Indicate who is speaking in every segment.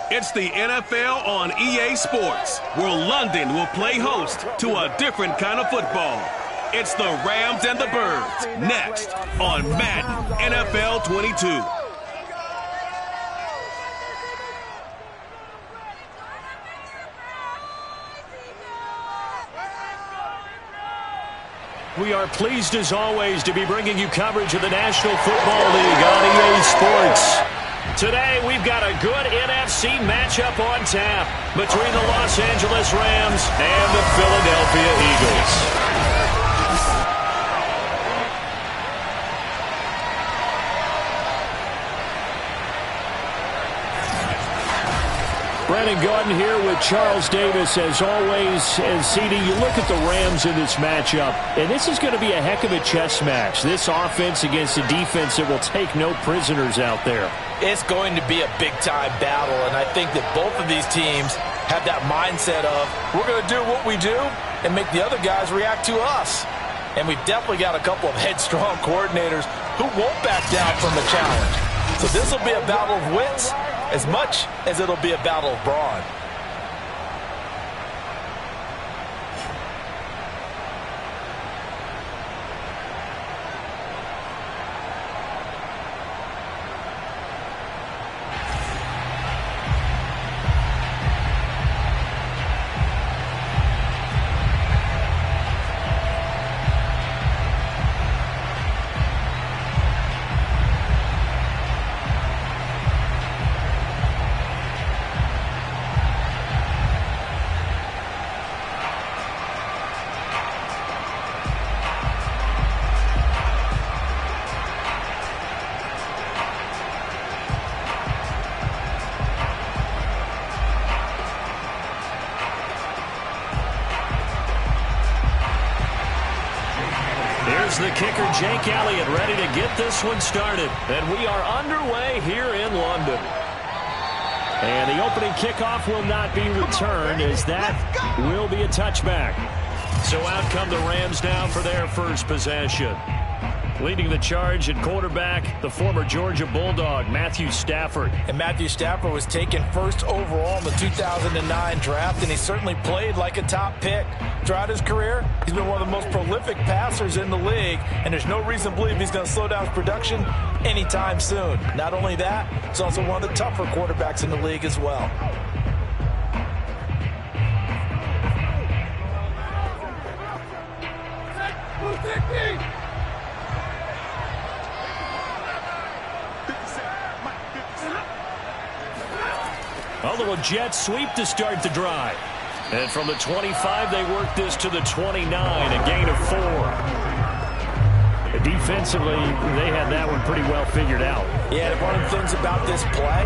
Speaker 1: It's the NFL on EA Sports, where London will play host to a different kind of football. It's the Rams and the Birds, next on Madden NFL 22.
Speaker 2: We are pleased as always to be bringing you coverage of the National Football League on EA Sports. Today we've got a good NFC matchup on tap between the Los Angeles Rams and the Philadelphia Eagles. Brandon Gaudin here with Charles Davis as always. And CD, you look at the Rams in this matchup, and this is going to be a heck of a chess match. This offense against a defense that will take no prisoners out there.
Speaker 3: It's going to be a big-time battle, and I think that both of these teams have that mindset of, we're going to do what we do and make the other guys react to us. And we've definitely got a couple of headstrong coordinators who won't back down from a challenge. So this will be a battle of wits as much as it'll be a battle of brawn.
Speaker 2: The kicker, Jake Elliott, ready to get this one started. And we are underway here in London. And the opening kickoff will not be returned, as that will be a touchback. So out come the Rams now for their first possession. Leading the charge at quarterback, the former Georgia Bulldog, Matthew Stafford.
Speaker 3: And Matthew Stafford was taken first overall in the 2009 draft, and he certainly played like a top pick. Throughout his career, he's been one of the most prolific passers in the league, and there's no reason to believe he's going to slow down his production anytime soon. Not only that, he's also one of the tougher quarterbacks in the league as well.
Speaker 2: A little jet sweep to start the drive. And from the 25, they work this to the 29, a gain of 4. Defensively, they had that one pretty well figured out.
Speaker 3: Yeah, and one of the things about this play,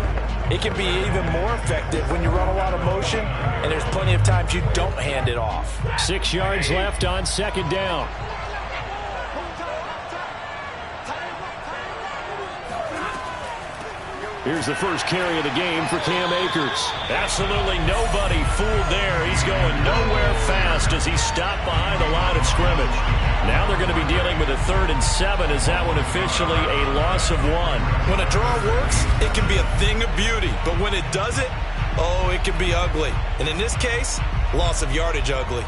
Speaker 3: it can be even more effective when you run a lot of motion, and there's plenty of times you don't hand it off.
Speaker 2: 6 yards left on second down. Here's the first carry of the game for Cam Akers. Absolutely nobody fooled there. He's going nowhere fast as he's stopped behind the line of scrimmage. Now they're going to be dealing with a 3rd and 7 as that one officially a loss of 1.
Speaker 3: When a draw works, it can be a thing of beauty. But when it doesn't, oh, it can be ugly. And in this case, loss of yardage ugly.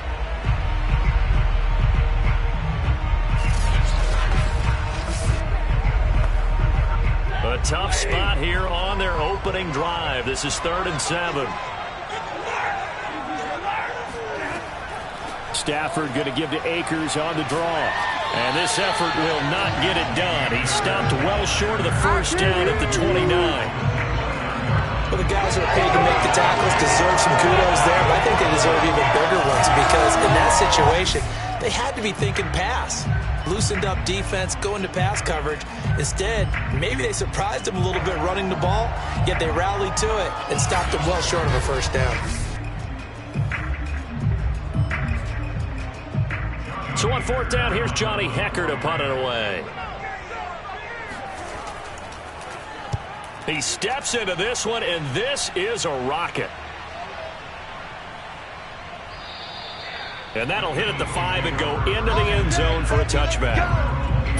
Speaker 2: A tough spot here on their opening drive. This is 3rd and 7. Stafford going to give to Akers on the draw. And this effort will not get it done. He stopped well short of the first down at the 29.
Speaker 3: Well, the guys who are paid to make the tackles deserve some kudos there, but I think they deserve even bigger ones because in that situation, they had to be thinking pass. Loosened up defense, going to pass coverage. Instead, maybe they surprised them a little bit running the ball, yet they rallied to it and stopped them well short of a first down.
Speaker 2: So on 4th down, here's Johnny Hecker to punt it away. He steps into this one, and this is a rocket. And that'll hit at the 5 and go into the end zone for a touchback.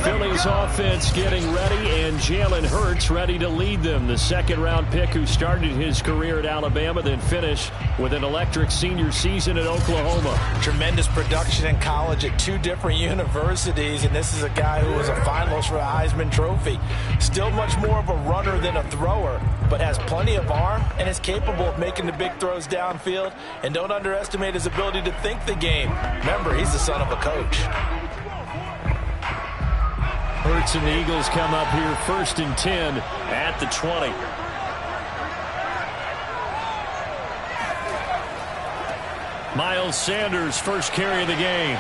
Speaker 2: Phillies offense getting ready, and Jalen Hurts ready to lead them. The second-round pick who started his career at Alabama, then finished with an electric senior season at Oklahoma.
Speaker 3: Tremendous production in college at 2 different universities, and this is a guy who was a finalist for a Heisman Trophy. Still much more of a runner than a thrower, but has plenty of arm and is capable of making the big throws downfield. And don't underestimate his ability to think the game. Remember, he's the son of a coach.
Speaker 2: Hurts and the Eagles come up here 1st and 10 at the 20. Miles Sanders, first carry of the game.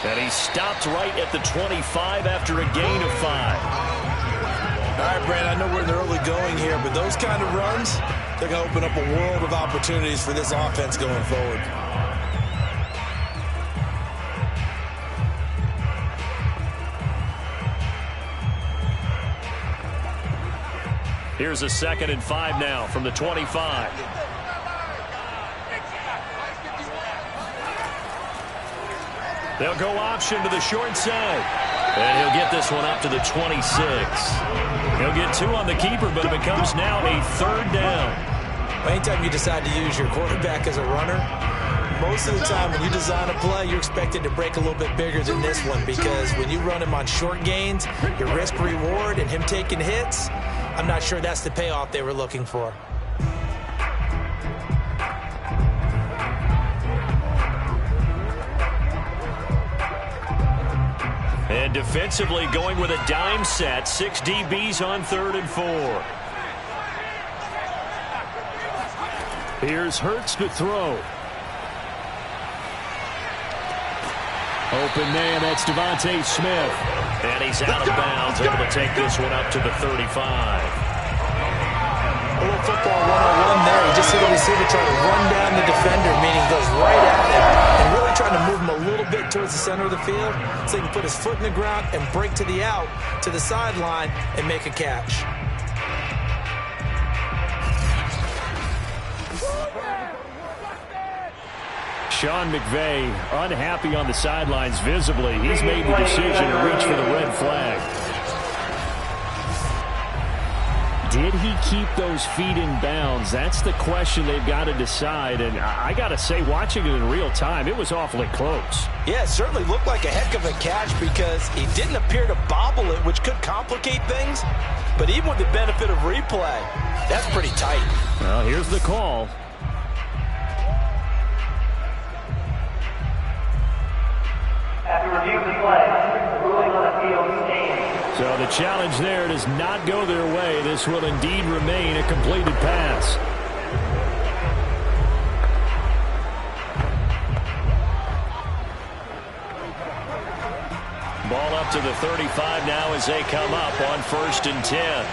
Speaker 2: And he stopped right at the 25 after a gain of 5.
Speaker 3: All right, Brandon, I know we're in the early going here, but those kind of runs, they're going to open up a world of opportunities for this offense going forward.
Speaker 2: Here's a 2nd and 5 now from the 25. They'll go option to the short side. And he'll get this one up to the 26. He'll get 2 on the keeper, but it becomes now a 3rd down.
Speaker 3: Anytime you decide to use your quarterback as a runner, most of the time when you design a play, you're expected to break a little bit bigger than this one, because when you run him on short gains, your risk-reward and him taking hits, I'm not sure that's the payoff they were looking for.
Speaker 2: And defensively going with a dime set. 6 DBs on 3rd and 4. Here's Hurts to throw. Open man, that's Devontae Smith. And he's out of bounds, able to take this one up to the 35.
Speaker 3: A little football 101 there. You just see the receiver try to run down the defender, meaning goes right at him, and really trying to move him a little bit towards the center of the field so he can put his foot in the ground and break to the out, to the sideline, and make a catch.
Speaker 2: Sean McVay unhappy on the sidelines visibly. He's made the decision to reach for the red flag. Did he keep those feet in bounds? That's the question they've got to decide. And I got to say, watching it in real time, it was awfully close.
Speaker 3: Yeah, it certainly looked like a heck of a catch because he didn't appear to bobble it, which could complicate things. But even with the benefit of replay, that's pretty tight.
Speaker 2: Well, here's the call.
Speaker 4: After review of the play, the ruling on appeal stands.
Speaker 2: So the challenge there does not go their way. This will indeed remain a completed pass. Ball up to the 35 now as they come up on 1st and 10.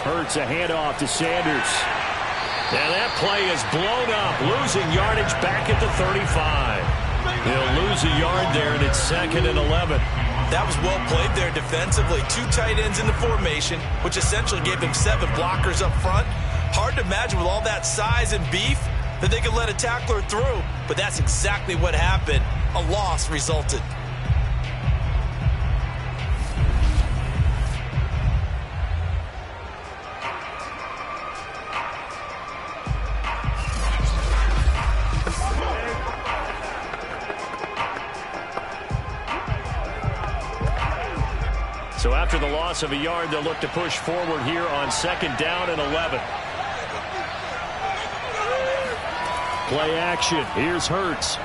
Speaker 2: Hurts a handoff to Sanders. And that play is blown up, losing yardage back at the 35. They'll lose a yard there, and it's 2nd and 11.
Speaker 3: That was well played there defensively. 2 tight ends in the formation, which essentially gave them 7 blockers up front. Hard to imagine with all that size and beef that they could let a tackler through, but that's exactly what happened. A loss resulted.
Speaker 2: So after the loss of a yard, they'll look to push forward here on 2nd down and 11. Play action. Here's Hurts.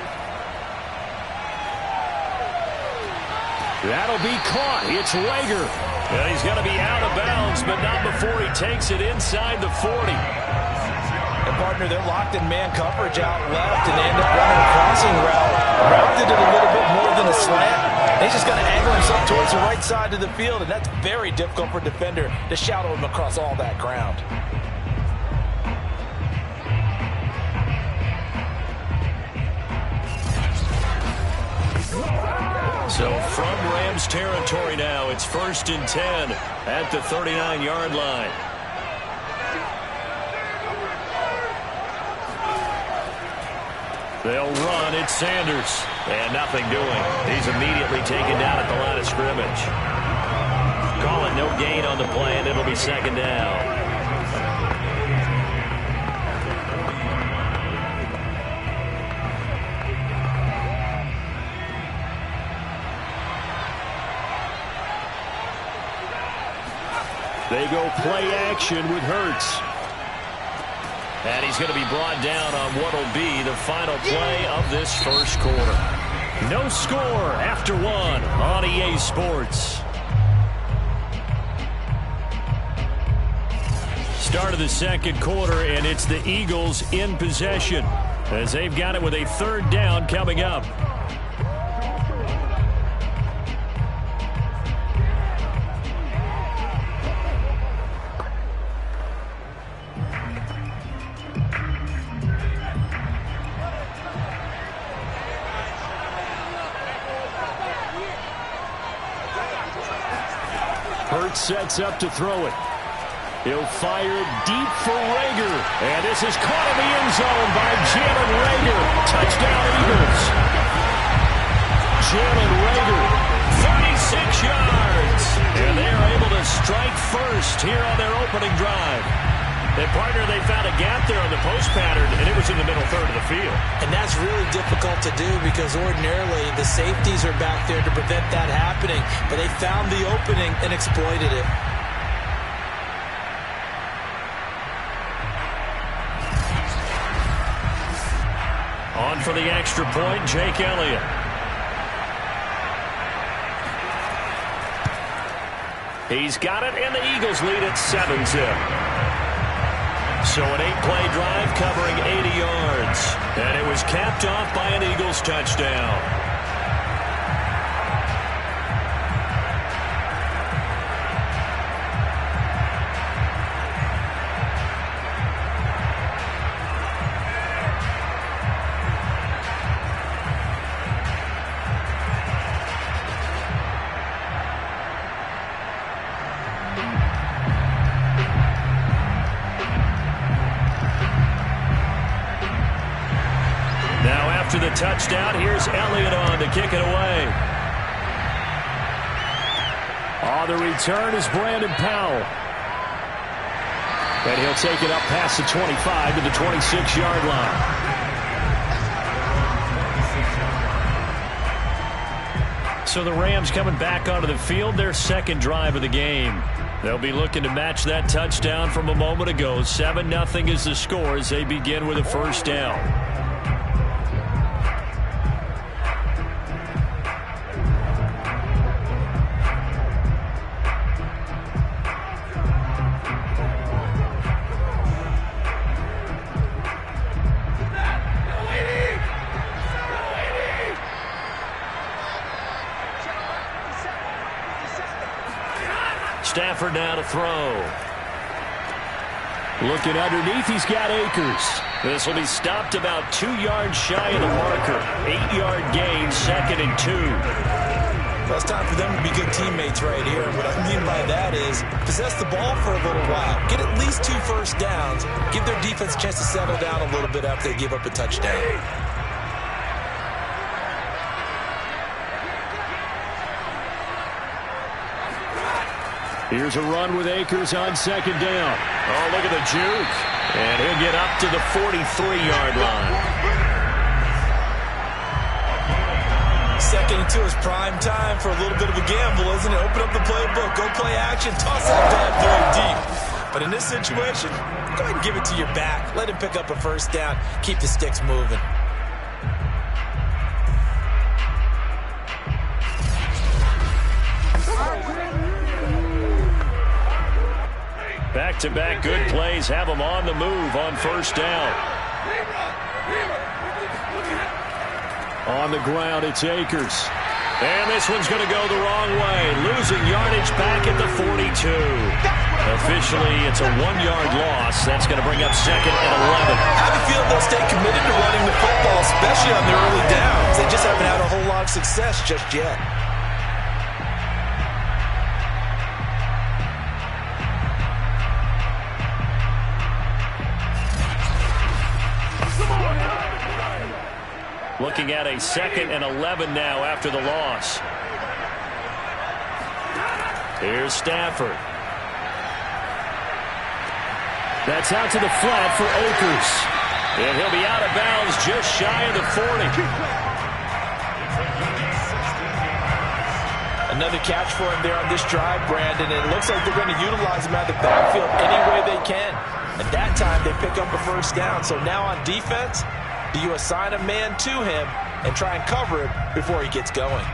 Speaker 2: That'll be caught. It's Rager. And he's going to be out of bounds, but not before he takes it inside the 40.
Speaker 3: And partner, they're locked in man coverage out left, and they end up running a crossing route. Rounded it a little bit more than a slant. He's just going to angle himself towards the right side of the field, and that's very difficult for a defender to shadow him across all that ground.
Speaker 2: So from Rams territory now, it's 1st and 10 at the 39-yard line. They'll run. It's Sanders. And nothing doing. He's immediately taken down at the line of scrimmage. Call it no gain on the play, and it'll be second down. They go play action with Hurts. And he's going to be brought down on what will be the final play of this first quarter. No score after one on EA Sports. Start of the second quarter, and it's the Eagles in possession as they've got it with a third down coming up. Hurts sets up to throw it. He'll fire it deep for Rager. And this is caught in the end zone by Jalen Rager. Touchdown, Eagles. Jalen Rager, 36 yards. And they are able to strike first here on their opening drive. And, partner, they found a gap there on the post pattern, and it was in the middle third of the field.
Speaker 3: And that's really difficult to do because ordinarily the safeties are back there to prevent that happening. But they found the opening and exploited it.
Speaker 2: On for the extra point, Jake Elliott. He's got it, and the Eagles lead at 7-zip. So an 8-play drive covering 80 yards. And it was capped off by an Eagles touchdown. After the touchdown, here's Elliott on to kick it away. On the return is Brandon Powell. And he'll take it up past the 25 to the 26-yard line. So the Rams coming back onto the field, their second drive of the game. They'll be looking to match that touchdown from a moment ago. 7-0 is the score as they begin with a first down. Stafford now to throw. Looking underneath, he's got Akers. This will be stopped about 2 yards shy of the marker. 8-yard gain, 2nd and 2.
Speaker 3: Well, it's time for them to be good teammates right here. And what I mean by that is possess the ball for a little while. Get at least 2 first downs. Give their defense a chance to settle down a little bit after they give up a touchdown.
Speaker 2: Here's a run with Akers on second down. Oh, look at the juke. And he'll get up to the 43-yard line.
Speaker 3: 2nd and 2 is prime time for a little bit of a gamble, isn't it? Open up the playbook, go play action, toss that bad boy deep. But in this situation, go ahead and give it to your back. Let him pick up a first down. Keep the sticks moving.
Speaker 2: Back-to-back good plays have them on the move on first down. On the ground, it's Akers. And this one's going to go the wrong way. Losing yardage back at the 42. Officially, it's a 1-yard loss. That's going to bring up 2nd and 11.
Speaker 3: I have a feeling they'll stay committed to running the football, especially on their early downs. They just haven't had a whole lot of success just yet.
Speaker 2: Looking at a 2nd and 11 now after the loss. Here's Stafford. That's out to the flat for Akers. And he'll be out of bounds just shy of the 40.
Speaker 3: Another catch for him there on this drive, Brandon. And it looks like they're going to utilize him out of the backfield any way they can. At that time, they pick up a first down. So now on defense, do you assign a man to him and try and cover him before he gets going?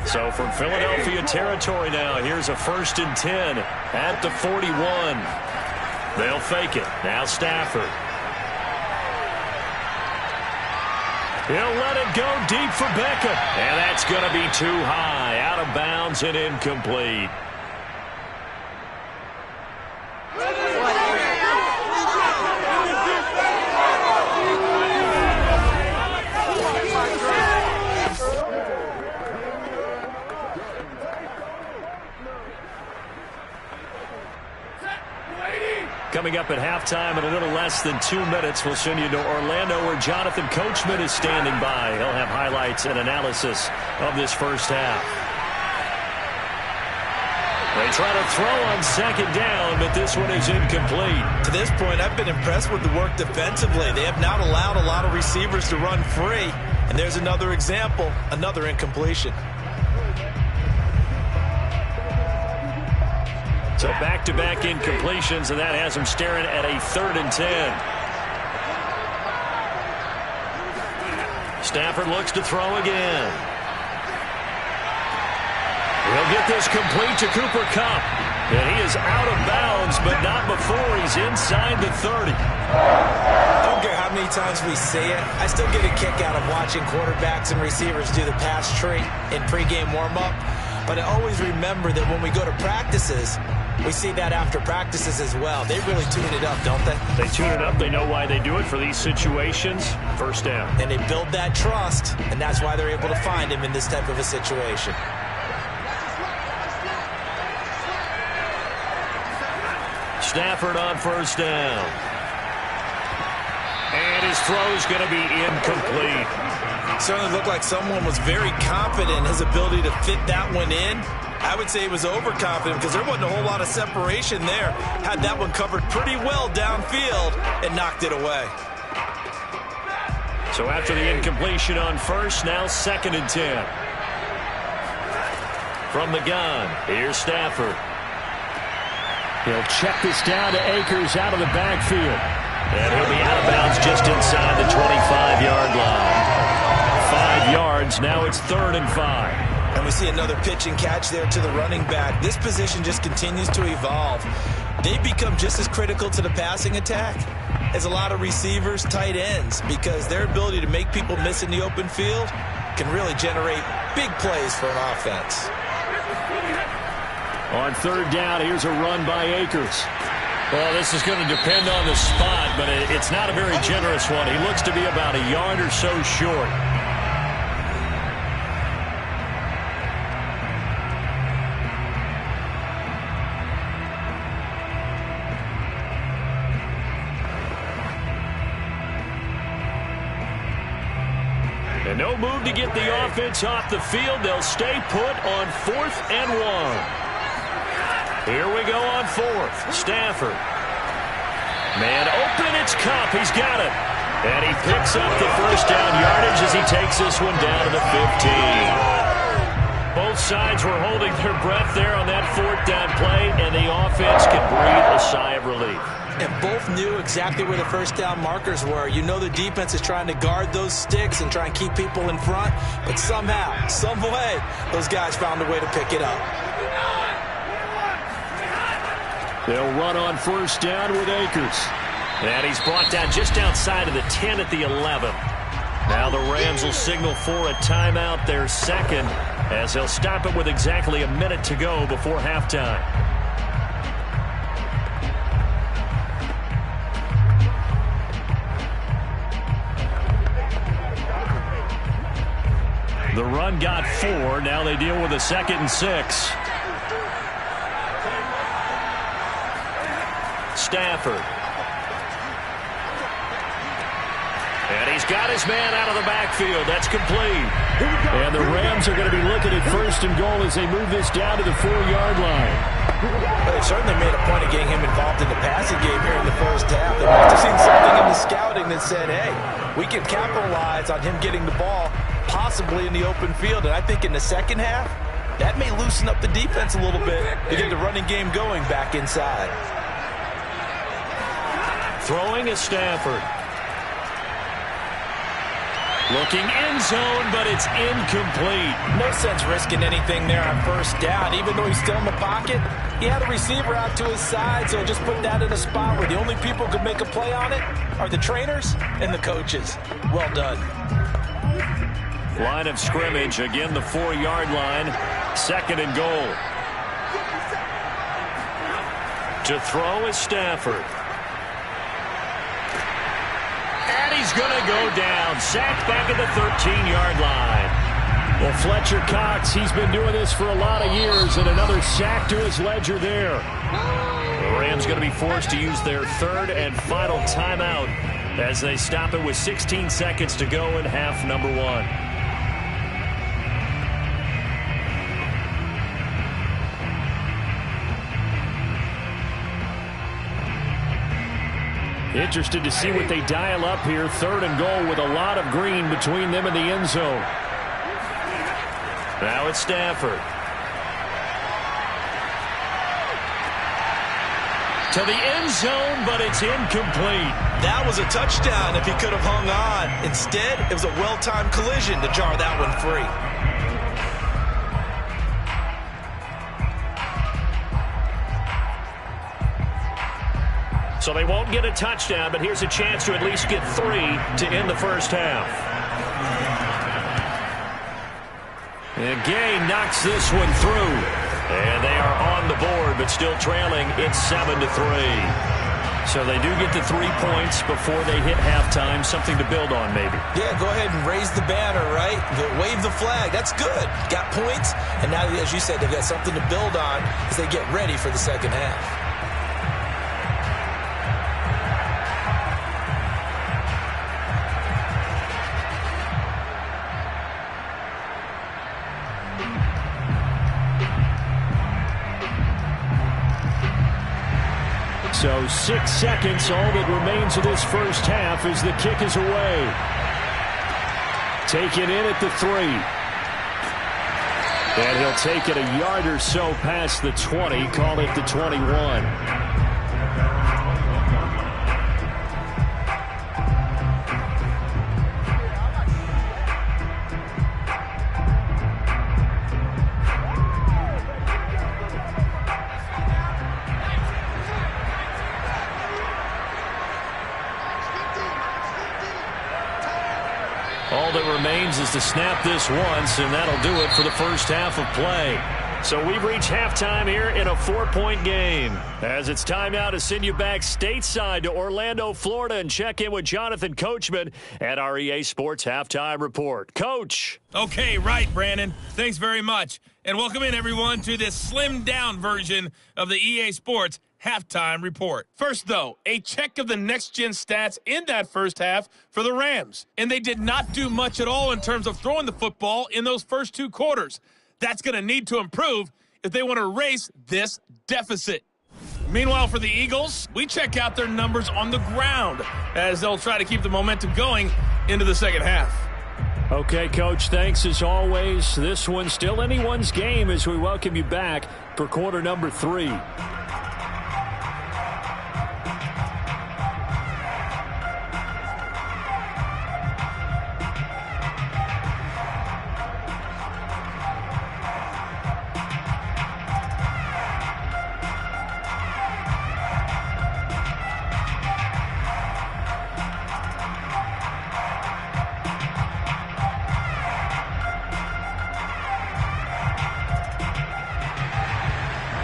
Speaker 2: So from Philadelphia territory now, here's a 1st and 10 at the 41. They'll fake it. Now Stafford. He'll let it go deep for Beckham. And that's going to be too high. Out of bounds and incomplete. Coming up at halftime in a little less than 2 minutes, we'll send you to Orlando where Jonathan Coachman is standing by. He'll have highlights and analysis of this first half. They try to throw on 2nd down, but this one is incomplete.
Speaker 3: To this point, I've been impressed with the work defensively. They have not allowed a lot of receivers to run free. And there's another example, another incompletion.
Speaker 2: So back-to-back incompletions, and that has him staring at a 3rd and 10. Stafford looks to throw again. He'll get this complete to Cooper Kupp. And he is out of bounds, but not before he's inside the 30.
Speaker 3: I don't care how many times we say it. I still get a kick out of watching quarterbacks and receivers do the pass tree in pregame warm-up. But I always remember that when we go to practices, we see that after practices as well. They really tune it up, don't they?
Speaker 2: They tune it up. They know why they do it for these situations. First down.
Speaker 3: And they build that trust, and that's why they're able to find him in this type of a situation.
Speaker 2: Stafford on 1st down. And his throw is going to be incomplete.
Speaker 3: Certainly looked like someone was very confident in his ability to fit that one in. I would say he was overconfident because there wasn't a whole lot of separation there. Had that one covered pretty well downfield and knocked it away.
Speaker 2: So after the incompletion on 1st, now 2nd and 10. From the gun, here's Stafford. He'll check this down to Akers out of the backfield. And he'll be out of bounds just inside the 25-yard line. 5 yards, now it's 3rd and 5.
Speaker 3: And we see another pitch and catch there to the running back. This position just continues to evolve. They've become just as critical to the passing attack as a lot of receivers, tight ends, because their ability to make people miss in the open field can really generate big plays for an offense.
Speaker 2: On 3rd down, here's a run by Akers. Well, this is going to depend on the spot, but it's not a very generous one. He looks to be about a yard or so short. And no move to get the offense off the field. They'll stay put on 4th and 1. Here we go on 4th. Stafford. Man open, it's Kupp. He's got it. And he picks up the first down yardage as he takes this one down to the 15. Both sides were holding their breath there on that 4th down play, and the offense can breathe a sigh of relief.
Speaker 3: And both knew exactly where the first down markers were. You know the defense is trying to guard those sticks and try and keep people in front, but somehow, some way, those guys found a way to pick it up.
Speaker 2: They'll run on 1st down with Akers. And he's brought down just outside of the 10 at the 11. Now the Rams will signal for a timeout, their 2nd, as they'll stop it with exactly a minute to go before halftime. The run got 4. Now they deal with a 2nd and 6. Stafford. And he's got his man out of the backfield. That's complete. And the Rams are going to be looking at 1st and goal as they move this down to the 4-yard line.
Speaker 3: Well, they certainly made a point of getting him involved in the passing game here in the first half. They must have seen something in the scouting that said, hey, we can capitalize on him getting the ball possibly in the open field. And I think in the second half, that may loosen up the defense a little bit to get the running game going back inside.
Speaker 2: Throwing is Stafford. Looking end zone, but it's incomplete.
Speaker 3: No sense risking anything there on 1st down. Even though he's still in the pocket, he had a receiver out to his side, so just put that in a spot where the only people who could make a play on it are the trainers and the coaches. Well done.
Speaker 2: Line of scrimmage, again the 4-yard line. 2nd and goal. To throw is Stafford. And he's going to go down. Sacked back at the 13-yard line. Well, Fletcher Cox, he's been doing this for a lot of years, and another sack to his ledger there. The Rams going to be forced to use their 3rd and final timeout as they stop it with 16 seconds to go in half number 1. Interested to see what they dial up here. 3rd and goal with a lot of green between them and the end zone. Now it's Stafford. To the end zone, but it's incomplete.
Speaker 3: That was a touchdown if he could have hung on. Instead, it was a well-timed collision to jar that one free.
Speaker 2: So they won't get a touchdown, but here's a chance to at least get 3 to end the first half. And Gay knocks this one through. And they are on the board, but still trailing. It's 7-3. So they do get the 3 points before they hit halftime. Something to build on, maybe.
Speaker 3: Yeah, go ahead and raise the banner, right? Wave the flag. That's good. Got points. And now, as you said, they've got something to build on as they get ready for the second half.
Speaker 2: So 6 seconds, all that remains of this first half as the kick is away. Taken in at the 3. And he'll take it a yard or so past the 20, call it the 21. All that remains is to snap this once, and that'll do it for the first half of play. So we've reached halftime here in a 4-point game. As it's time now to send you back stateside to Orlando, Florida, and check in with Jonathan Coachman at our EA Sports Halftime Report. Coach.
Speaker 5: Okay, right, Brandon. Thanks very much. And welcome in, everyone, to this slimmed-down version of the EA Sports Halftime Report. First, though, a check of the next-gen stats in that first half for the Rams. And they did not do much at all in terms of throwing the football in those first 2 quarters. That's going to need to improve if they want to erase this deficit. Meanwhile, for the Eagles, we check out their numbers on the ground as they'll try to keep the momentum going into the second half.
Speaker 2: Okay, Coach, thanks as always. This one's still anyone's game as we welcome you back for quarter number 3.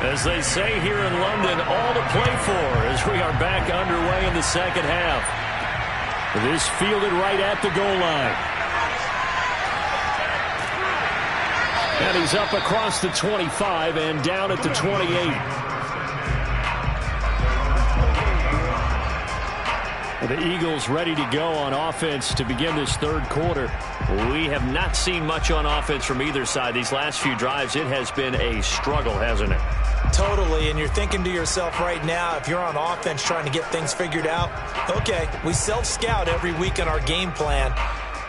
Speaker 2: As they say here in London, all to play for as we are back underway in the second half. This fielded right at the goal line. And he's up across the 25 and down at the 28. The Eagles ready to go on offense to begin this third quarter. We have not seen much on offense from either side. These last few drives, it has been a struggle, hasn't it?
Speaker 3: Totally, and you're thinking to yourself right now, if you're on offense trying to get things figured out, okay, we self-scout every week on our game plan.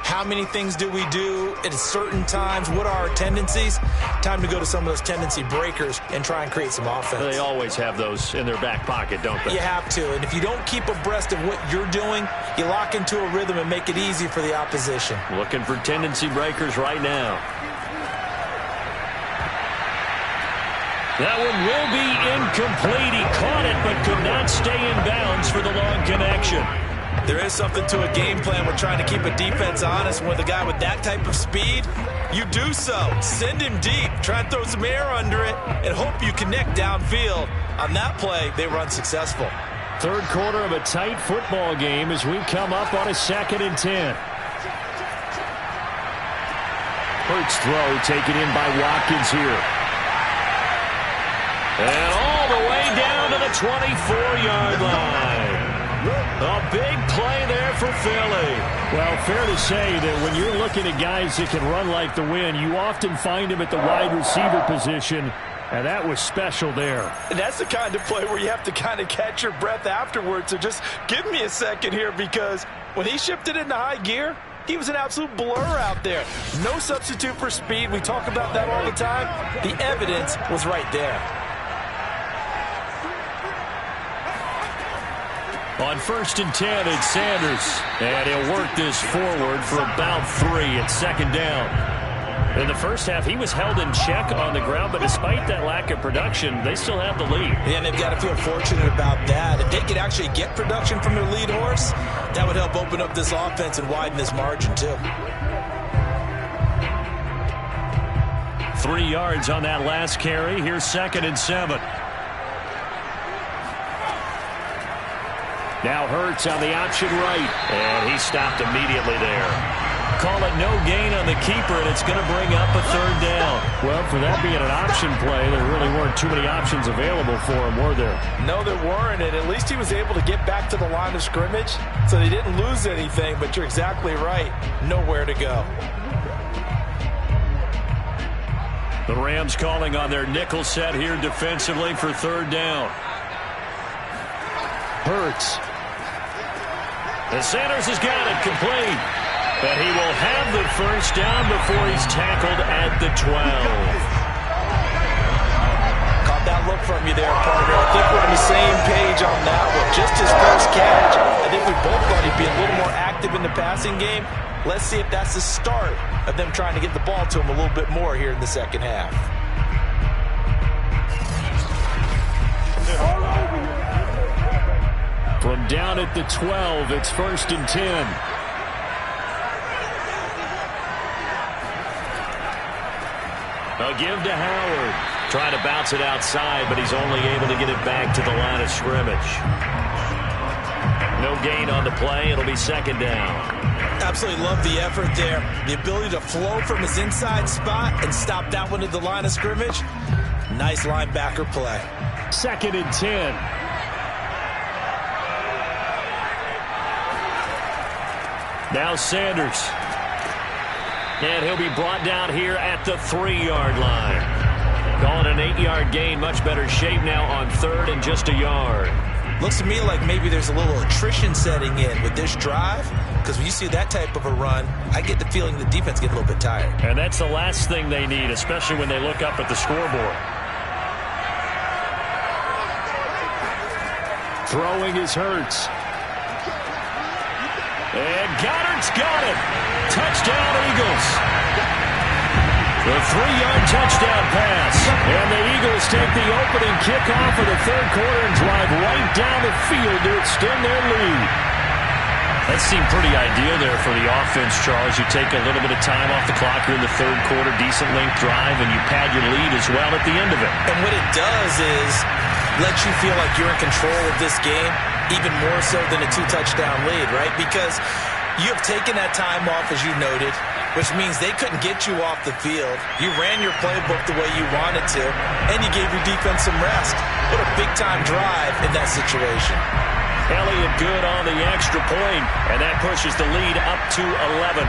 Speaker 3: How many things do we do at certain times? What are our tendencies? Time to go to some of those tendency breakers and try and create some offense.
Speaker 2: They always have those in their back pocket, don't they?
Speaker 3: You have to, and if you don't keep abreast of what you're doing, you lock into a rhythm and make it easy for the opposition.
Speaker 2: Looking for tendency breakers right now. That one will be incomplete. He caught it but could not stay in bounds for the long connection.
Speaker 3: There is something to a game plan. We're trying to keep a defense honest. With a guy with that type of speed, you do so. Send him deep. Try and throw some air under it and hope you connect downfield. On that play, they were unsuccessful.
Speaker 2: Third quarter of a tight football game as we come up on a 2nd and 10. Hurts throw taken in by Watkins here. And all the way down to the 24-yard line. A big play there for Philly. Well, fair to say that when you're looking at guys that can run like the wind, you often find them at the wide receiver position, and that was special there.
Speaker 3: And that's the kind of play where you have to kind of catch your breath afterwards. So just give me a second here, because when he shifted into high gear, he was an absolute blur out there. No substitute for speed. We talk about that all the time. The evidence was right there.
Speaker 2: On 1st and 10, it's Sanders. And he'll work this forward for about 3 at 2nd down. In the first half, he was held in check on the ground, but despite that lack of production, they still have the lead.
Speaker 3: Yeah, and they've got to feel fortunate about that. If they could actually get production from their lead horse, that would help open up this offense and widen this margin, too.
Speaker 2: 3 yards on that last carry. Here's 2nd and 7. Now Hurts on the option right, and he stopped immediately there. Call it no gain on the keeper, and it's going to bring up a 3rd down. Well, for that being an option play, there really weren't too many options available for him, were there?
Speaker 3: No, there weren't, and at least he was able to get back to the line of scrimmage, so they didn't lose anything, but you're exactly right. Nowhere to go.
Speaker 2: The Rams calling on their nickel set here defensively for 3rd down. Hurts. And Sanders has got it complete. But he will have the 1st down before he's tackled at the 12.
Speaker 3: Caught that look from you there, partner. I think we're on the same page on that one. Just his first catch. I think we both thought he'd be a little more active in the passing game. Let's see if that's the start of them trying to get the ball to him a little bit more here in the second half.
Speaker 2: From down at the 12, it's 1st and 10. A give to Howard. Trying to bounce it outside, but he's only able to get it back to the line of scrimmage. No gain on the play. It'll be 2nd down.
Speaker 3: Absolutely love the effort there. The ability to flow from his inside spot and stop that one at the line of scrimmage. Nice linebacker play.
Speaker 2: 2nd and 10. Now Sanders. And he'll be brought down here at the 3-yard line. Calling an 8-yard gain. Much better shape now on 3rd and just a yard.
Speaker 3: Looks to me like maybe there's a little attrition setting in with this drive, because when you see that type of a run, I get the feeling the defense gets a little bit tired.
Speaker 2: And that's the last thing they need, especially when they look up at the scoreboard. Throwing is Hurts. And Goddard's got it. Touchdown, Eagles. The 3-yard touchdown pass. And the Eagles take the opening kickoff of the third quarter and drive right down the field to extend their lead. That seemed pretty ideal there for the offense, Charles. You take a little bit of time off the clock here in the third quarter, decent length drive, and you pad your lead as well at the end of it.
Speaker 3: And what it does is let you feel like you're in control of this game, even more so than a 2-touchdown lead, right? Because you have taken that time off, as you noted, which means they couldn't get you off the field. You ran your playbook the way you wanted to, and you gave your defense some rest. What a big-time drive in that situation.
Speaker 2: Elliott good on the extra point, and that pushes the lead up to 11.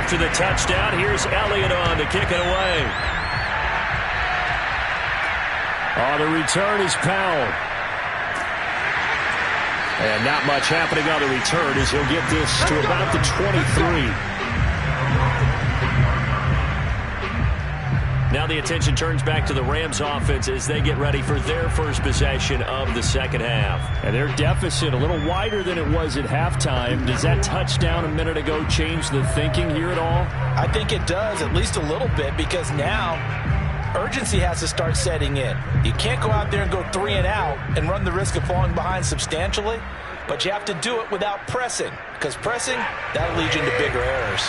Speaker 2: After the touchdown, here's Elliott on to kick it away. The return is Powell. And not much happening on the return as he'll get this to about the 23. Now the attention turns back to the Rams offense as they get ready for their first possession of the second half.
Speaker 6: And their deficit a little wider than it was at halftime. Does that touchdown a minute ago change the thinking here at all?
Speaker 3: I think it does, at least a little bit, because now urgency has to start setting in. You can't go out there and go 3 and out and run the risk of falling behind substantially, but you have to do it without pressing, because pressing, that'll lead you into bigger errors.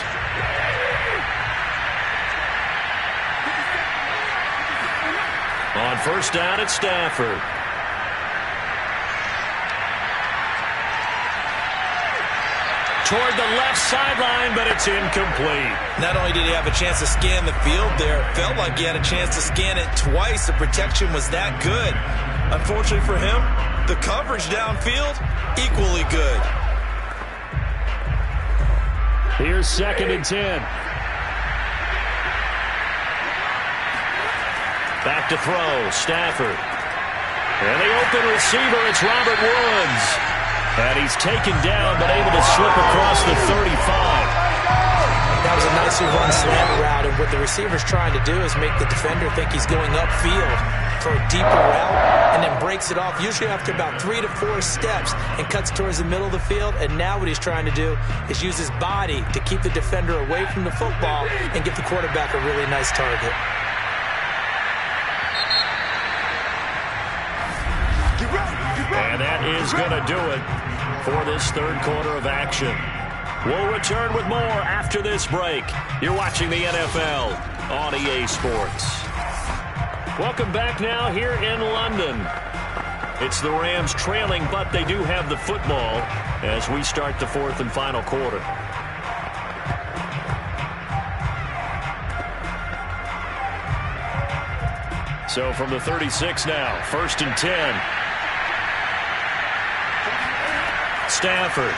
Speaker 2: On first down, it's Stafford. Toward the left sideline, but it's incomplete.
Speaker 3: Not only did he have a chance to scan the field there, it felt like he had a chance to scan it twice. The protection was that good. Unfortunately for him, the coverage downfield, equally good.
Speaker 6: Here's 2nd and 10.
Speaker 2: Back to throw, Stafford. And the open receiver, it's Robert Woods. And he's taken down, but able to slip across the 35.
Speaker 3: That was a nicely run slant route, and what the receiver's trying to do is make the defender think he's going upfield for a deeper route, and then breaks it off, usually after about 3 to 4 steps, and cuts towards the middle of the field. And now what he's trying to do is use his body to keep the defender away from the football and give the quarterback a really nice target.
Speaker 2: And that is going to do it for this third quarter of action. We'll return with more after this break. You're watching the NFL on EA Sports. Welcome back now here in London. It's the Rams trailing, but they do have the football as we start the fourth and final quarter. So from the 36 now, 1st and 10. Stafford.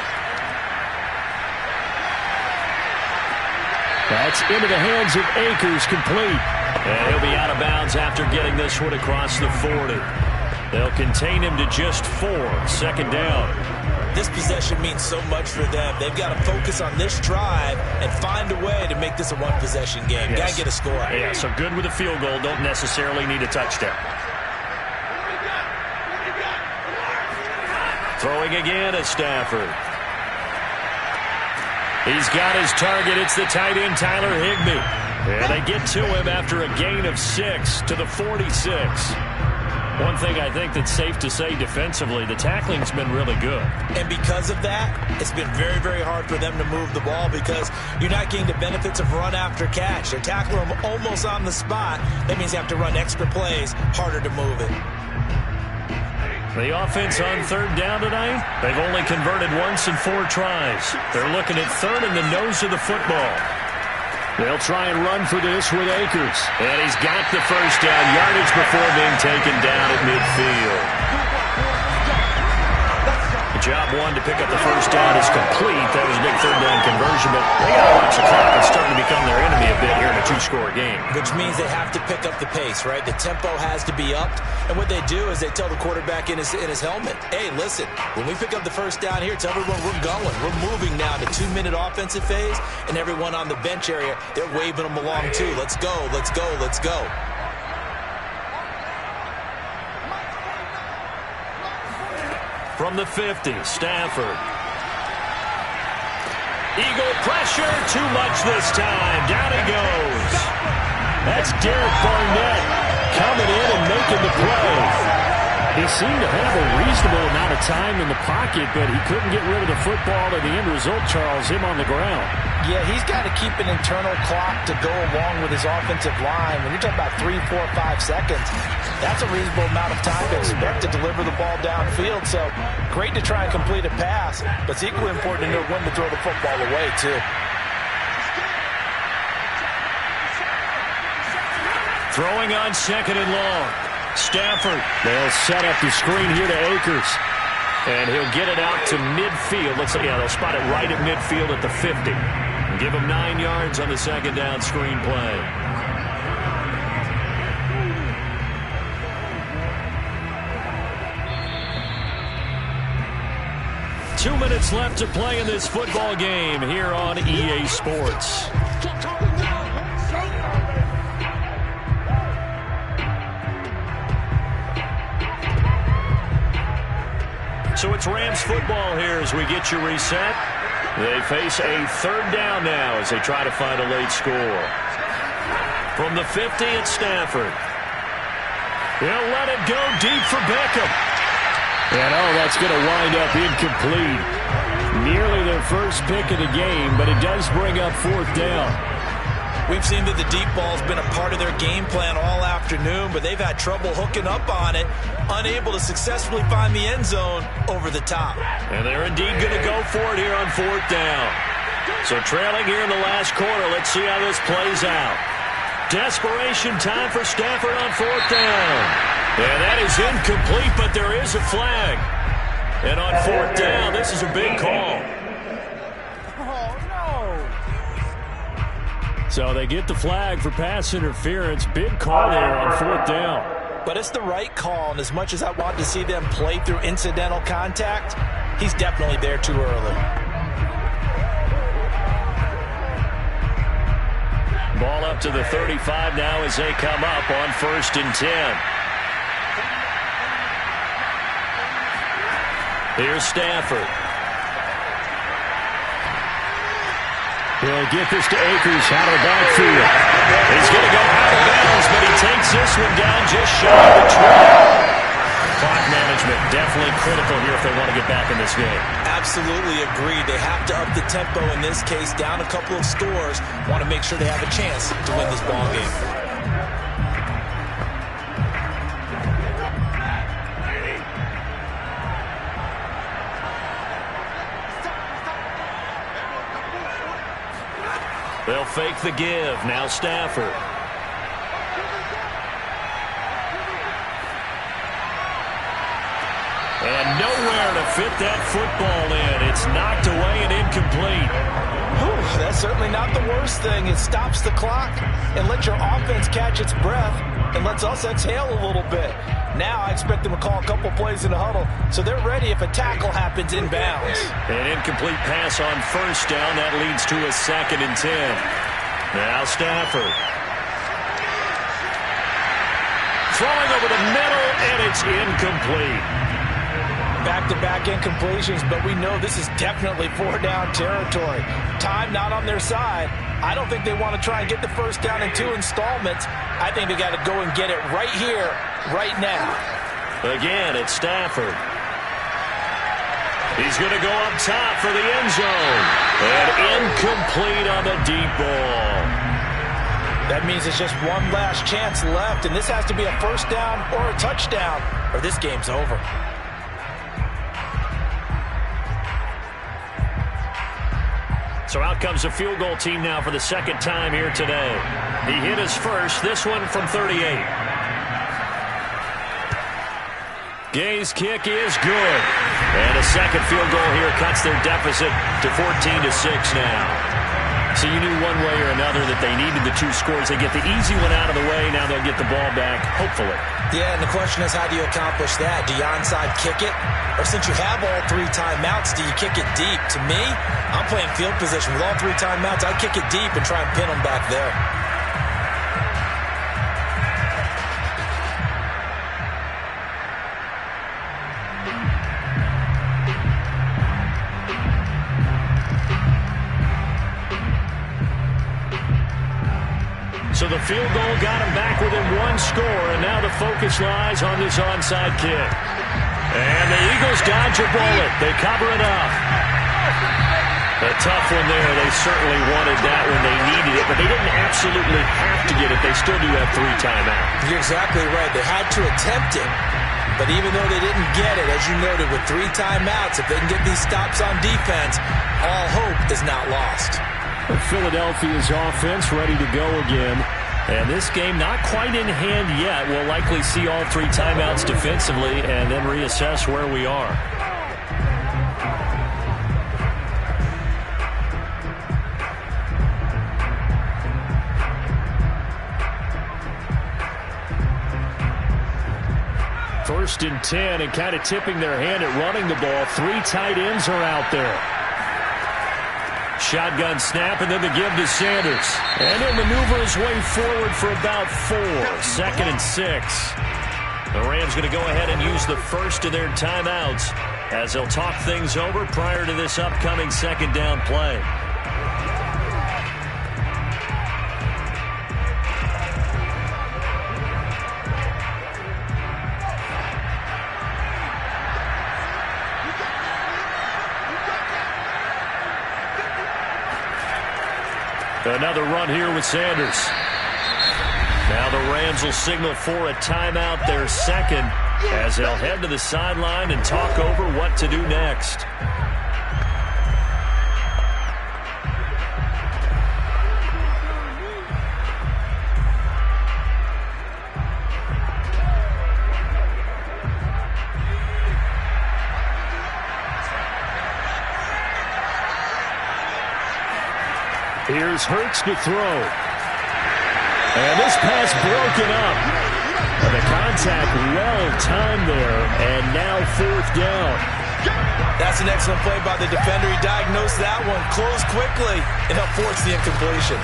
Speaker 6: That's into the hands of Akers, complete.
Speaker 2: And he'll be out of bounds after getting this one across the 40. They'll contain him to just 4. 2nd down.
Speaker 3: This possession means so much for them. They've got to focus on this drive and find a way to make this a one-possession game.
Speaker 2: Yes.
Speaker 3: Got to get a score.
Speaker 2: Yeah, so good with a field goal. Don't necessarily need a touchdown. Throwing again at Stafford. He's got his target. It's the tight end, Tyler Higbee. And they get to him after a gain of 6 to the 46. One thing I think that's safe to say defensively, the tackling's been really good.
Speaker 3: And because of that, it's been very, very hard for them to move the ball because you're not getting the benefits of run after catch. They're tackling them almost on the spot. That means you have to run extra plays, harder to move it.
Speaker 2: The offense on 3rd down tonight, they've only converted once in 4 tries. They're looking at 3rd in the nose of the football.
Speaker 6: They'll try and run for this with Akers.
Speaker 2: And he's got the first down, yardage before being taken down at midfield. Job 1 to pick up the first down is complete. That was a big 3rd down conversion, but they got to watch the clock. It's starting to become their enemy a bit here in a 2-score game.
Speaker 3: Which means they have to pick up the pace, right? The tempo has to be upped. And what they do is they tell the quarterback in his helmet, hey, listen, when we pick up the first down here, tell everyone we're going. We're moving now to 2-minute offensive phase, and everyone on the bench area, they're waving them along too. Let's go, let's go, let's go.
Speaker 2: From the 50, Stafford. Eagle pressure, too much this time. Down he goes.
Speaker 6: That's Derek Barnett coming in and making the play. He seemed to have a reasonable amount of time in the pocket, but he couldn't get rid of the football, and the end result, Charles, him on the ground.
Speaker 3: Yeah, he's got to keep an internal clock to go along with his offensive line. When you're talking about 3, 4, 5 seconds, that's a reasonable amount of time to expect to deliver the ball downfield. So great to try and complete a pass, but it's equally important to know when to throw the football away, too.
Speaker 2: Throwing on 2nd and long. Stafford. They'll set up the screen here to Akers. And he'll get it out to midfield. Let's say, yeah, they'll spot it right at midfield at the 50. And give him 9 yards on the 2nd down screen play. Two minutes left to play in this football game here on EA Sports. So it's Rams football here as we get you reset. They face a 3rd down now as they try to find a late score. From the 50, it's Stafford. He'll let it go deep for Beckham. And that's going to wind up incomplete. Nearly their first pick of the game, but it does bring up 4th down.
Speaker 3: We've seen that the deep ball's been a part of their game plan all afternoon, but they've had trouble hooking up on it, unable to successfully find the end zone over the top.
Speaker 2: And they're indeed going to go for it here on 4th down. So trailing here in the last quarter, let's see how this plays out. Desperation time for Stafford on 4th down. And that is incomplete, but there is a flag. And on 4th down, this is a big call. So they get the flag for pass interference. Big call there on 4th down.
Speaker 3: But it's the right call, and as much as I want to see them play through incidental contact, he's definitely there too early.
Speaker 2: Ball up to the 35 now as they come up on 1st and 10. Here's Stafford.
Speaker 6: He'll get this to Akers out of the backfield.
Speaker 2: He's going to go out of bounds, but he takes this one down just shy of the track. Clock management definitely critical here if they want to get back in this game.
Speaker 3: Absolutely agreed. They have to up the tempo in this case, down a couple of scores. Want to make sure they have a chance to win this ball game.
Speaker 2: They'll fake the give. Now Stafford. And nowhere to fit that football in. It's knocked away and incomplete.
Speaker 3: Whew, that's certainly not the worst thing. It stops the clock and lets your offense catch its breath and lets us exhale a little bit. Now I expect them to call a couple plays in the huddle, so they're ready if a tackle happens inbounds.
Speaker 2: An incomplete pass on 1st down. That leads to a 2nd and 10. Now Stafford. Throwing over the middle, and it's incomplete.
Speaker 3: Back-to-back incompletions, but we know this is definitely 4-down territory. Time not on their side. I don't think they want to try and get the 1st down in 2 installments. I think they got to go and get it right here, right now.
Speaker 2: Again, it's Stafford. He's going to go up top for the end zone. And incomplete on the deep ball.
Speaker 3: That means it's just one last chance left, and this has to be a 1st down or a touchdown, or this game's over.
Speaker 2: So out comes a field goal team now for the 2nd time here today. He hit his first, this one from 38. Gay's kick is good. And a 2nd field goal here cuts their deficit to 14-6 now. So you knew one way or another that they needed the 2 scores. They get the easy one out of the way. Now they'll get the ball back, hopefully.
Speaker 3: Yeah, and the question is, how do you accomplish that? Do you onside kick it? Or since you have all 3 timeouts, do you kick it deep? To me, I'm playing field position. With all 3 timeouts, I kick it deep and try and pin them back there.
Speaker 2: So the field goal got him back within one score, and now the focus lies on this onside kick. And the Eagles dodge a bullet. They cover it up. A tough one there. They certainly wanted that when they needed it, but they didn't absolutely have to get it. They still do have 3 timeouts.
Speaker 3: You're exactly right. They had to attempt it. But even though they didn't get it, as you noted, with 3 timeouts, if they can get these stops on defense, all hope is not lost.
Speaker 2: Philadelphia's offense ready to go again. And this game not quite in hand yet. We'll likely see all 3 timeouts defensively and then reassess where we are. First and 10, and kind of tipping their hand at running the ball. 3 tight ends are out there. Shotgun snap, and then the give to Sanders. And he'll maneuver his way forward for about 4. 2nd and 6. The Rams going to go ahead and use the first of their timeouts as they'll talk things over prior to this upcoming 2nd down play. Another run here with Sanders. Now the Rams will signal for a timeout, their 2nd, as they'll head to the sideline and talk over what to do next. Here's Hurts to throw. And this pass broken up. And the contact well-timed there, and now 4th down.
Speaker 3: That's an excellent play by the defender. He diagnosed that one, closed quickly, and helped force the incompletion.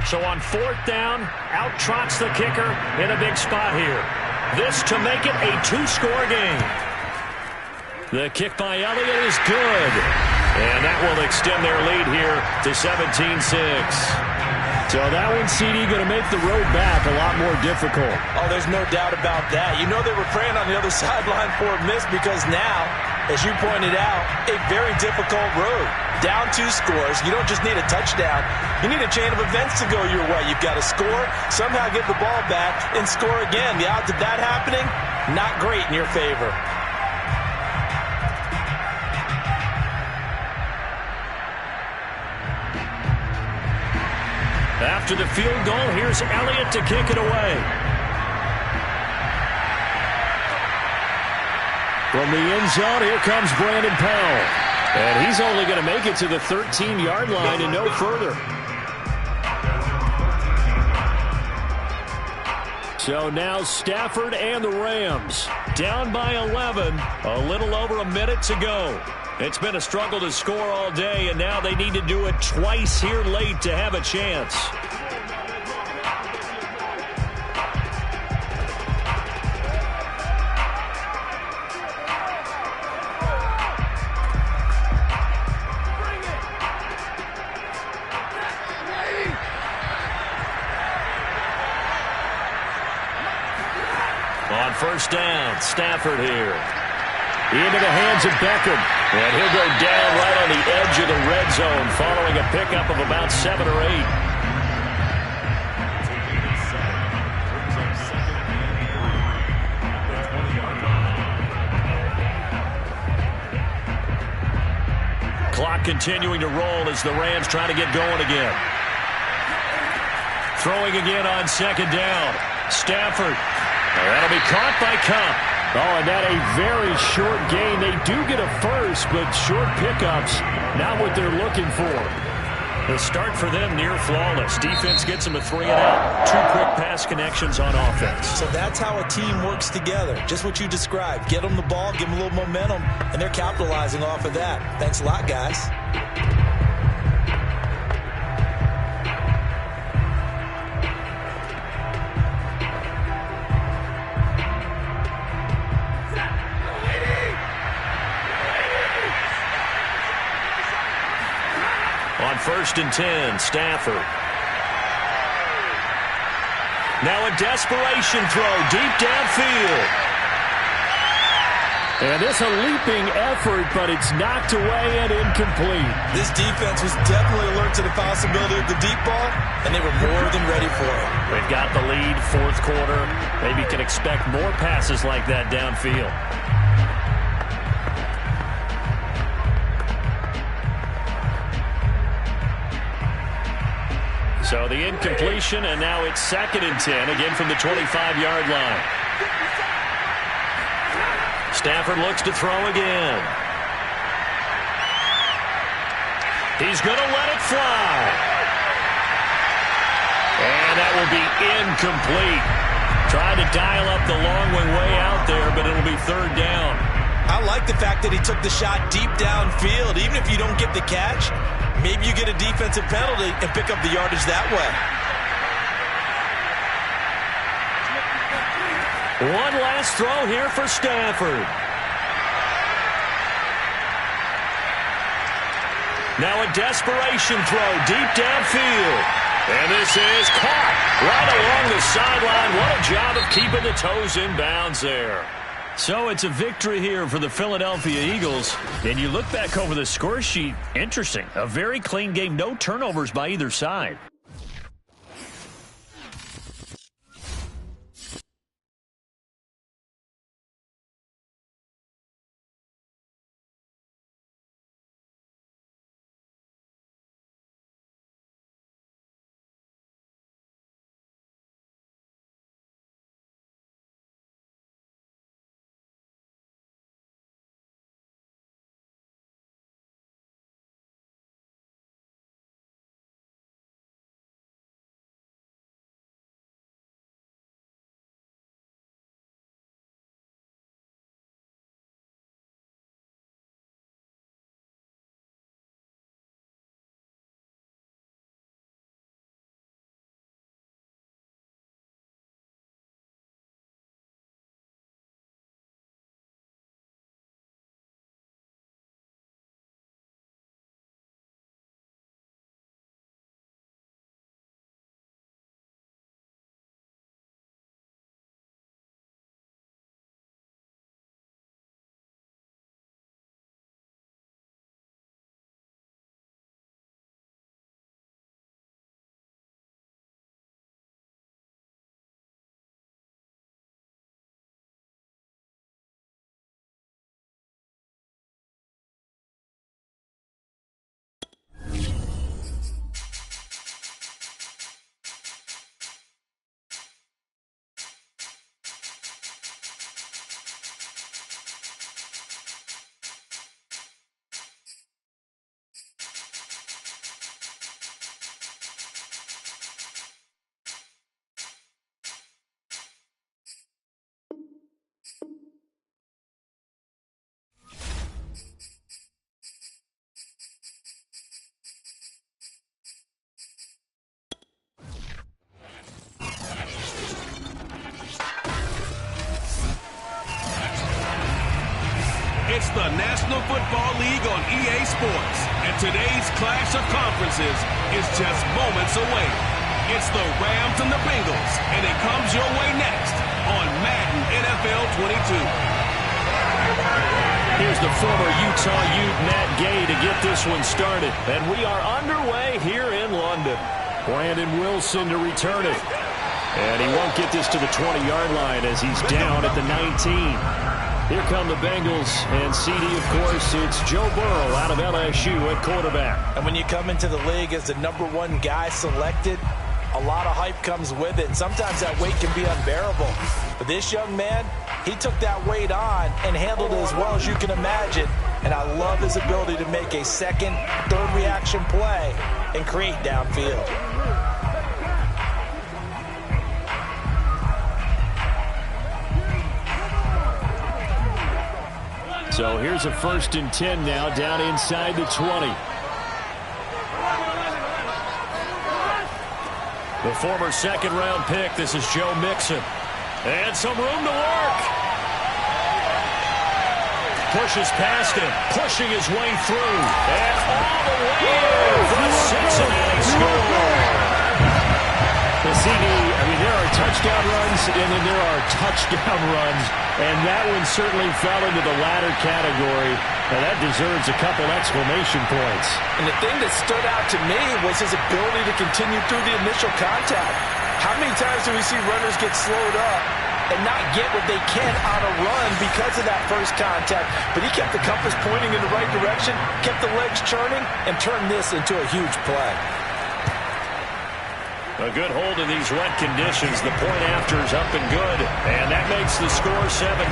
Speaker 2: So on 4th down, out trots the kicker in a big spot here. This to make it a 2-score game. The kick by Elliott is good. And that will extend their lead here to 17-6. So that one, CD, going to make the road back a lot more difficult.
Speaker 3: Oh, there's no doubt about that. You know they were praying on the other sideline for a miss because now, as you pointed out, a very difficult road. Down 2 scores. You don't just need a touchdown. You need a chain of events to go your way. You've got to score, somehow get the ball back, and score again. The odds of that happening, not great in your favor.
Speaker 2: After the field goal, here's Elliott to kick it away. From the end zone, here comes Brandon Powell. And he's only going to make it to the 13-yard line and no further. So now Stafford and the Rams down by 11. A little over a minute to go. It's been a struggle to score all day, and now they need to do it twice here late to have a chance. On 1st down, Stafford here. Into the hands of Beckham. And he'll go down right on the edge of the red zone following a pickup of about 7 or 8. Clock continuing to roll as the Rams try to get going again. Throwing again on 2nd down. Stafford. That'll be caught by Cup. Oh, and that a very short gain. They do get a first, but short pickups, not what they're looking for. The start for them near flawless. Defense gets them a 3 and out. 2 quick pass connections on offense.
Speaker 3: So that's how a team works together. Just what you described. Get them the ball, give them a little momentum, and they're capitalizing off of that. Thanks a lot, guys.
Speaker 2: 1st and 10, Stafford. Now a desperation throw deep downfield.
Speaker 6: And this a leaping effort, but it's knocked away and incomplete.
Speaker 3: This defense was definitely alert to the possibility of the deep ball, and they were more than ready for it.
Speaker 2: They've got the lead, 4th quarter. Maybe can expect more passes like that downfield. So the incompletion, and now it's 2nd and 10, again from the 25-yard line. Stafford looks to throw again. He's going to let it fly. And that will be incomplete. Tried to dial up the long way out there, but it'll be 3rd down.
Speaker 3: I like the fact that he took the shot deep downfield. Even if you don't get the catch, maybe you get a defensive penalty and pick up the yardage that way.
Speaker 2: One last throw here for Stafford. Now a desperation throw deep downfield. And this is caught right along the sideline. What a job of keeping the toes in bounds there.
Speaker 6: So it's a victory here for the Philadelphia Eagles. And you look back over the score sheet, interesting. A very clean game, no turnovers by either side.
Speaker 1: It's the National Football League on EA Sports, and today's clash of conferences is just moments away. It's the Rams and the Bengals, and it comes your way next on Madden NFL 22.
Speaker 2: Here's the former Utah Ute, Matt Gay, to get this one started. And we are underway here in London. Brandon Wilson to return it. And he won't get this to the 20-yard line as he's down at the 19. Here come the Bengals, and CD, of course, it's Joe Burrow out of LSU at quarterback.
Speaker 3: And when you come into the league as the #1 guy selected, a lot of hype comes with it. And sometimes that weight can be unbearable. But this young man, he took that weight on and handled it as well as you can imagine. And I love his ability to make a second, third reaction play and create downfield.
Speaker 6: So here's a 1st and 10 now, down inside the 20.
Speaker 2: The former 2nd-round pick, this is Joe Mixon. And some room to work. pushes past him, pushing his way through, and all the way in for the Cincinnati score. The CD, I mean, there are touchdown runs, and then there are touchdown runs, and that one certainly fell into the latter category, and that deserves a couple exclamation points.
Speaker 3: And the thing that stood out to me was his ability to continue through the initial contact. How many times do we see runners get slowed up and not get what they can on a run because of that first contact? But he kept the compass pointing in the right direction, kept the legs churning, and turned this into a huge play.
Speaker 2: A good hold in these wet conditions. The point after is up and good, and that makes the score 7-0.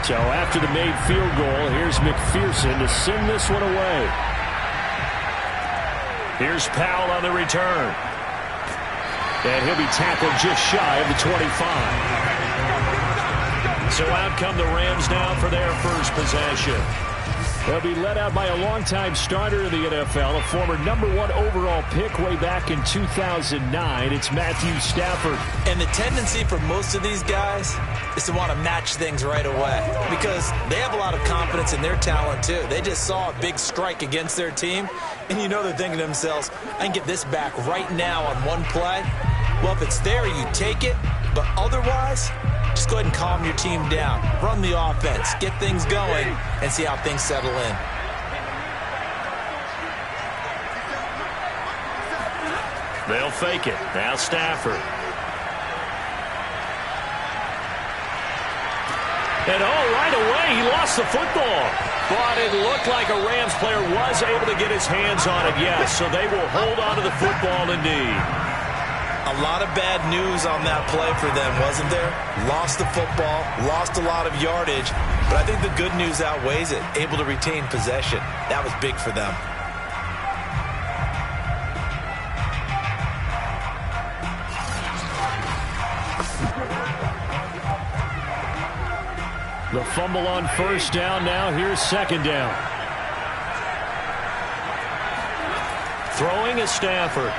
Speaker 2: So after the made field goal, here's McPherson to send this one away. Here's Powell on the return. And he'll be tackled just shy of the 25. So out come the Rams now for their first possession. They'll be led out by a longtime starter in the NFL, a former #1 overall pick way back in 2009. It's Matthew Stafford.
Speaker 3: And the tendency for most of these guys is to want to match things right away because they have a lot of confidence in their talent too. They just saw a big strike against their team, and you know they're thinking to themselves, I can get this back right now on one play. Well, if it's there, you take it, but otherwise, just go ahead and calm your team down. Run the offense, get things going, and see how things settle in.
Speaker 2: They'll fake it. Now Stafford. And right away, he lost the football. But it looked like a Rams player was able to get his hands on it, yes. So they will hold on to the football indeed.
Speaker 3: A lot of bad news on that play for them, wasn't there? Lost the football, lost a lot of yardage, but I think the good news outweighs it. Able to retain possession. That was big for them.
Speaker 2: The fumble on first down now. Here's second down. Throwing is Stafford.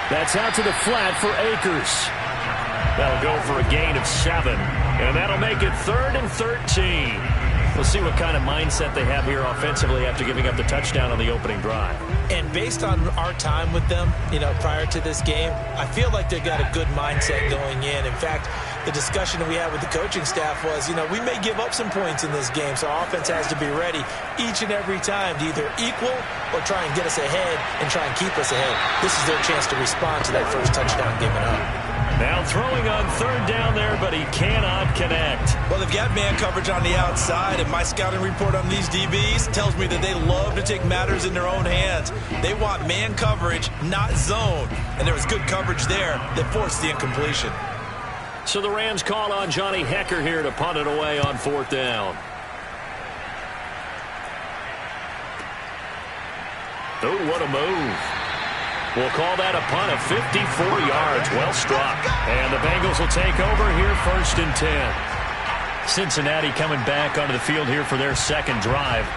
Speaker 2: That's out to the flat for Akers. That'll go for a gain of 7. And that'll make it 3rd and 13. We'll see what kind of mindset they have here offensively after giving up the touchdown on the opening drive.
Speaker 3: And based on our time with them, prior to this game, I feel like they've got a good mindset going in. In fact, the discussion that we had with the coaching staff was, we may give up some points in this game, so our offense has to be ready each and every time to either equal or try and get us ahead and try and keep us ahead. This is their chance to respond to that first touchdown given up.
Speaker 2: Now throwing on third down there, but he cannot connect.
Speaker 3: Well, they've got man coverage on the outside, and my scouting report on these DBs tells me that they love to take matters in their own hands. They want man coverage, not zone. And there was good coverage there that forced the incompletion.
Speaker 2: So the Rams call on Johnny Hecker here to punt it away on fourth down. Oh, what a move. We'll call that a punt of 54 yards. Well struck. And the Bengals will take over here 1st and 10. Cincinnati coming back onto the field here for their second drive.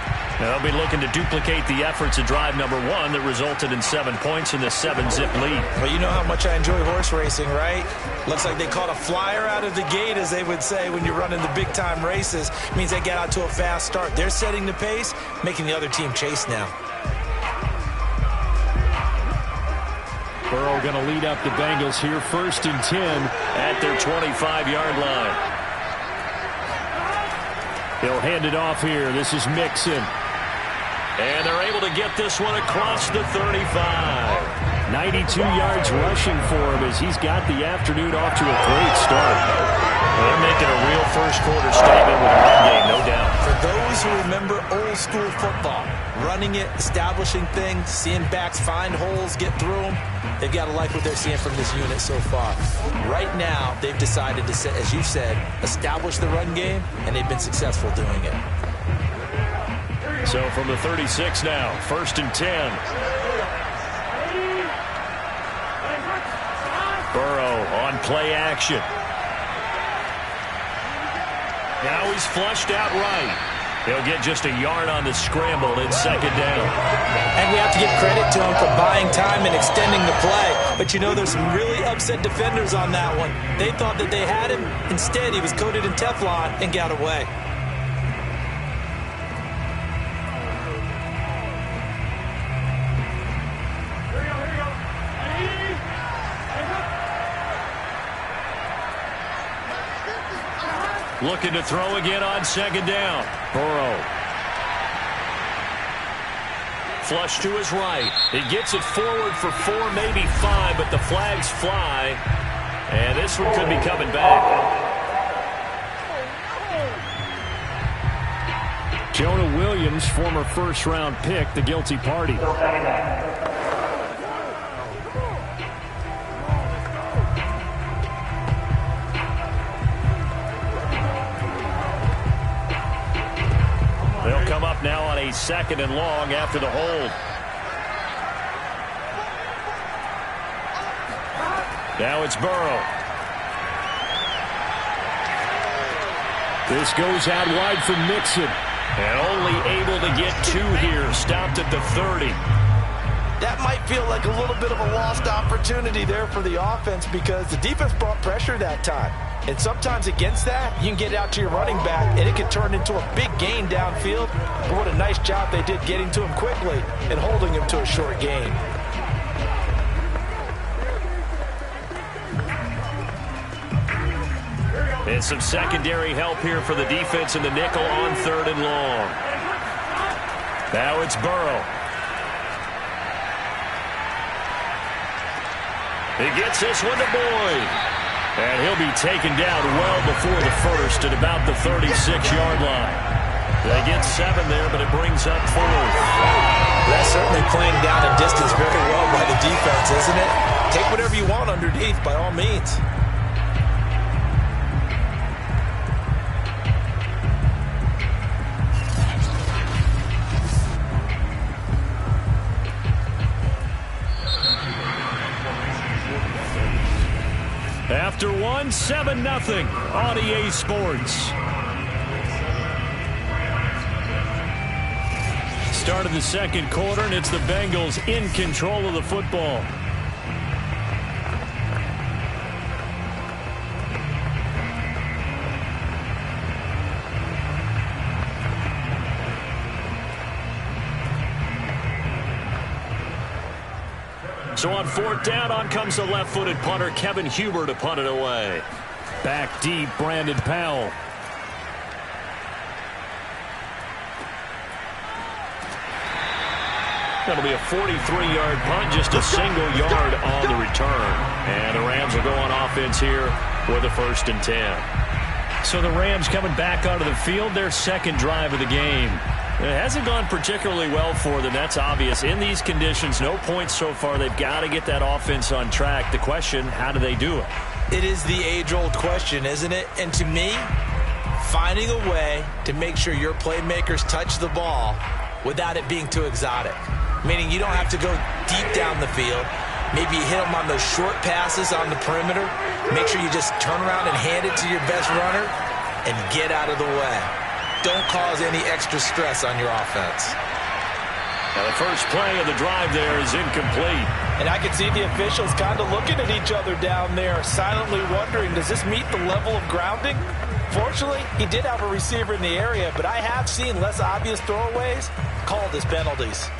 Speaker 2: They'll be looking to duplicate the efforts of drive #1 that resulted in 7 points in the 7-zip lead.
Speaker 3: Well, you know how much I enjoy horse racing, right? Looks like they caught a flyer out of the gate, as they would say when you're running the big-time races. It means they get out to a fast start. They're setting the pace, making the other team chase now.
Speaker 2: Burrow going to lead up the Bengals here 1st and 10 at their 25-yard line. He'll hand it off here. This is Mixon. And they're able to get this one across the 35. 92 yards rushing for him as he's got the afternoon off to a great start. Well, they're making a real first-quarter statement with a run game, no doubt.
Speaker 3: For those who remember old-school football, running it, establishing things, seeing backs find holes, get through them. They've got to like what they're seeing from this unit so far. Right now, they've decided to, as you said, establish the run game, and they've been successful doing it.
Speaker 2: So from the 36 now, 1st and 10. Burrow on play action. Now he's flushed out right. He'll get just a yard on the scramble in 2nd down.
Speaker 3: And we have to give credit to him for buying time and extending the play. But you know, there's some really upset defenders on that one. They thought that they had him. Instead, he was coated in Teflon and got away.
Speaker 2: Looking to throw again on 2nd down. Burrow. Flush to his right. He gets it forward for 4, maybe 5, but the flags fly. And this one could be coming back.
Speaker 6: Jonah Williams, former first-round pick, the guilty party.
Speaker 2: They'll come up now on a 2nd and long after the hold. Now it's Burrow.
Speaker 6: This goes out wide for Mixon.
Speaker 2: And only able to get 2 here. Stopped at the 30.
Speaker 3: That might feel like a little bit of a lost opportunity there for the offense because the defense brought pressure that time. And sometimes against that, you can get out to your running back, and it can turn into a big gain downfield. But what a nice job they did getting to him quickly and holding him to a short gain.
Speaker 2: And some secondary help here for the defense in the nickel on 3rd and long. Now it's Burrow. He gets this one to Boyd. And he'll be taken down well before the 1st at about the 36-yard line. They get 7 there, but it brings up 4th.
Speaker 3: That's certainly playing down a distance very well by the defense, isn't it? Take whatever you want underneath, by all means.
Speaker 2: After 1, 7-0 on EA Sports. Start of the 2nd quarter, and it's the Bengals in control of the football. So on 4th down, on comes the left-footed punter, Kevin Huber, to punt it away.
Speaker 6: Back deep, Brandon Powell.
Speaker 2: That'll be a 43-yard punt, just a single yard on the return. And the Rams will go on offense here with a 1st and 10.
Speaker 6: So the Rams coming back onto the field, their 2nd drive of the game.
Speaker 2: It hasn't gone particularly well for them. That's obvious. In these conditions, no points so far. They've got to get that offense on track. The question, how do they do it?
Speaker 3: It is the age-old question, isn't it? And to me, finding a way to make sure your playmakers touch the ball without it being too exotic. Meaning you don't have to go deep down the field. Maybe you hit them on those short passes on the perimeter. Make sure you just turn around and hand it to your best runner and get out of the way. Don't cause any extra stress on your offense.
Speaker 2: Now the first play of the drive there is incomplete.
Speaker 3: And I can see the officials kind of looking at each other down there, silently wondering, does this meet the level of grounding? Fortunately, he did have a receiver in the area, but I have seen less obvious throwaways called as penalties.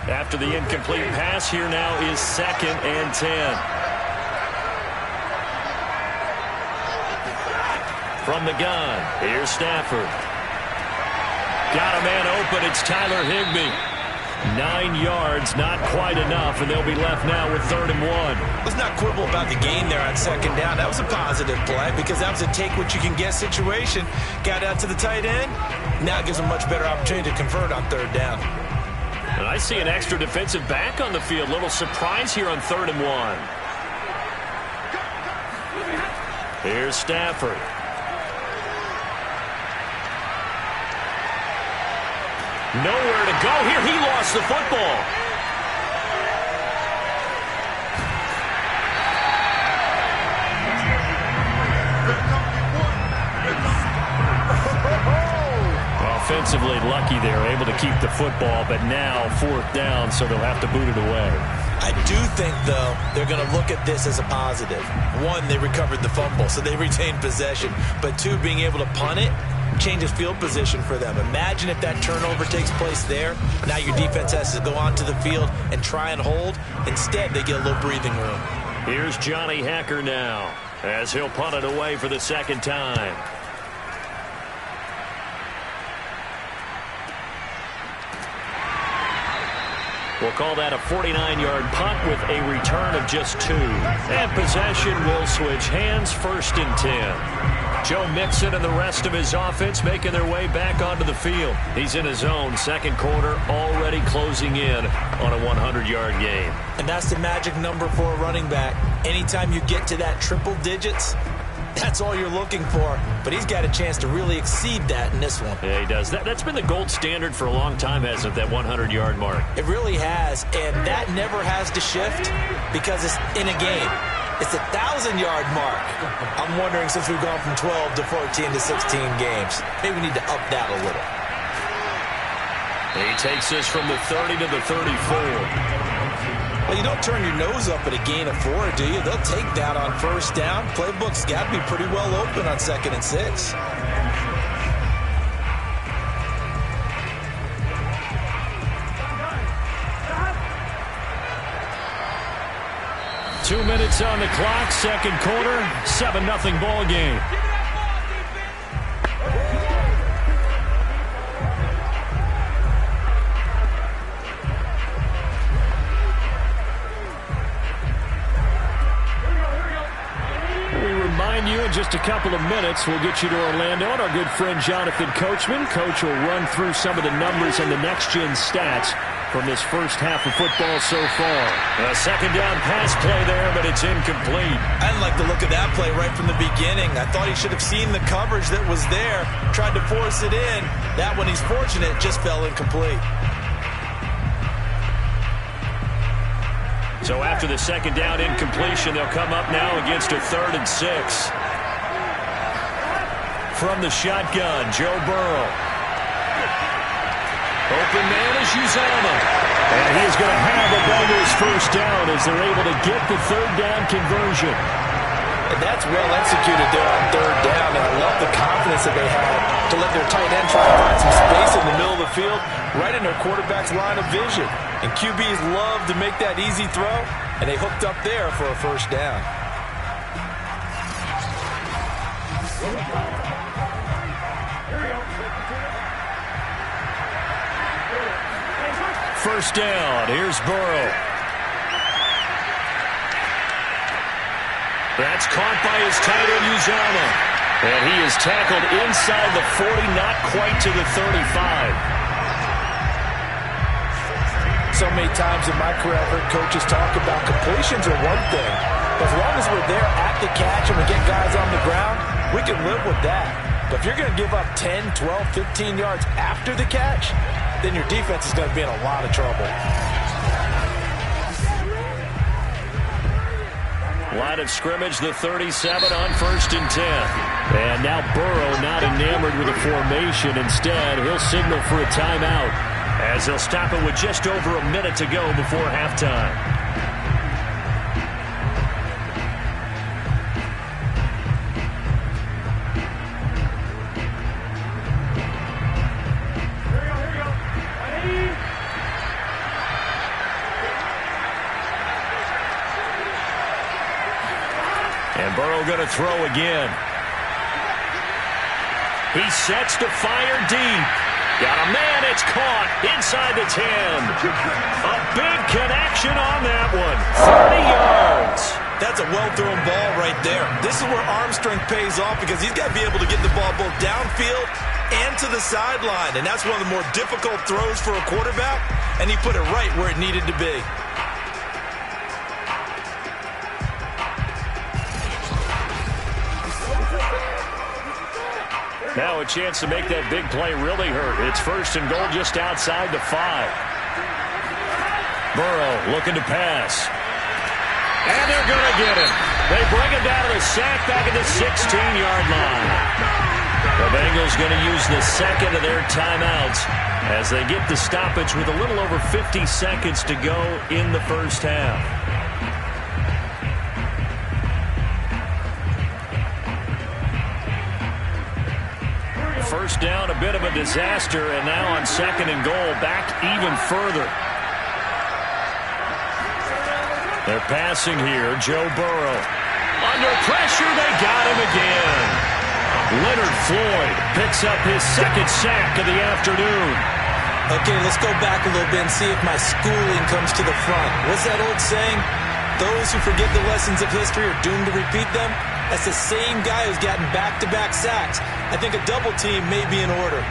Speaker 2: After the incomplete pass, here now is 2nd and 10. From the gun, here's Stafford. Got a man open, it's Tyler Higbee. 9 yards, not quite enough, and they'll be left now with 3rd and 1.
Speaker 3: Let's not quibble about the gain there on 2nd down. That was a positive play because that was a take-what-you-can-get situation. Got out to the tight end. Now it gives them much better opportunity to convert on 3rd down.
Speaker 2: And I see an extra defensive back on the field. Little surprise here on 3rd and 1. Here's Stafford. Nowhere to go here. He lost the football. Offensively lucky they're able to keep the football, but now 4th down, so they'll have to boot it away.
Speaker 3: I do think, though, they're going to look at this as a positive. 1, they recovered the fumble, so they retained possession. But 2, being able to punt it changes field position for them. Imagine if that turnover takes place there. Now your defense has to go onto the field and try and hold. Instead, they get a little breathing room.
Speaker 2: Here's Johnny Hacker now as he'll punt it away for the 2nd time. We'll call that a 49-yard punt with a return of just 2. And possession will switch hands, 1st and 10. Joe Mixon and the rest of his offense making their way back onto the field. He's in his own 2nd quarter, already closing in on a 100-yard game.
Speaker 3: And that's the magic number for a running back. Anytime you get to that triple digits, that's all you're looking for. But he's got a chance to really exceed that in this one.
Speaker 2: Yeah, he does. That's been the gold standard for a long time, hasn't it, that 100-yard mark?
Speaker 3: It really has, and that never has to shift because it's in a game. It's a 1,000-yard mark. I'm wondering, since we've gone from 12 to 14 to 16 games, maybe we need to up that a little.
Speaker 2: He takes this from the 30 to the 34.
Speaker 3: Well, you don't turn your nose up at a gain of 4, do you? They'll take that on 1st down. Playbook's got to be pretty well open on 2nd and 6.
Speaker 2: Two minutes on the clock, 2nd quarter, 7-0 ball game. You in just a couple of minutes. We'll get you to Orlando and our good friend Jonathan Coachman. Coach will run through some of the numbers and the next-gen stats from this first half of football so far. A 2nd down pass play there, but it's incomplete.
Speaker 3: I didn't like the look of that play right from the beginning. I thought he should have seen the coverage that was there, tried to force it in. That one, he's fortunate, just fell incomplete.
Speaker 2: So after the 2nd down incompletion, they'll come up now against a 3rd and 6. From the shotgun, Joe Burrow. Open man is Uzomah. And he is going to have a Bengals 1st down as they're able to get the 3rd down conversion.
Speaker 3: And that's well executed there on 3rd down. And I love the confidence that they had to let their tight end try to find some space in the middle of the field, right in their quarterback's line of vision. And QBs love to make that easy throw, and they hooked up there for a 1st down.
Speaker 2: First down, here's Burrow. That's caught by his tight end, Uzomah. And he is tackled inside the 40, not quite to the 35.
Speaker 3: So many times in my career, I've heard coaches talk about completions are one thing. But as long as we're there at the catch and we get guys on the ground, we can live with that. But if you're going to give up 10, 12, 15 yards after the catch, then your defense is going to be in a lot of trouble.
Speaker 2: Line of scrimmage, the 37 on 1st and 10. And now Burrow not enamored with a formation. Instead, he'll signal for a timeout as he'll stop it with just over a minute to go before halftime. And Burrow going to throw again. He sets to fire deep. Got a man, it's caught inside the 10. A big connection on that one. 30 yards.
Speaker 3: That's a well-thrown ball right there. This is where arm strength pays off because he's got to be able to get the ball both downfield and to the sideline. And that's one of the more difficult throws for a quarterback, and he put it right where it needed to be.
Speaker 2: Now a chance to make that big play really hurt. It's 1st and goal just outside the 5. Burrow looking to pass. And they're going to get him. They bring him down to the sack back at the 16-yard line. The Bengals going to use the second of their timeouts as they get the stoppage with a little over 50 seconds to go in the first half. First down, a bit of a disaster, and now on 2nd and goal, back even further. They're passing here, Joe Burrow. Under pressure, they got him again. Leonard Floyd picks up his 2nd sack of the afternoon.
Speaker 3: Okay, let's go back a little bit and see if my schooling comes to the front. What's that old saying? Those who forget the lessons of history are doomed to repeat them. That's the same guy who's gotten back-to-back sacks. I think a double team may be in order.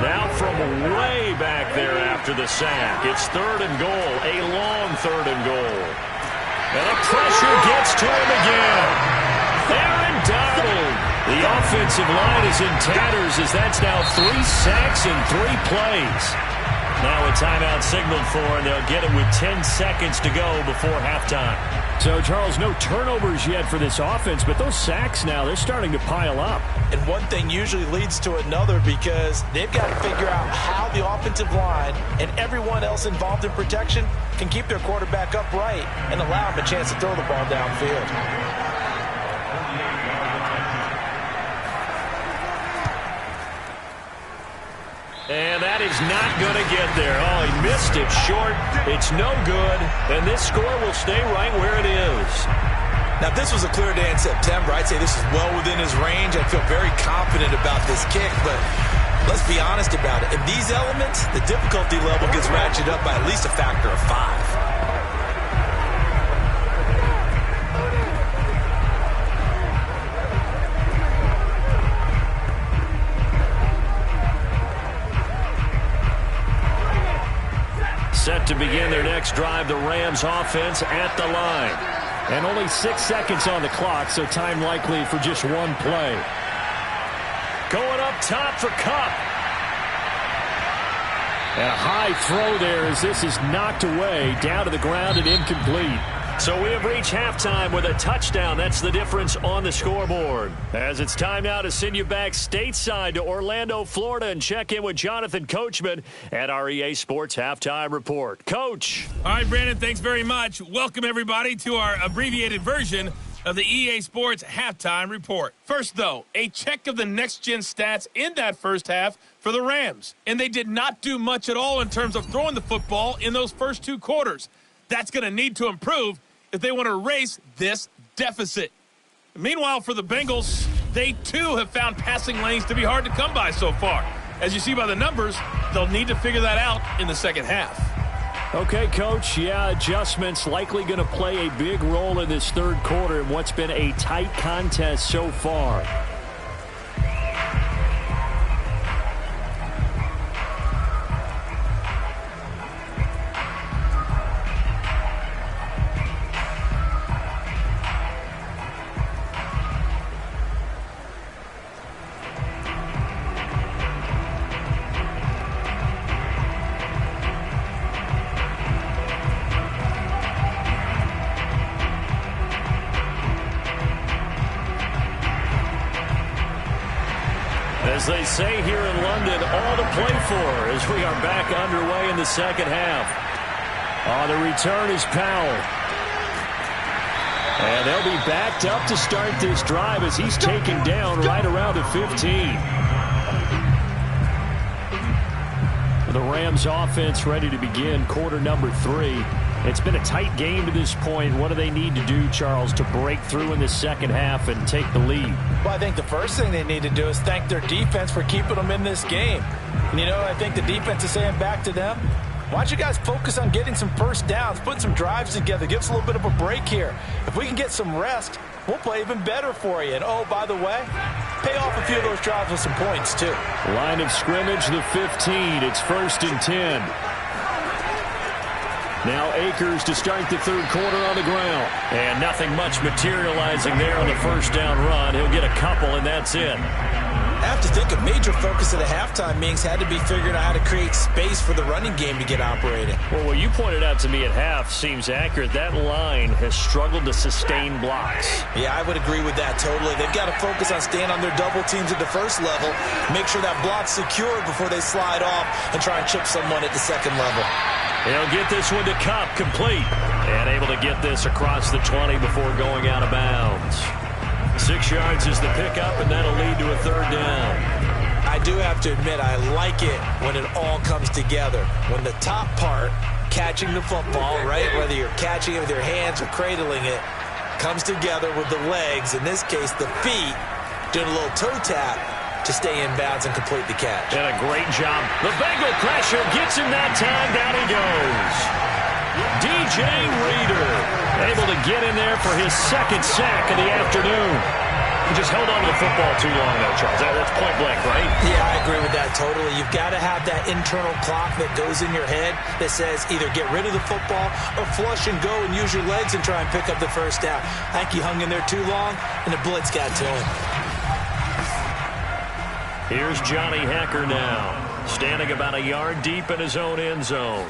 Speaker 2: Now from way back there after the sack, it's 3rd and goal, a long 3rd and goal. And the pressure gets to him again. Aaron Donald. The offensive line is in tatters as that's now 3 sacks in 3 plays. Now a timeout signaled for, and they'll get it with 10 seconds to go before halftime.
Speaker 6: So, Charles, no turnovers yet for this offense, but those sacks now, they're starting to pile up.
Speaker 3: And one thing usually leads to another because they've got to figure out how the offensive line and everyone else involved in protection can keep their quarterback upright and allow him a chance to throw the ball downfield.
Speaker 2: And that is not going to get there. Oh, he missed it short. It's no good. And this score will stay right where it is.
Speaker 3: Now, if this was a clear day in September, I'd say this is well within his range. I feel very confident about this kick, but let's be honest about it. In these elements, the difficulty level gets ratcheted up by at least a factor of 5.
Speaker 2: Set to begin their next drive, the Rams offense at the line.
Speaker 6: And only 6 seconds on the clock, so time likely for just one play.
Speaker 2: Going up top for Kupp.
Speaker 6: And a high throw there as this is knocked away, down to the ground and incomplete.
Speaker 2: So we have reached halftime with a touchdown. That's the difference on the scoreboard. As it's time now to send you back stateside to Orlando, Florida, and check in with Jonathan Coachman at our EA Sports Halftime Report. Coach.
Speaker 5: All right, Brandon, thanks very much. Welcome, everybody, to our abbreviated version of the EA Sports Halftime Report. First, though, a check of the next-gen stats in that first half for the Rams. And they did not do much at all in terms of throwing the football in those first 2 quarters. That's going to need to improve if they want to erase this deficit. Meanwhile, for the Bengals, they too have found passing lanes to be hard to come by so far. As you see by the numbers, they'll need to figure that out in the second half.
Speaker 6: Okay, Coach, yeah, adjustments likely going to play a big role in this third quarter in what's been a tight contest so far.
Speaker 2: As they say here in London, all to play for as we are back underway in the second half.
Speaker 6: On the return is Powell. And they'll be backed up to start this drive as he's taken down right around the 15. The Rams offense ready to begin quarter number 3.
Speaker 2: It's been a tight game to this point. What do they need to do, Charles, to break through in the second half and take the lead?
Speaker 3: Well, I think the first thing they need to do is thank their defense for keeping them in this game. And, I think the defense is saying back to them, why don't you guys focus on getting some first downs, put some drives together, give us a little bit of a break here. If we can get some rest, we'll play even better for you. And, oh, by the way, pay off a few of those drives with some points, too.
Speaker 2: Line of scrimmage, the 15. It's 1st and 10. Now Akers to start the third quarter on the ground. And nothing much materializing there on the first down run. He'll get a couple, and that's it.
Speaker 3: I have to think a major focus of the halftime meetings had to be figuring out how to create space for the running game to get operating.
Speaker 2: Well, what you pointed out to me at half seems accurate. That line has struggled to sustain blocks.
Speaker 3: Yeah, I would agree with that totally. They've got to focus on staying on their double teams at the first level, make sure that block's secure before they slide off and try and chip someone at the second level.
Speaker 2: He'll get this one to Cup, complete. And able to get this across the 20 before going out of bounds. 6 yards is the pickup, and that'll lead to a third down.
Speaker 3: I do have to admit, I like it when it all comes together. When the top part, catching the football, right, whether you're catching it with your hands or cradling it, comes together with the legs, in this case the feet, doing a little toe tap to stay in bounds and complete the catch.
Speaker 2: And a great job. The Bengal pressure gets him that time. Down he goes. DJ Reader able to get in there for his second sack of the afternoon. He just held on to the football too long, though, Charles. That's point blank, right?
Speaker 3: Yeah, I agree with that totally. You've got to have that internal clock that goes in your head that says either get rid of the football or flush and go and use your legs and try and pick up the first down. I think he hung in there too long, and the blitz got to him.
Speaker 2: Here's Johnny Hacker now, standing about a yard deep in his own end zone.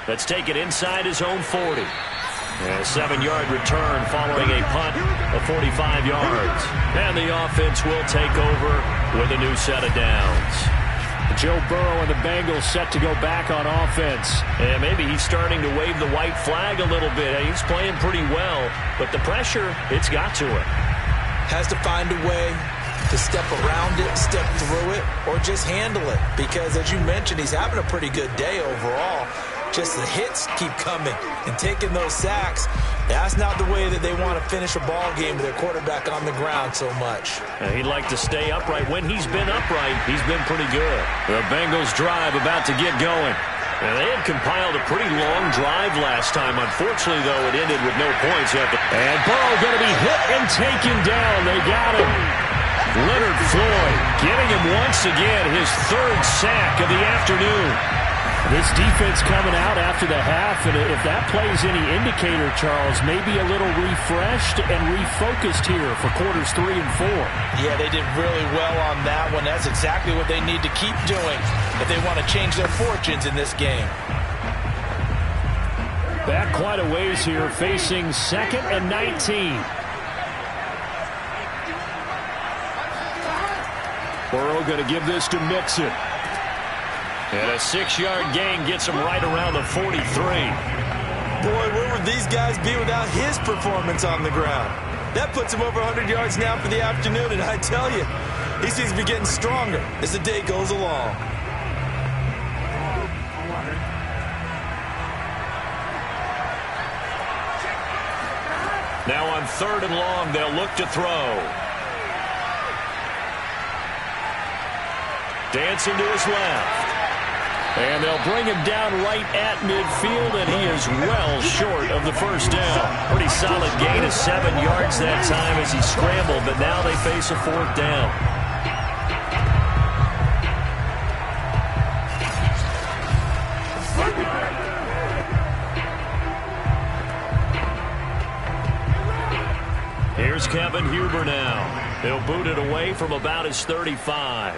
Speaker 2: Let's take it inside his own 40. And a 7-yard return following a punt of 45 yards. And the offense will take over with a new set of downs. Joe Burrow and the Bengals set to go back on offense. And maybe he's starting to wave the white flag a little bit. He's playing pretty well, but the pressure, it's got to him.
Speaker 3: Has to find a way to step around it, step through it, or just handle it. Because, as you mentioned, he's having a pretty good day overall. Just the hits keep coming and taking those sacks. That's not the way that they want to finish a ball game with their quarterback on the ground so much.
Speaker 2: He'd like to stay upright. When he's been upright, he's been pretty good. The Bengals drive about to get going. And they had compiled a pretty long drive last time. Unfortunately, though, it ended with no points. And Burrow going to be hit and taken down. They got him. Leonard Floyd getting him once again, his third sack of the afternoon. This defense coming out after the half, and if that plays any indicator, Charles, maybe a little refreshed and refocused here for quarters 3 and 4.
Speaker 3: Yeah, they did really well on that one. That's exactly what they need to keep doing if they want to change their fortunes in this game.
Speaker 2: Back quite a ways here, facing 2nd and 19. Burrow going to give this to Mixon. And a 6-yard gain gets him right around the 43.
Speaker 3: Boy, where would these guys be without his performance on the ground? That puts him over 100 yards now for the afternoon, and I tell you, he seems to be getting stronger as the day goes along.
Speaker 2: Now on 3rd and long, they'll look to throw. Dancing to his left. And they'll bring him down right at midfield, and he is well short of the first down. Pretty solid gain of 7 yards that time as he scrambled, but now they face a 4th down. Here's Kevin Huber now. He'll boot it away from about his 35.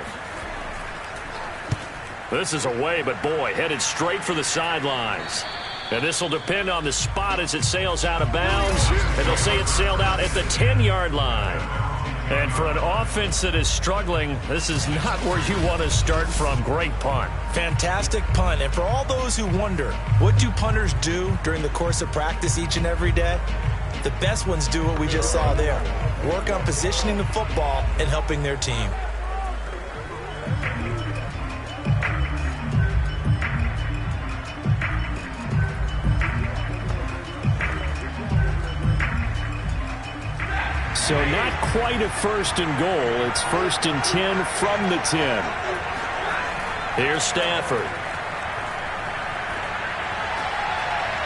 Speaker 2: This is away, but boy, headed straight for the sidelines. And this will depend on the spot as it sails out of bounds. And they'll say it sailed out at the 10-yard line. And for an offense that is struggling, this is not where you want to start from. Great punt.
Speaker 3: Fantastic punt. And for all those who wonder, what do punters do during the course of practice each and every day? The best ones do what we just saw there. Work on positioning the football and helping their team.
Speaker 2: So not quite a 1st and goal. It's 1st and 10 from the 10. Here's Stafford.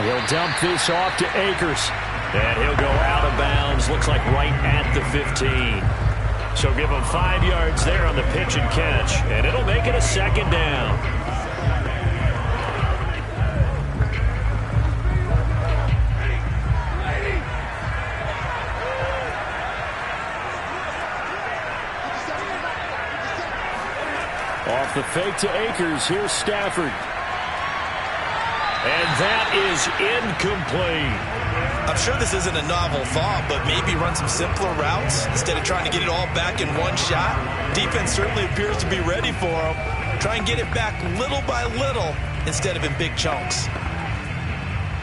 Speaker 2: He'll dump this off to Akers. And he'll go out of bounds. Looks like right at the 15. So give him 5 yards there on the pitch and catch. And it'll make it a 2nd down. Off the fake to Akers. Here's Stafford. And that is incomplete.
Speaker 3: I'm sure this isn't a novel thought, but maybe run some simpler routes instead of trying to get it all back in one shot. Defense certainly appears to be ready for him. Try and get it back little by little instead of in big chunks.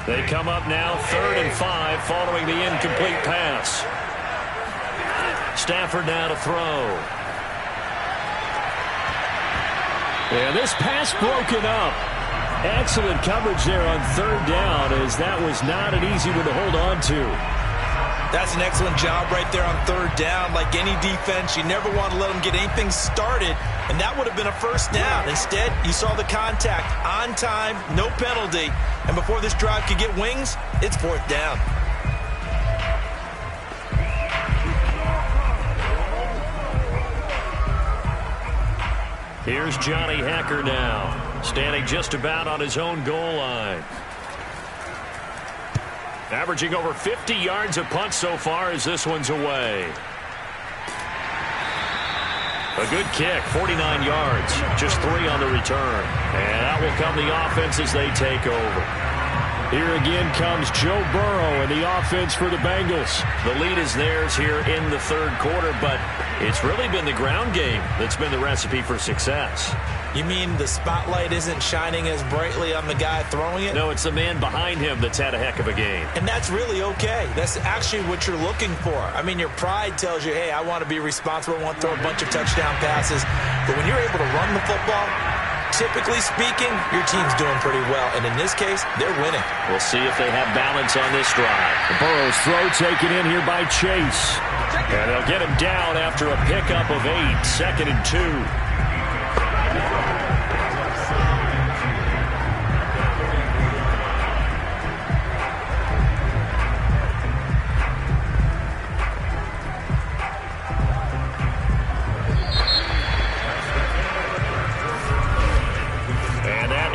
Speaker 2: They come up now 3rd and 5 following the incomplete pass. Stafford now to throw. And this pass broken up. Excellent coverage there on 3rd down, as that was not an easy one to hold on to.
Speaker 3: That's an excellent job right there on 3rd down. Like any defense, you never want to let them get anything started, and that would have been a 1st down. Instead, you saw the contact on time, no penalty, and before this drive could get wings, it's 4th down.
Speaker 2: Here's Johnny Hacker now, standing just about on his own goal line. Averaging over 50 yards a punt so far as this one's away. A good kick, 49 yards, just 3 on the return. And out will come the offense as they take over. Here again comes Joe Burrow and the offense for the Bengals. The lead is theirs here in the 3rd quarter, but it's really been the ground game that's been the recipe for success.
Speaker 3: You mean the spotlight isn't shining as brightly on the guy throwing it?
Speaker 2: No, it's the man behind him that's had a heck of a game.
Speaker 3: And that's really okay. That's actually what you're looking for. I mean, your pride tells you, hey, I want to be responsible. I want to throw a bunch of touchdown passes. But when you're able to run the football, typically speaking, your team's doing pretty well. And in this case, they're winning.
Speaker 2: We'll see if they have balance on this drive. Burrow's throw taken in here by Chase. And they'll get him down after a pickup of 8, 2nd and 2.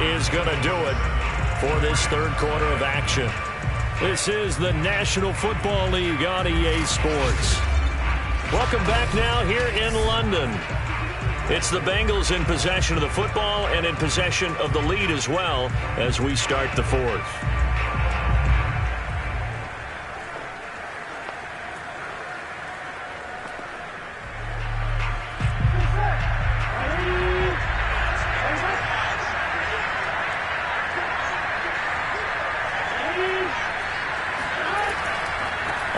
Speaker 2: Is going to do it for this 3rd quarter of action. This is the National Football League on EA Sports. Welcome back now here in London. It's the Bengals in possession of the football and in possession of the lead as well as we start the 4th.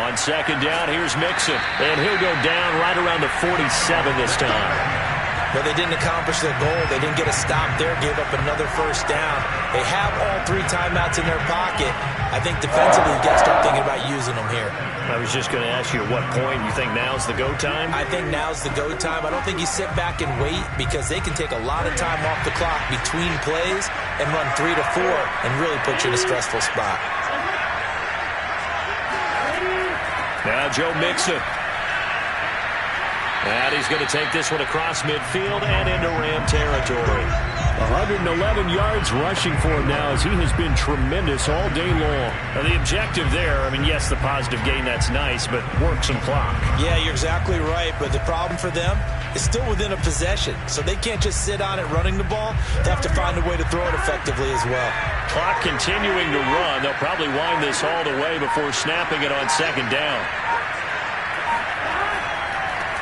Speaker 2: On 2nd down, here's Mixon, and he'll go down right around the 47 this time.
Speaker 3: But they didn't accomplish their goal. They didn't get a stop there, gave up another 1st down. They have all 3 timeouts in their pocket. I think defensively you got to start thinking about using them here.
Speaker 2: I was just going to ask you at what point you think now's the go time?
Speaker 3: I think now's the go time. I don't think you sit back and wait because they can take a lot of time off the clock between plays and run 3 to 4 and really put you in a stressful spot.
Speaker 2: Now Joe Mixon. And he's going to take this one across midfield and into Ram territory. 111 yards rushing for him now as he has been tremendous all day long. Now the objective there, I mean, yes, the positive gain, that's nice, but work some clock.
Speaker 3: Yeah, you're exactly right, but the problem for them is still within a possession, so they can't just sit on it running the ball. They have to find a way to throw it effectively as well.
Speaker 2: Clock continuing to run. They'll probably wind this all the way before snapping it on 2nd down.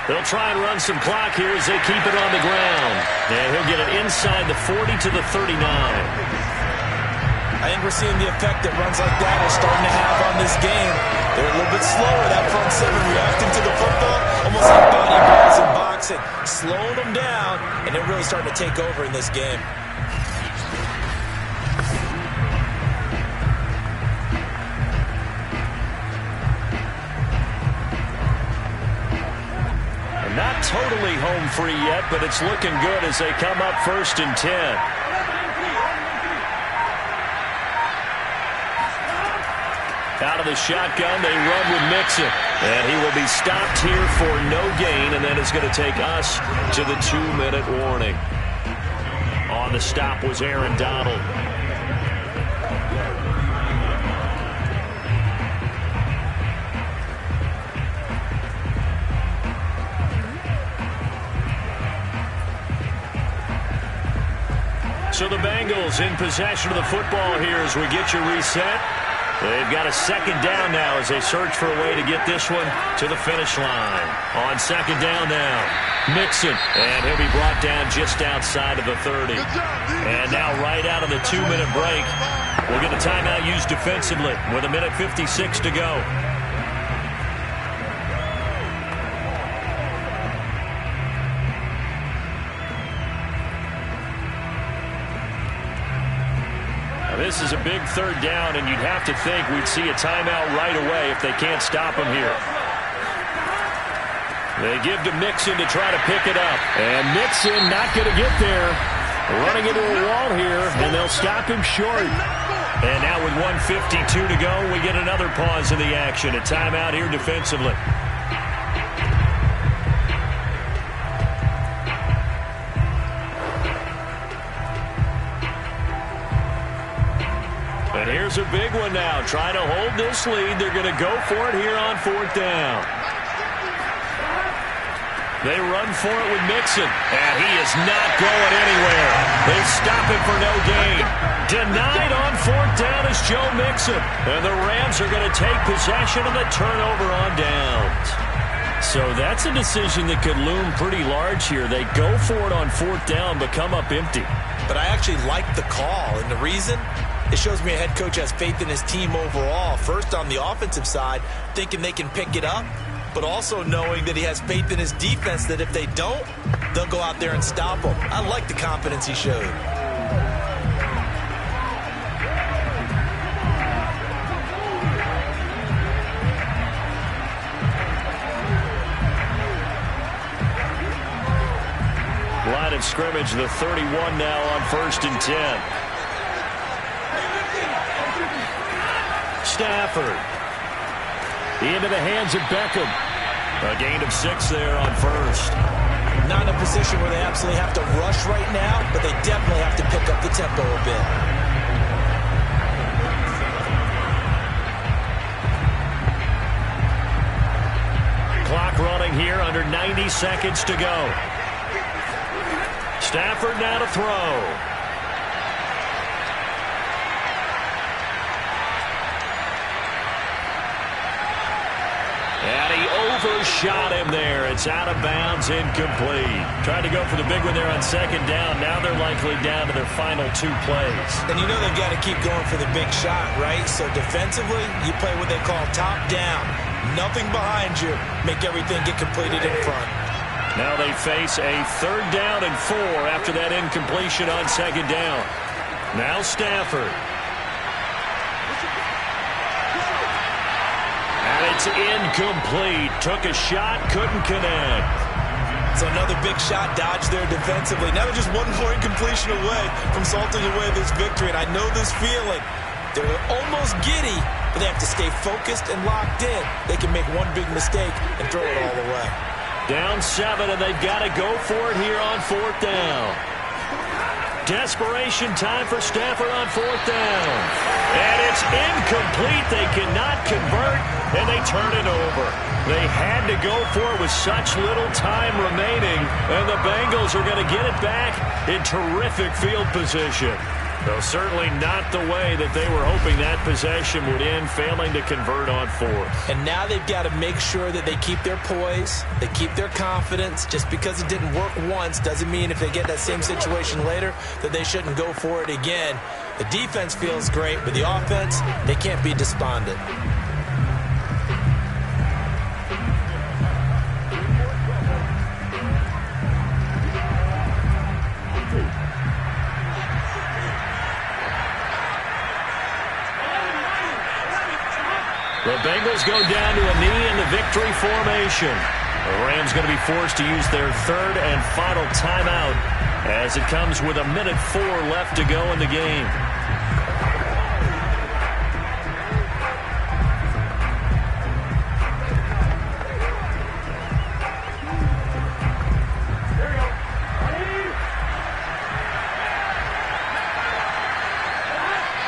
Speaker 2: They'll try and run some clock here as they keep it on the ground. And he'll get it inside the 40 to the 39.
Speaker 3: I think we're seeing the effect that runs like that are starting to have on this game. They're a little bit slower, that front 7 reacting to the football, almost like body balls in boxing, slowing them down, and they're really starting to take over in this game.
Speaker 2: not totally home free yet, but it's looking good as they come up 1st and 10. Out of the shotgun, they run with Mixon. And he will be stopped here for no gain, and then it's going to take us to the 2-minute warning. On the stop was Aaron Donald. So the Bengals in possession of the football here as we get you reset. They've got a 2nd down now as they search for a way to get this one to the finish line. On 2nd down now, Mixon, and he'll be brought down just outside of the 30. And now right out of the 2-minute break, we'll get a timeout used defensively with 1:56 to go. This is a big 3rd down, and you'd have to think we'd see a timeout right away if they can't stop him here. They give to Mixon to try to pick it up. And Mixon not going to get there. Running into a wall here, and they'll stop him short. And now with 1:52 to go, we get another pause in the action. A timeout here defensively. And here's a big one now. Trying to hold this lead. They're going to go for it here on 4th down. They run for it with Mixon. And he is not going anywhere. They stop him for no gain. Denied on 4th down is Joe Mixon. And the Rams are going to take possession of the turnover on downs. So that's a decision that could loom pretty large here. They go for it on 4th down, but come up empty.
Speaker 3: But I actually like the call. And the reason? It shows me a head coach has faith in his team overall. First, on the offensive side, thinking they can pick it up, but also knowing that he has faith in his defense that if they don't, they'll go out there and stop them. I like the confidence he showed.
Speaker 2: Line of scrimmage, the 31 now on 1st and 10. Stafford. Into the hands of Beckham. A gain of 6 there on 1st.
Speaker 3: Not in a position where they absolutely have to rush right now, but they definitely have to pick up the tempo a bit.
Speaker 2: Clock running here, under 90 seconds to go. Stafford now to throw. And he overshot him there. It's out of bounds, incomplete. Tried to go for the big one there on 2nd down. Now they're likely down to their final 2 plays.
Speaker 3: And you know they've got to keep going for the big shot, right? So defensively, you play what they call top down. Nothing behind you. Make everything get completed in front.
Speaker 2: Now they face a 3rd down and 4 after that incompletion on 2nd down. Now Stafford. And it's incomplete. Took a shot, couldn't connect.
Speaker 3: So another big shot dodged there defensively. Now they're just one more incompletion away from salting away this victory. And I know this feeling. They're almost giddy, but they have to stay focused and locked in. They can make one big mistake and throw it all away.
Speaker 2: Down 7, and they've got to go for it here on 4th down. Desperation time for Stafford on 4th down. And it's incomplete. They cannot convert, and they turn it over. They had to go for it with such little time remaining, and the Bengals are going to get it back in terrific field position. Though certainly not the way that they were hoping that possession would end, failing to convert on 4th.
Speaker 3: And now they've got to make sure that they keep their poise, they keep their confidence. Just because it didn't work once doesn't mean if they get that same situation later that they shouldn't go for it again. The defense feels great, but the offense, they can't be despondent. The Bengals go down to a knee in the victory formation.
Speaker 6: The Rams going to be forced to use their third and final timeout as it comes with 1:04 left to go in the game.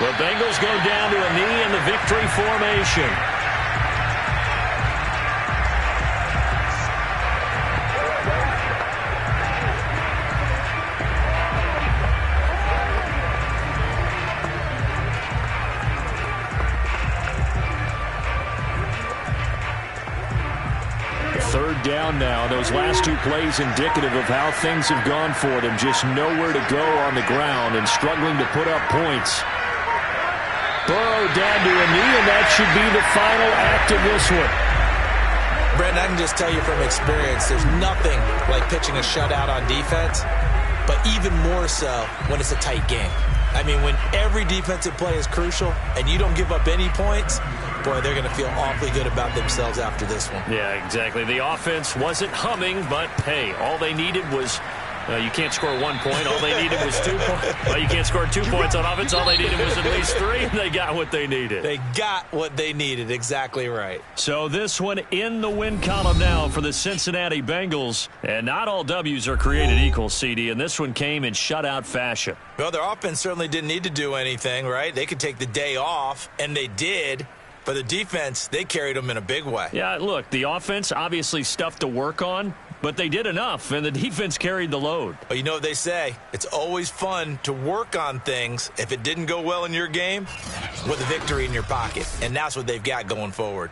Speaker 6: The Bengals go down to a knee in the victory formation. Third down now. Those last two plays indicative of how things have gone for them. Just nowhere to go on the ground and struggling to put up points. Burrow down to a knee, and that should be the final act of this one.
Speaker 3: Brandon, I can just tell you from experience, there's nothing like pitching a shutout on defense, but even more so when it's a tight game. I mean, when every defensive play is crucial and you don't give up any points, boy, they're going to feel awfully good about themselves after this one.
Speaker 6: Yeah, exactly. The offense wasn't humming, but, hey, all they needed was you can't score 1 point. All they needed was 2 points. Well, you can't score 2 points on offense. All they needed was at least 3, and they got what they needed.
Speaker 3: They got what they needed. Exactly right.
Speaker 6: So this one in the win column now for the Cincinnati Bengals. And not all W's are created equal, CD, and this one came in shutout fashion.
Speaker 3: Well, their offense certainly didn't need to do anything, right? They could take the day off, and they did. But the defense, they carried them in a big way.
Speaker 6: Yeah, look, the offense, obviously stuff to work on, but they did enough, and the defense carried the load.
Speaker 3: But you know what they say? It's always fun to work on things if it didn't go well in your game with a victory in your pocket. And that's what they've got going forward.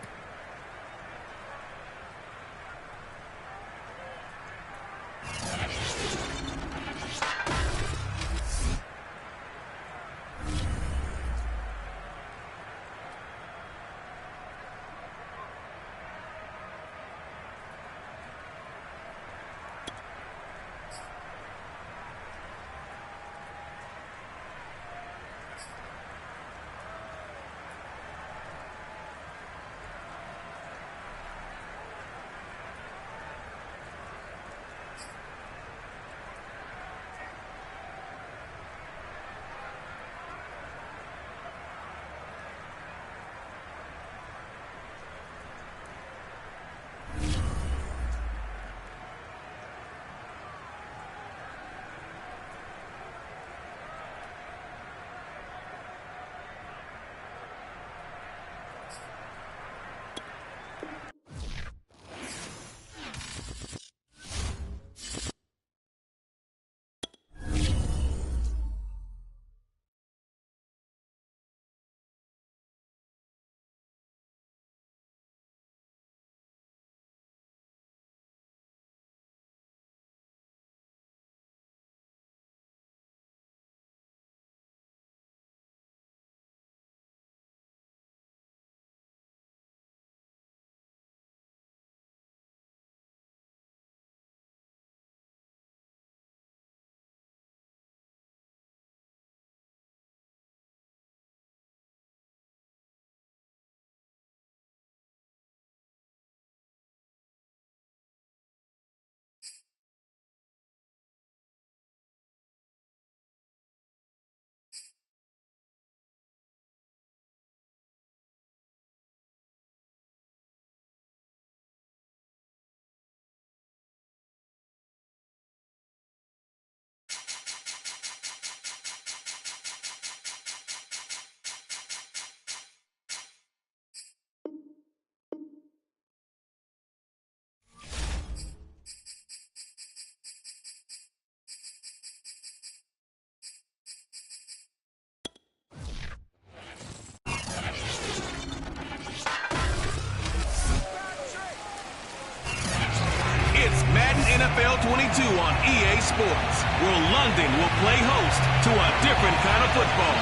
Speaker 1: NFL 22 on EA Sports, where London will play host to a different kind of football.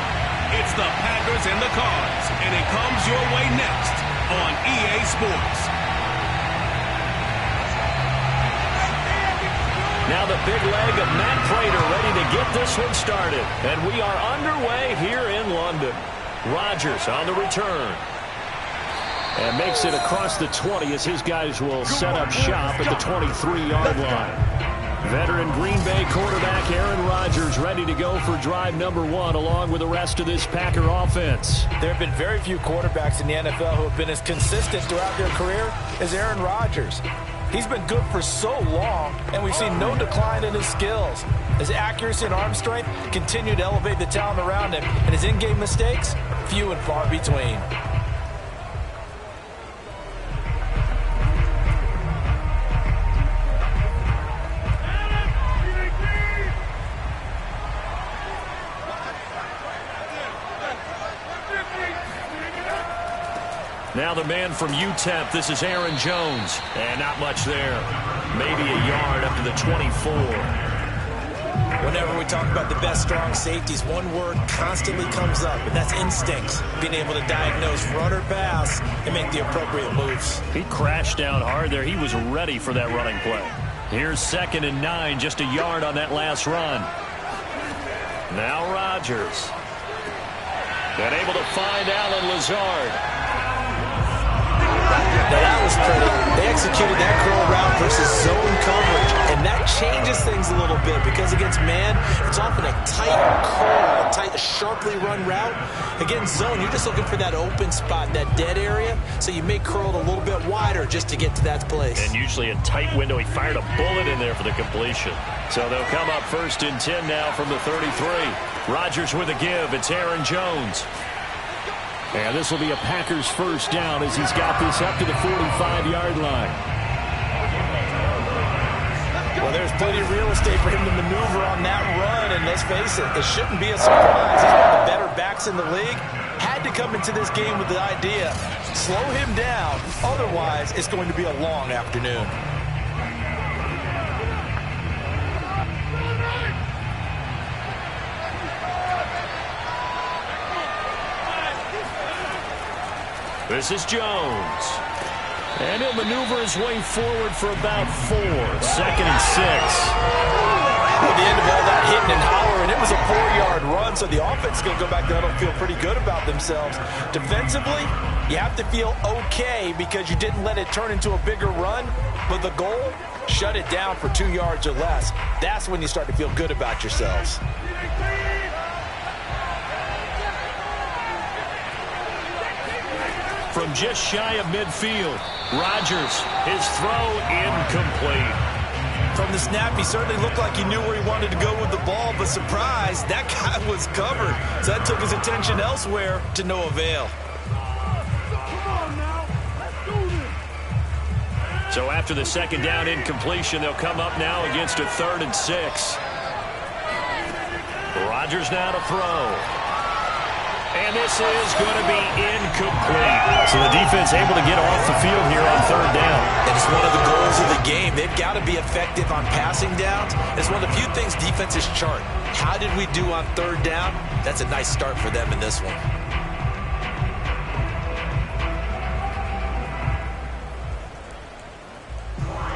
Speaker 1: It's the Packers and the Cards, and it comes your way next on EA Sports.
Speaker 6: Now the big leg of Matt Prater ready to get this one started. And we are underway here in London. Rodgers on the return.
Speaker 2: And makes it across the 20 as his guys will set up shop at the 23-yard line. Veteran Green Bay quarterback Aaron Rodgers ready to go for drive number 1 along with the rest of this Packer offense.
Speaker 3: There have been very few quarterbacks in the NFL who have been as consistent throughout their career as Aaron Rodgers. He's been good for so long, and we've seen no decline in his skills. His accuracy and arm strength continue to elevate the talent around him, and his in-game mistakes, few and far between.
Speaker 2: Now the man from UTEP, this is Aaron Jones. And not much there. Maybe a yard up to the 24.
Speaker 3: Whenever we talk about the best strong safeties, one word constantly comes up, and that's instinct. Being able to diagnose run or pass and make the appropriate moves.
Speaker 2: He crashed down hard there. He was ready for that running play. Here's 2nd and 9, just a yard on that last run. Now Rodgers. And able to find Alan Lazard.
Speaker 3: Now that was pretty. They executed that curl route versus zone coverage, and that changes things a little bit because against man, it's often a tight curl, a tight, sharply run route. Against zone, you're just looking for that open spot, that dead area, so you may curl it a little bit wider just to get to that place.
Speaker 2: And usually a tight window. He fired a bullet in there for the completion. So they'll come up 1st and 10 now from the 33. Rodgers with a give. It's Aaron Jones. And this will be a Packers first down as he's got this up to the 45-yard line.
Speaker 3: Well, there's plenty of real estate for him to maneuver on that run, and let's face it, it shouldn't be a surprise. He's one of the better backs in the league. Had to come into this game with the idea, slow him down, otherwise it's going to be a long afternoon.
Speaker 2: This is Jones. And he'll maneuver his way forward for about 4. 2nd and 6.
Speaker 3: At the end of all that hitting and hollering, it was a 4-yard run, so the offense is going to go back there and feel pretty good about themselves. Defensively, you have to feel okay because you didn't let it turn into a bigger run, but the goal, shut it down for 2 yards or less. That's when you start to feel good about yourselves.
Speaker 2: From just shy of midfield, Rodgers, his throw incomplete.
Speaker 3: From the snap, he certainly looked like he knew where he wanted to go with the ball, but surprise, that guy was covered. So that took his attention elsewhere to no avail.
Speaker 2: So after the 2nd down incompletion, they'll come up now against a 3rd and 6. Rodgers now to throw. And this is going to be incomplete. So the defense able to get off the field here on 3rd down.
Speaker 3: That is one of the goals of the game. They've got to be effective on passing downs. It's one of the few things defenses chart. How did we do on 3rd down? That's a nice start for them in this one.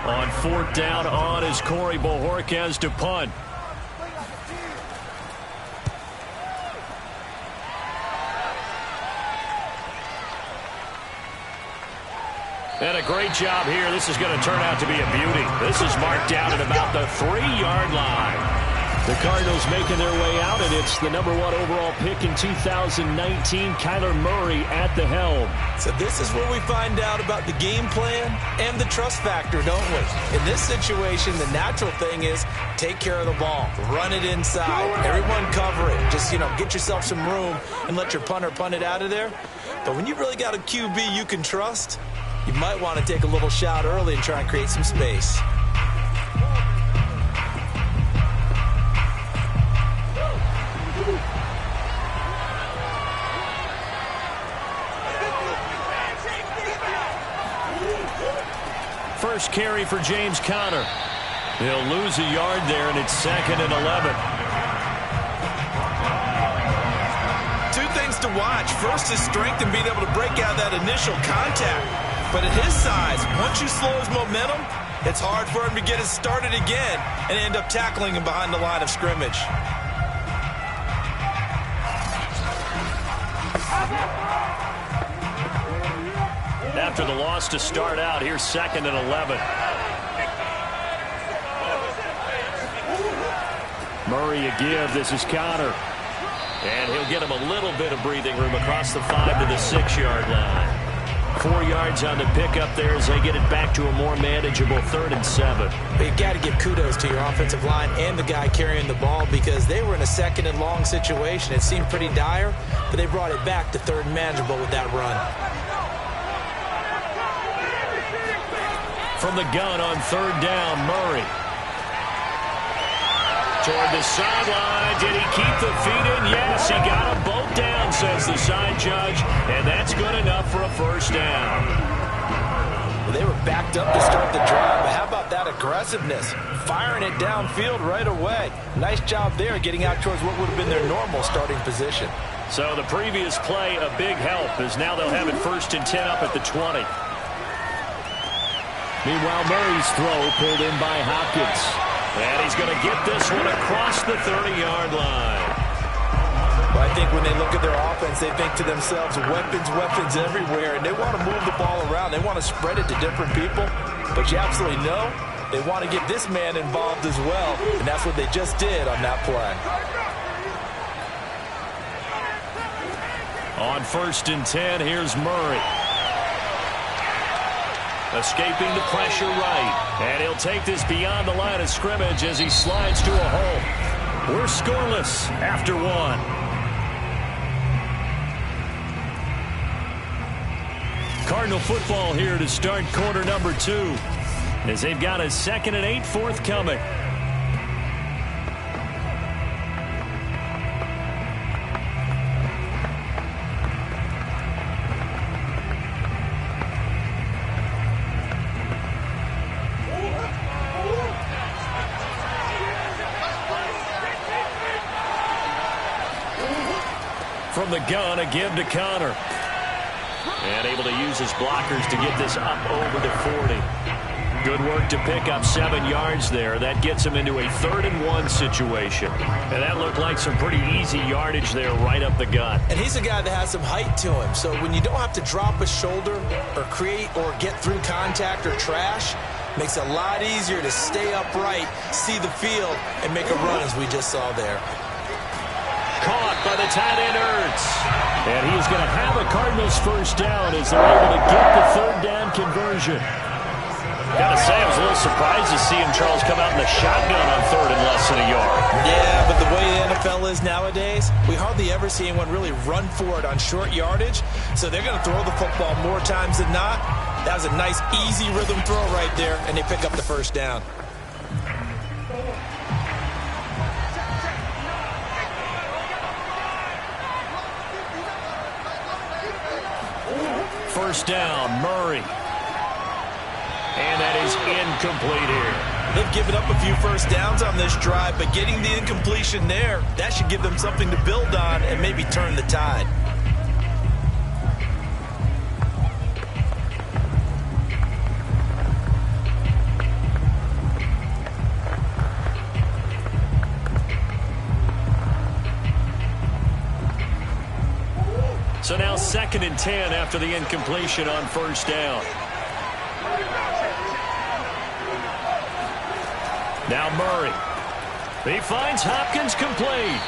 Speaker 2: On 4th down, on is Corey Bojorquez to punt. And a great job here. This is going to turn out to be a beauty. This is marked down at about the 3-yard line. The Cardinals making their way out, and it's the number 1 overall pick in 2019, Kyler Murray at the helm.
Speaker 3: So this is where we find out about the game plan and the trust factor, don't we? In this situation, the natural thing is take care of the ball. Run it inside. Everyone cover it. Just, get yourself some room and let your punter punt it out of there. But when you really got a QB you can trust, you might want to take a little shot early and try and create some space.
Speaker 2: First carry for James Conner. He'll lose a yard there, and it's 2nd and 11.
Speaker 3: Two things to watch. First is strength and being able to break out that initial contact. But at his size, once you slow his momentum, it's hard for him to get it started again and end up tackling him behind the line of scrimmage.
Speaker 2: after the loss to start out. Here's 2nd and 11. Murray a give. This is Connor. And he'll get him a little bit of breathing room across the 5 to the 6-yard line. 4 yards on the pickup there as they get it back to a more manageable 3rd and 7.
Speaker 3: But you've got to give kudos to your offensive line and the guy carrying the ball because they were in a 2nd and long situation. It seemed pretty dire, but they brought it back to 3rd and manageable with that run.
Speaker 2: From the gun on 3rd down, Murray. Toward the sideline. Did he keep the feet in? Yes, he got them both down, says the side judge. And that's good enough for a 1st down.
Speaker 3: Well, they were backed up to start the drive, but how about that aggressiveness? Firing it downfield right away. Nice job there getting out towards what would have been their normal starting position.
Speaker 2: So the previous play, a big help, as now they'll have it 1st and 10 up at the 20. Meanwhile, Murray's throw pulled in by Hopkins. And he's going to get this one across the 30-yard line.
Speaker 3: Well, I think when they look at their offense, they think to themselves, weapons everywhere, and they want to move the ball around. They want to spread it to different people. But you absolutely know they want to get this man involved as well, and that's what they just did on that play.
Speaker 2: On 1st and 10, here's Murray. Escaping the pressure right. And he'll take this beyond the line of scrimmage as he slides to a hole. We're scoreless after 1. Cardinal football here to start quarter number 2. As they've got a 2nd and 8 forthcoming. From the gun, a give to Connor. And able to use his blockers to get this up over to 40. Good work to pick up 7 yards there. That gets him into a 3rd and 1 situation. And that looked like some pretty easy yardage there right up the gut.
Speaker 3: And he's a guy that has some height to him. So when you don't have to drop a shoulder or create or get through contact or trash, makes it a lot easier to stay upright, see the field, and make a run as we just saw there.
Speaker 2: Caught by the tight end, Ertz. And he's going to have a Cardinals 1st down as they're able to get the 3rd down conversion. Gotta say, I was a little surprised to see him, Charles, come out in the shotgun on 3rd and less than a yard.
Speaker 3: Yeah, but the way the NFL is nowadays, we hardly ever see anyone really run for it on short yardage. So they're going to throw the football more times than not. That was a nice, easy rhythm throw right there, and they pick up the 1st down.
Speaker 2: First down, Murray. And that is incomplete here.
Speaker 3: They've given up a few 1st downs on this drive, but getting the incompletion there, that should give them something to build on and maybe turn the tide.
Speaker 2: So now 2nd and 10 after the incompletion on 1st down. Now Murray. He finds Hopkins complete.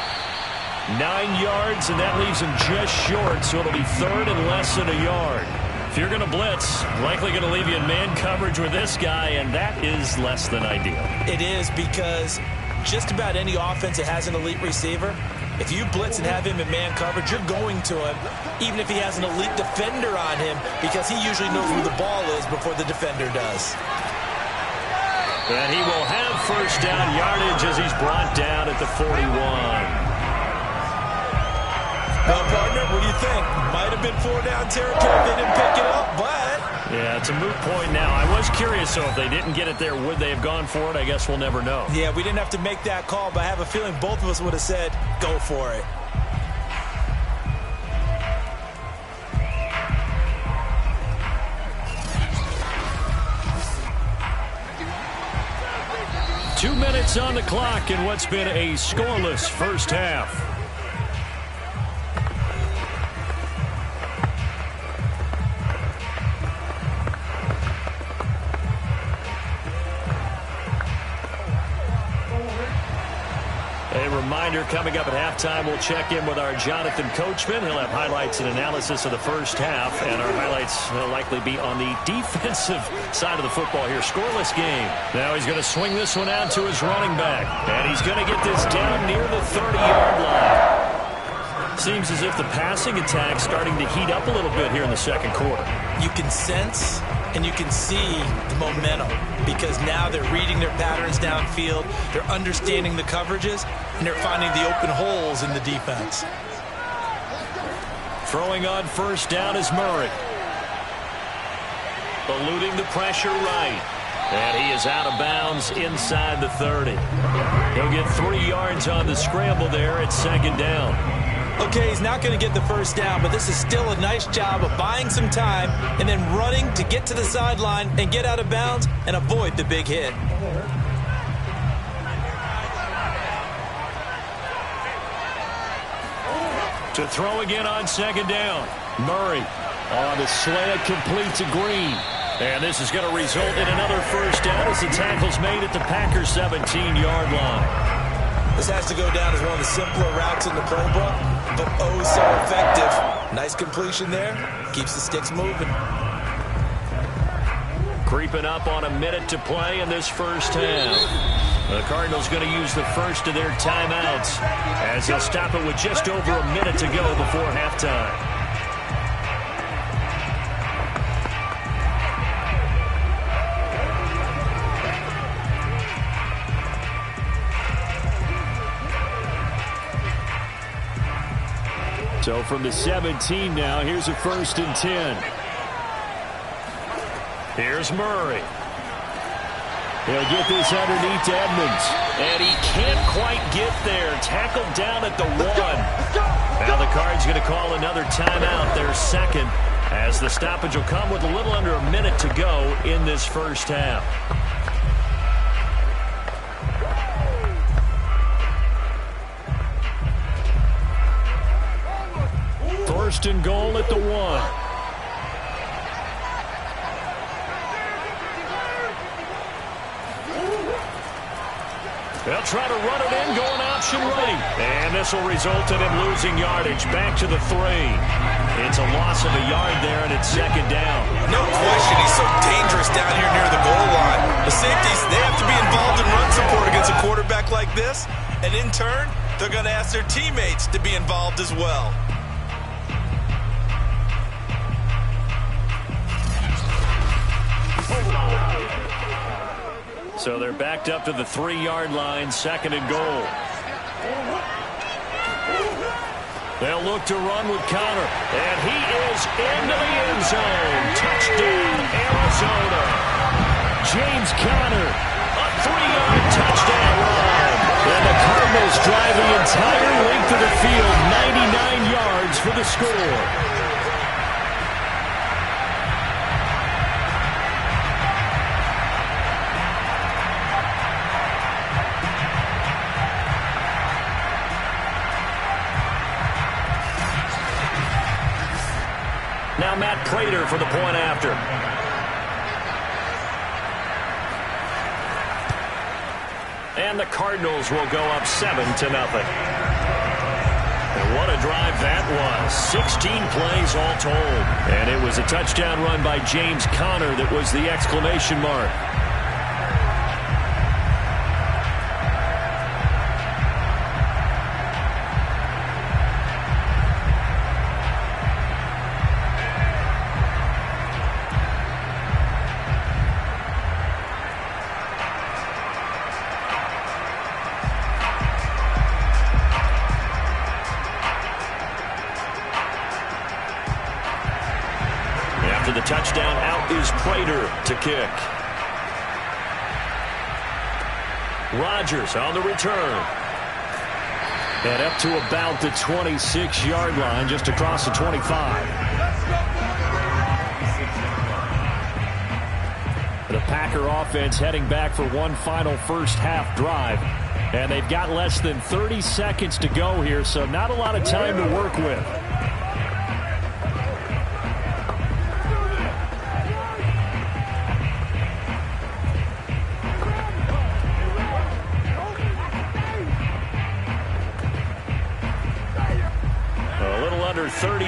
Speaker 2: 9 yards, and that leaves him just short, so it'll be 3rd and less than a yard. If you're going to blitz, likely going to leave you in man coverage with this guy, and that is less than ideal.
Speaker 3: It is, because just about any offense that has an elite receiver, if you blitz and have him in man coverage, you're going to him, even if he has an elite defender on him, because he usually knows where the ball is before the defender does.
Speaker 2: And he will have 1st down yardage as he's brought down at the 41.
Speaker 3: Well, partner, what do you think? Might have been 4-down territory if they didn't pick it up, but...
Speaker 2: Yeah, it's a moot point now. I was curious, so if they didn't get it there, would they have gone for it? I guess we'll never know.
Speaker 3: Yeah, we didn't have to make that call, but I have a feeling both of us would have said, go for it.
Speaker 2: Two minutes on the clock in what's been a scoreless first half. reminder, coming up at halftime, we'll check in with our Jonathan Coachman. He'll have highlights and analysis of the first half, and our highlights will likely be on the defensive side of the football here. Scoreless game. Now he's going to swing this one out to his running back, and he's going to get this down near the 30-yard line. Seems as if the passing attack's starting to heat up a little bit here in the second quarter.
Speaker 3: You can sense and you can see the momentum because now they're reading their patterns downfield, they're understanding the coverages, and they're finding the open holes in the defense.
Speaker 2: Throwing on first down is Murray. Eluding the pressure right. And he is out of bounds inside the 30. He'll get 3 yards on the scramble there at second down.
Speaker 3: Okay, he's not going to get the first down, but this is still a nice job of buying some time and then running to get to the sideline and get out of bounds and avoid the big hit.
Speaker 2: To throw again on second down. Murray on the slant, complete to Green. And this is going to result in another first down as the tackle's made at the Packers' 17-yard line.
Speaker 3: This has to go down as one of the simpler routes in the playbook, but oh so effective. Nice completion there. Keeps the sticks moving.
Speaker 2: Creeping up on a minute to play in this first half. The Cardinals going to use the first of their timeouts as they'll stop it with just over a minute to go before halftime. So from the 17 now, here's a 1st and 10. Here's Murray. He'll get this underneath to Edmonds. And he can't quite get there. Tackled down at the 1. Now the Cards going to call another timeout, their second, as the stoppage will come with a little under a minute to go in this first half. First and goal at the 1. They'll try to run it in, going option right. And this will result in him losing yardage. Back to the 3. It's a loss of a yard there, and it's second down.
Speaker 3: No question, he's so dangerous down here near the goal line. The safeties, they have to be involved in run support against a quarterback like this. And in turn, they're going to ask their teammates to be involved as well.
Speaker 2: So they're backed up to the 3-yard line, second and goal. They'll look to run with Connor, and he is into the end zone. Touchdown, Arizona. James Conner, a 3-yard touchdown run. And the Cardinals drive the entire length of the field, 99 yards for the score. Now Matt Prater for the point after. And the Cardinals will go up 7-0. And what a drive that was. 16 plays all told. And it was a touchdown run by James Conner that was the exclamation mark. After the touchdown, out is Prater to kick. Rodgers on the return. And up to about the 26-yard line, just across the 25. The Packer offense heading back for one final first half drive. And they've got less than 30 seconds to go here, so not a lot of time to work with.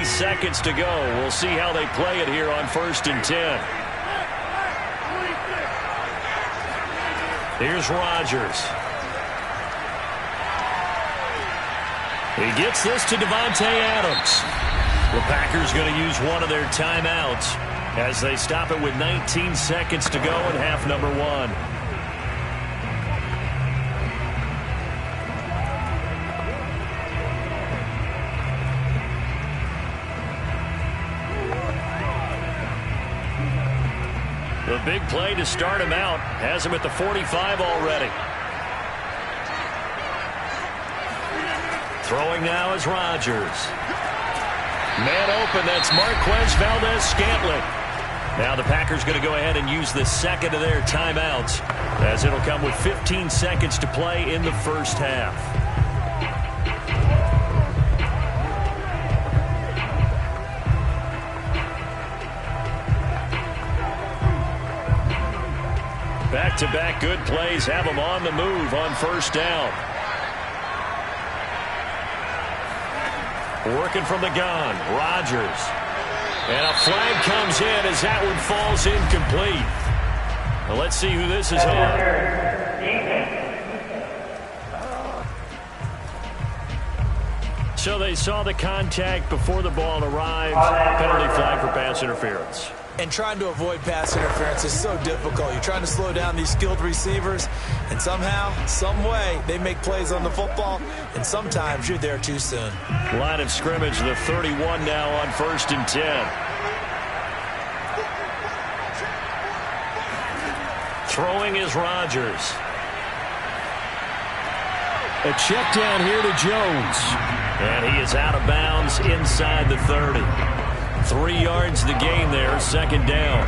Speaker 2: seconds to go. We'll see how they play it here on 1st and 10. Here's Rodgers. He gets this to Davante Adams. The Packers going to use one of their timeouts as they stop it with 19 seconds to go in half number 1. The big play to start him out has him at the 45 already. Throwing now is Rodgers. Man open, that's Marquez Valdez-Scantling. Now the Packers going to go ahead and use the second of their timeouts as it'll come with 15 seconds to play in the first half. Back-to-back good plays have them on the move on 1st down. Working from the gun, Rodgers. And a flag comes in as that one falls incomplete. Well, let's see who this is on. So they saw the contact before the ball arrived. Penalty flag for pass interference.
Speaker 3: And trying to avoid pass interference is so difficult. You're trying to slow down these skilled receivers, and somehow, some way, they make plays on the football, and sometimes you're there too soon.
Speaker 2: Line of scrimmage, the 31 now on 1st and 10. Throwing is Rodgers.
Speaker 6: A check down here to Jones.
Speaker 2: And he is out of bounds inside the 30. 3 yards the game there, 2nd down.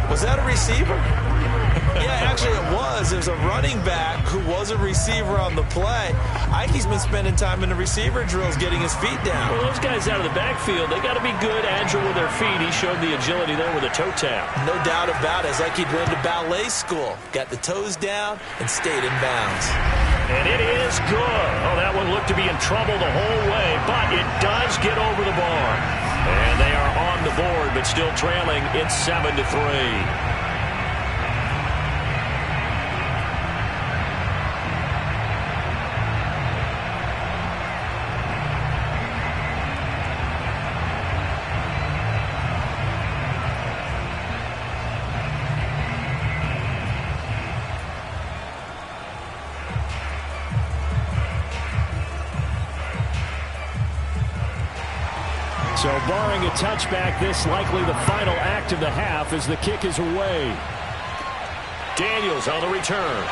Speaker 3: Was that a receiver? Yeah, actually it was. There's a running back who was a receiver on the play. Ikey's been spending time in the receiver drills getting his feet down.
Speaker 2: Well, those guys out of the backfield, they got to be good, agile with their feet. He showed the agility there with a toe tap.
Speaker 3: No doubt about it. It's like he'd been to ballet school. Got the toes down and stayed in bounds.
Speaker 2: And it is good. Oh, that one looked to be in trouble the whole way, but it does get over the bar. And they are on the board, but still trailing. It's 7-3.
Speaker 6: So barring a touchback, this likely the final act of the half as the kick is away.
Speaker 2: Daniels on the return.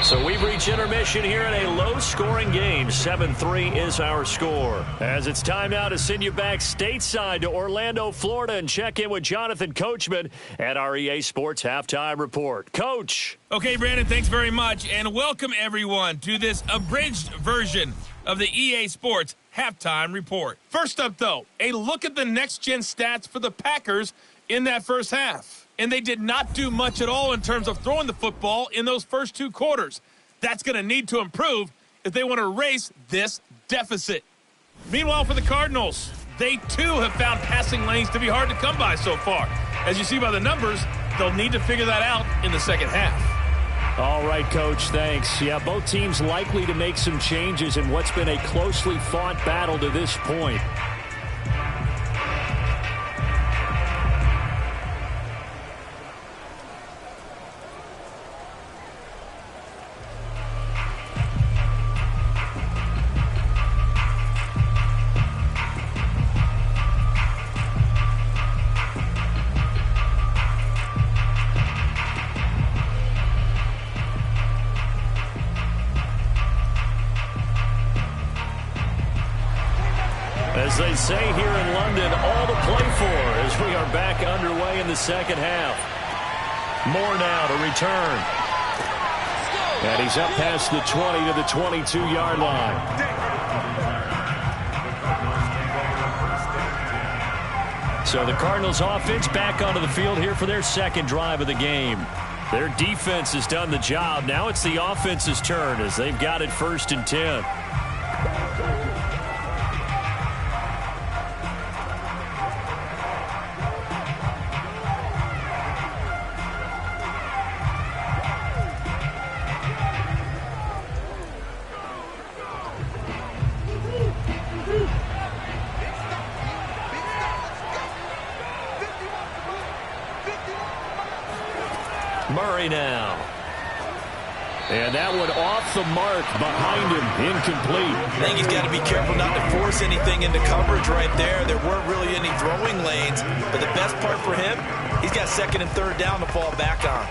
Speaker 2: So we've reached intermission here in a low-scoring game. 7-3 is our score. As it's time now to send you back stateside to Orlando, Florida, and check in with Jonathan Coachman at our EA Sports Halftime Report. Coach.
Speaker 5: Okay, Brandon, thanks very much, and welcome everyone to this abridged version of the EA Sports Halftime Report. First up, though, a look at the next-gen stats for the Packers in that first half. And they did not do much at all in terms of throwing the football in those first 2 quarters. That's going to need to improve if they want to erase this deficit. Meanwhile, for the Cardinals, they too have found passing lanes to be hard to come by so far. As you see by the numbers, they'll need to figure that out in the second half.
Speaker 6: All right, Coach, thanks. Yeah, both teams likely to make some changes in what's been a closely fought battle to this point.
Speaker 2: As they say here in London, all to play for as we are back underway in the second half. Moore now to return.
Speaker 6: And he's up past the 20 to the 22-yard line.
Speaker 2: So the Cardinals offense back onto the field here for their second drive of the game. Their defense has done the job. Now it's the offense's turn as they've got it 1st and 10. Murray now. And that one off the mark behind him, incomplete.
Speaker 3: I think he's got to be careful not to force anything into coverage right there. There weren't really any throwing lanes, but the best part for him, he's got 2nd and 3rd down to fall back on.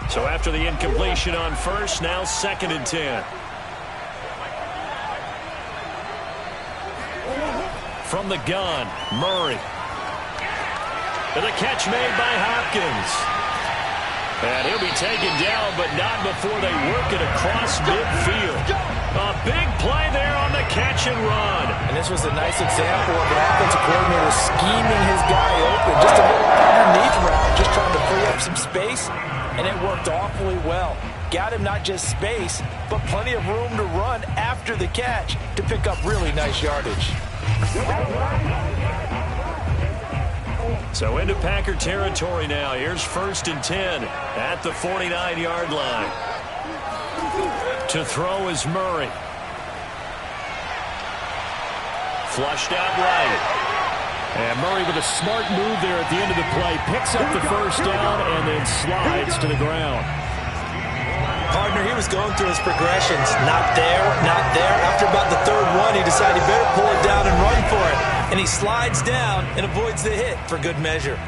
Speaker 2: So after the incompletion on 1st, now 2nd and 10. From the gun, Murray. And the catch made by Hopkins. And he'll be taken down, but not before they work it across midfield. A big play there on the catch and run.
Speaker 3: And this was a nice example of an offensive coordinator scheming his guy open. Just a little underneath route, just trying to free up some space. And it worked awfully well. Got him not just space, but plenty of room to run after the catch to pick up really nice yardage.
Speaker 2: So into Packer territory now. Here's 1st and 10 at the 49-yard line. To throw is Murray. Flushed out right. And Murray with a smart move there at the end of the play. Picks up the 1st down and then slides to the ground.
Speaker 3: Partner, he was going through his progressions. Not there, not there. After about the 3rd one, he decided he better pull it down and run for it. And he slides down and avoids the hit for good measure.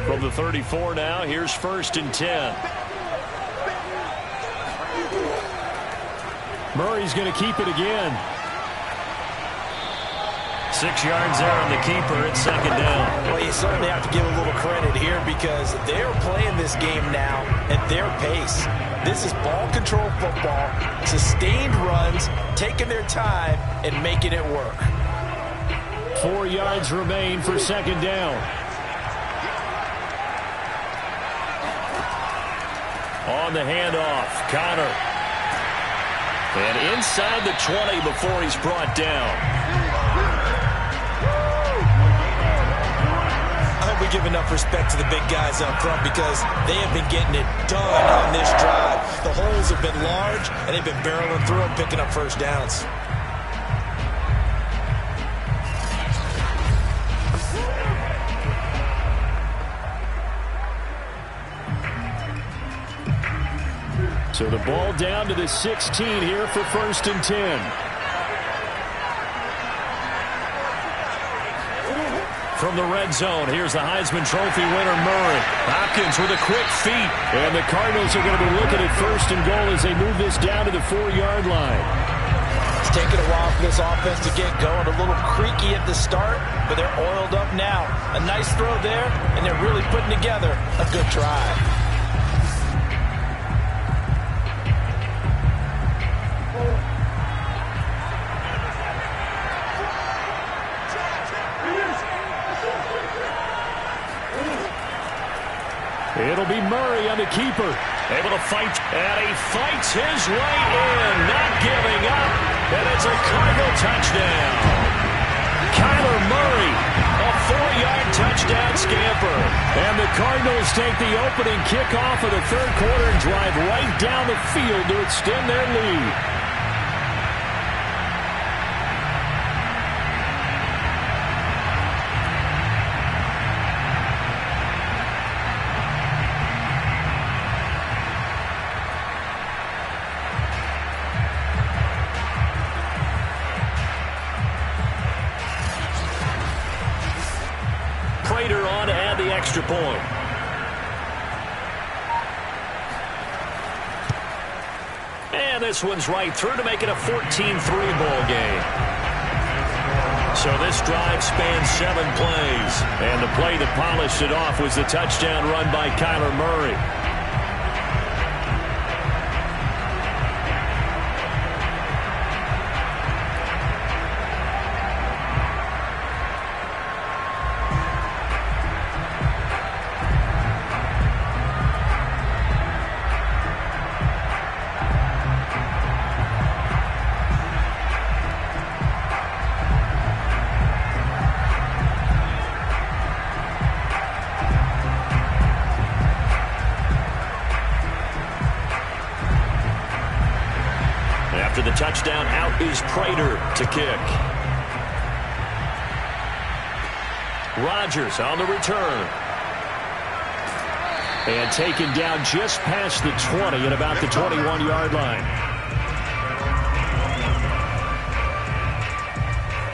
Speaker 2: From the 34 now, here's 1st and 10. Murray's going to keep it again. 6 yards there on the keeper. It's 2nd down.
Speaker 3: Well, you certainly have to give a little credit here because they're playing this game now at their pace. This is ball control football, sustained runs, taking their time and making it work.
Speaker 2: 4 yards remain for 2nd down. On the handoff, Connor. And inside the 20 before he's brought down.
Speaker 3: I hope we give enough respect to the big guys up front because they have been getting it done on this drive. The holes have been large, and they've been barreling through them, picking up 1st downs.
Speaker 2: So the ball down to the 16 here for 1st and 10. From the red zone, here's the Heisman Trophy winner, Murray. Hopkins with a quick feet. And the Cardinals are going to be looking at 1st and goal as they move this down to the 4-yard line.
Speaker 3: It's taken a while for this offense to get going. A little creaky at the start, but they're oiled up now. A nice throw there, and they're really putting together a good drive.
Speaker 2: It'll be Murray on the keeper. Able to fight, and he fights his way in, not giving up, and it's a Cardinal touchdown. Kyler Murray, a 4-yard touchdown scamper. And the Cardinals take the opening kickoff of the 3rd quarter and drive right down the field to extend their lead. On to add the extra point. And this one's right through to make it a 14-3 ball game. So this drive spans 7 plays. And the play that polished it off was the touchdown run by Kyler Murray. After the touchdown, out is Prater to kick. Rodgers on the return. And taken down just past the 20 at about the 21-yard line.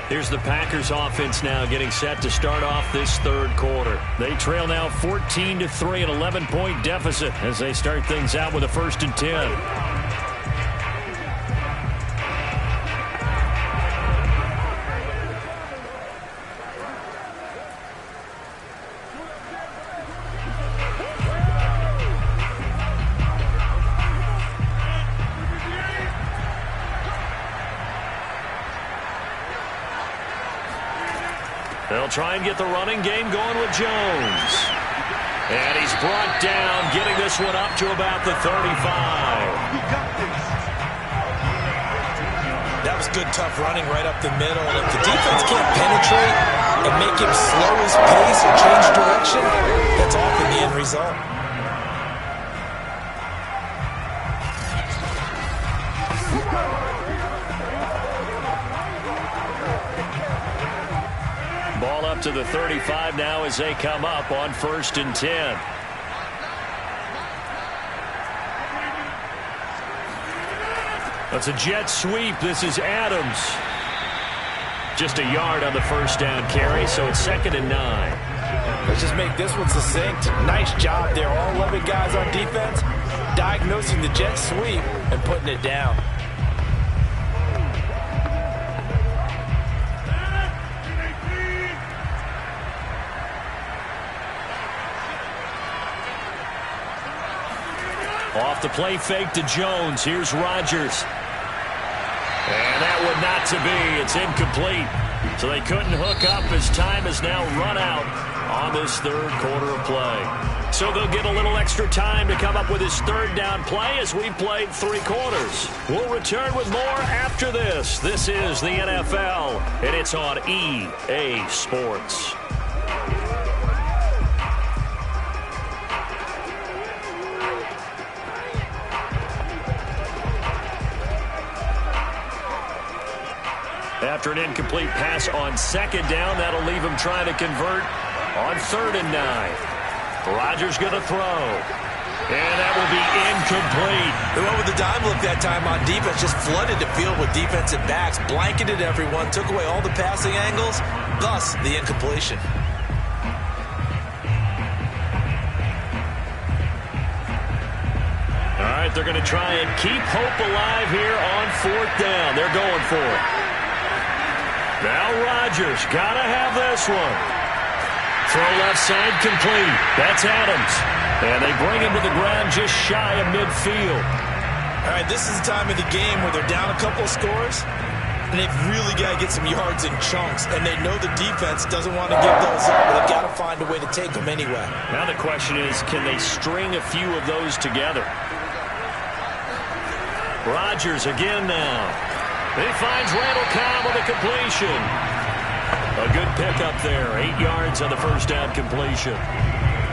Speaker 2: Here's the Packers offense now getting set to start off this third quarter. They trail now 14-3, an 11-point deficit as they start things out with a 1st and 10. They'll try and get the running game going with Jones. And he's brought down, getting this one up to about the 35.
Speaker 3: That was good, tough running right up the middle. And if the defense can't penetrate and make him slow his pace or change direction, that's often the end result.
Speaker 2: Ball up to the 35 now as they come up on 1st and 10. That's a jet sweep. This is Adams. Just a yard on the 1st down carry, so it's 2nd and 9.
Speaker 3: Let's just make this one succinct. Nice job there. All 11 guys on defense diagnosing the jet sweep and putting it down.
Speaker 2: Off the play fake to Jones. Here's Rodgers. And that one not to be. It's incomplete. So they couldn't hook up as time has now run out on this third quarter of play. So they'll get a little extra time to come up with his 3rd down play as we played 3 quarters. We'll return with more after this. This is the NFL, and it's on EA Sports. After an incomplete pass on 2nd down, that'll leave him trying to convert on 3rd and 9. Rodgers going to throw. And that will be incomplete.
Speaker 3: They went with the dime look that time on defense, just flooded the field with defensive backs, blanketed everyone, took away all the passing angles, thus the incompletion.
Speaker 2: All right, they're going to try and keep hope alive here on 4th down. They're going for it. Now Rodgers got to have this one. Throw left side complete. That's Adams. And they bring him to the ground just shy of midfield.
Speaker 3: All right, this is the time of the game where they're down a couple of scores, and they've really got to get some yards in chunks, and they know the defense doesn't want to give those up, but they've got to find a way to take them anyway.
Speaker 2: Now the question is, can they string a few of those together? Rodgers again now. He finds Randall Cobb with a completion. A good pickup there. 8 yards on the 1st down completion.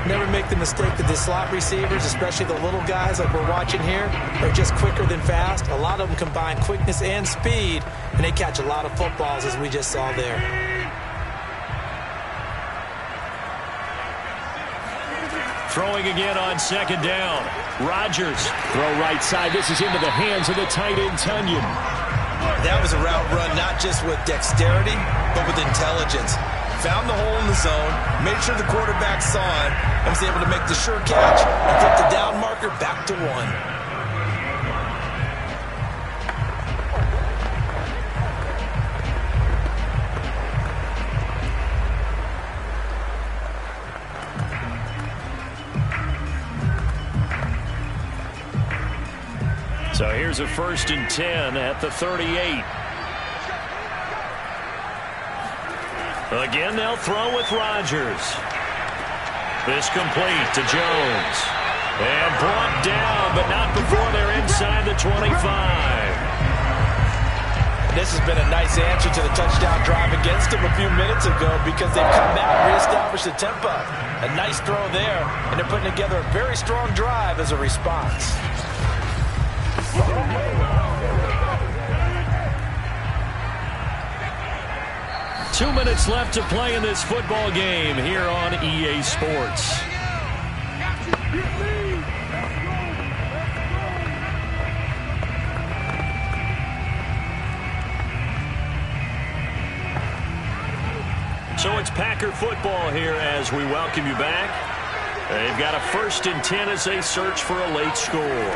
Speaker 3: Never make the mistake that the slot receivers, especially the little guys like we're watching here, are just quicker than fast. A lot of them combine quickness and speed, and they catch a lot of footballs, as we just saw there.
Speaker 2: Throwing again on 2nd down. Rodgers. Throw right side. This is into the hands of the tight end, Tunyon.
Speaker 3: That was a route run not just with dexterity, but with intelligence. Found the hole in the zone, made sure the quarterback saw it, and was able to make the sure catch and put the down marker back to 1.
Speaker 2: So here's a 1st and 10 at the 38. Again, they'll throw with Rodgers. This complete to Jones. And brought down, but not before they're inside the 25.
Speaker 3: This has been a nice answer to the touchdown drive against them a few minutes ago because they've come back and reestablished the tempo. A nice throw there, and they're putting together a very strong drive as a response.
Speaker 2: Two minutes left to play in this football game here on EA Sports. So it's Packer football here as we welcome you back. They've got a 1st and 10 as they search for a late score.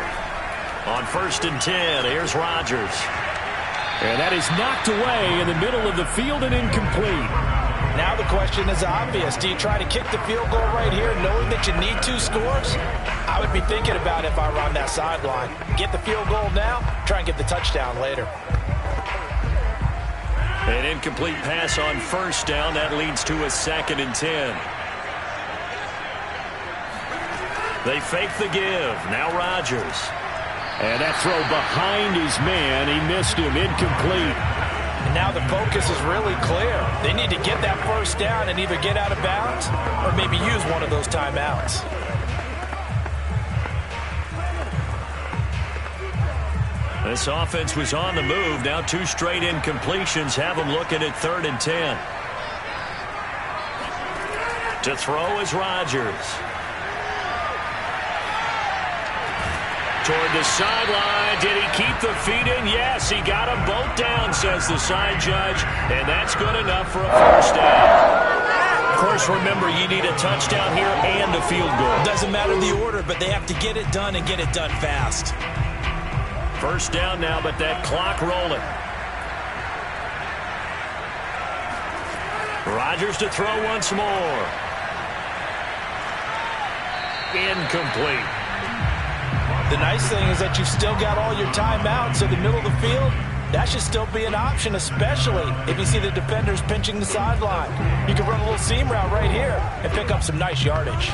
Speaker 2: On 1st and 10, here's Rodgers. And that is knocked away in the middle of the field and incomplete.
Speaker 3: Now the question is obvious. Do you try to kick the field goal right here knowing that you need 2 scores? I would be thinking about it if I were on that sideline. Get the field goal now, try and get the touchdown later.
Speaker 2: An incomplete pass on 1st down. That leads to a 2nd and 10. They fake the give. Now Rodgers. And that throw behind his man. He missed him. Incomplete.
Speaker 3: And now the focus is really clear. They need to get that 1st down and either get out of bounds or maybe use one of those timeouts.
Speaker 2: This offense was on the move. Now 2 straight incompletions have them looking at 3rd and 10. To throw is Rodgers. Toward the sideline. Did he keep the feet in? Yes, he got them both down, says the side judge. And that's good enough for a 1st down. Of course, remember, you need a touchdown here and a field goal.
Speaker 3: Doesn't matter the order, but they have to get it done and get it done fast.
Speaker 2: 1st down now, but that clock rolling. Rodgers to throw once more. Incomplete.
Speaker 3: The nice thing is that you've still got all your timeouts, so the middle of the field, that should still be an option, especially if you see the defenders pinching the sideline. You can run a little seam route right here and pick up some nice yardage.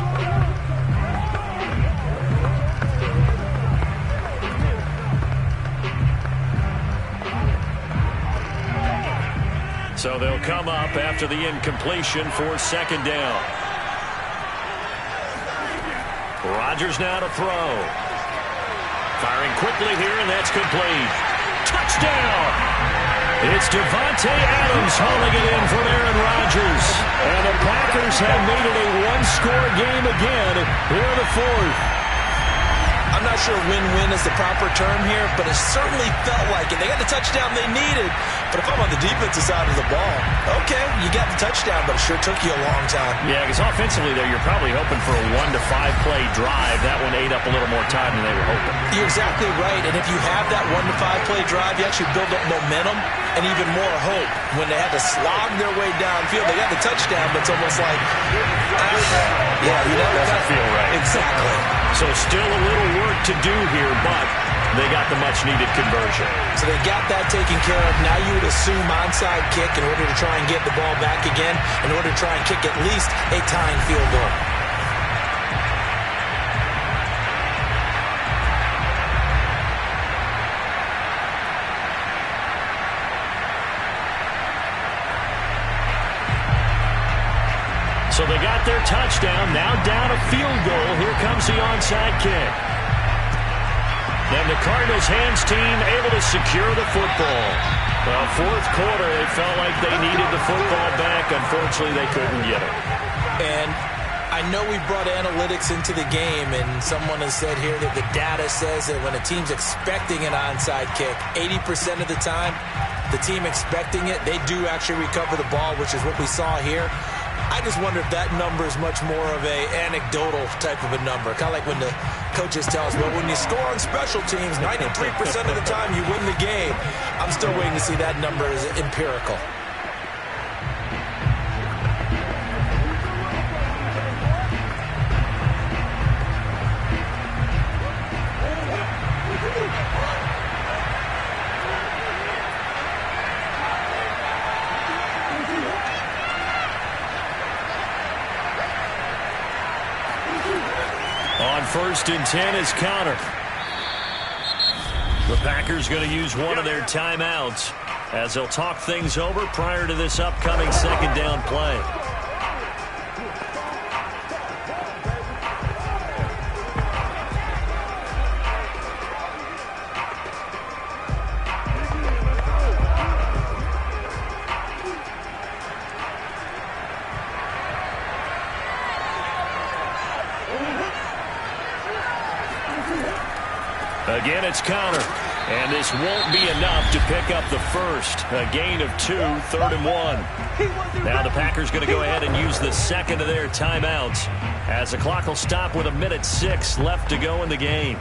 Speaker 2: So they'll come up after the incompletion for 2nd down. Rodgers now to throw. Firing quickly here, and that's complete. Touchdown! It's Devontae Adams hauling it in from Aaron Rodgers. And the Packers have made it a 1-score game again here in the 4th.
Speaker 3: I'm not sure win-win is the proper term here, but it certainly felt like it. They got the touchdown they needed, but if I'm on the defensive side of the ball, okay, you got the touchdown, but it sure took you a long time.
Speaker 2: Yeah, because offensively there, you're probably hoping for a 1 to 5 play drive. That one ate up a little more time than they were hoping.
Speaker 3: You're exactly right, and if you have that 1 to 5 play drive, you actually build up momentum and even more hope. When they had to slog their way downfield, they got the touchdown, but it's almost like, yeah, you know,
Speaker 2: it doesn't feel right.
Speaker 3: Exactly.
Speaker 2: So still a little work to do here, but they got the much-needed conversion.
Speaker 3: So they got that taken care of. Now you would assume onside kick in order to try and get the ball back again, in order to try and kick at least a tying field goal.
Speaker 2: So they got their touchdown, now down a field goal. Here comes the onside kick. Then the Cardinals hands team able to secure the football. Well, 4th quarter, they felt like they needed the football back. Unfortunately, they couldn't get it.
Speaker 3: And I know we brought analytics into the game, and someone has said here that the data says that when a team's expecting an onside kick, 80% of the time, the team expecting it, they do actually recover the ball, which is what we saw here. I just wonder if that number is much more of a anecdotal type of a number. Kind of like when the coaches tell us, well, when you score on special teams, 93% of the time you win the game. I'm still waiting to see that number as empirical.
Speaker 2: on 1st and 10 is Connor. The Packers going to use one of their timeouts as they'll talk things over prior to this upcoming 2nd down play. Again, it's Connor. And this won't be enough to pick up the first. A gain of 2, 3rd and 1. Now the Packers going to go ahead and use the second of their timeouts as the clock will stop with 1:06 left to go in the game.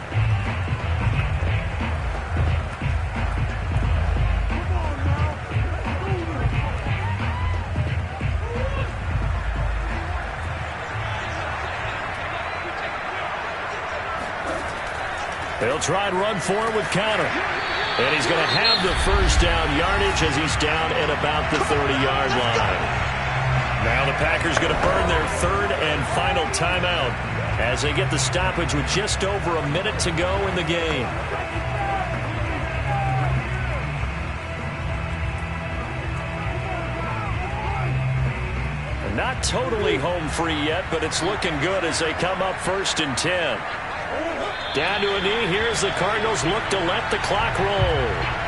Speaker 2: They'll try and run for it with Connor. And he's going to have the first down yardage as he's down at about the 30-yard line. Now the Packers going to burn their 3rd and final timeout as they get the stoppage with just over a minute to go in the game. Not totally home free yet, but it's looking good as they come up 1st and 10. Down to a knee. Here's the Cardinals look to let the clock roll.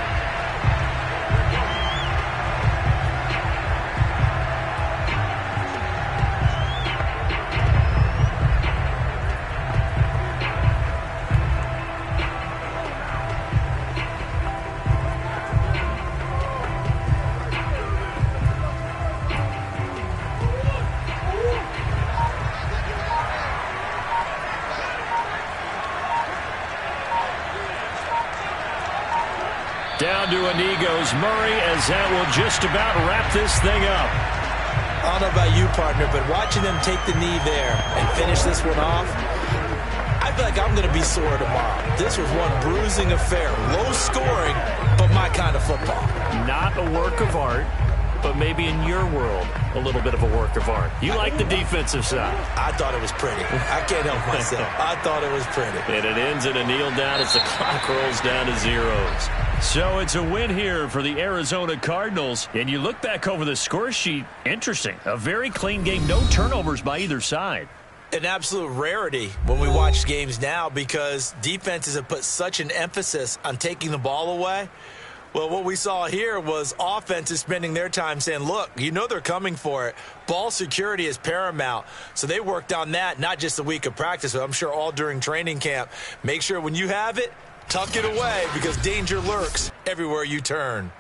Speaker 2: Down to a knee goes Murray as that will just about wrap this thing up.
Speaker 3: I don't know about you, partner, but watching them take the knee there and finish this one off, I feel like I'm going to be sore tomorrow. This was one bruising affair. Low scoring, but my kind of football.
Speaker 2: Not a work of art, but maybe in your world, a little bit of a work of art. You like the defensive side.
Speaker 3: I thought it was pretty. I can't help myself. I thought it was pretty.
Speaker 2: And it ends in a kneel down as the clock rolls down to zeros. So it's a win here for the Arizona Cardinals. And you look back over the score sheet, interesting. A very clean game, no turnovers by either side.
Speaker 3: An absolute rarity when we watch games now because defenses have put such an emphasis on taking the ball away. Well, what we saw here was offenses spending their time saying, look, you know they're coming for it. Ball security is paramount. So they worked on that, not just a week of practice, but I'm sure all during training camp. Make sure when you have it, tuck it away because danger lurks everywhere you turn.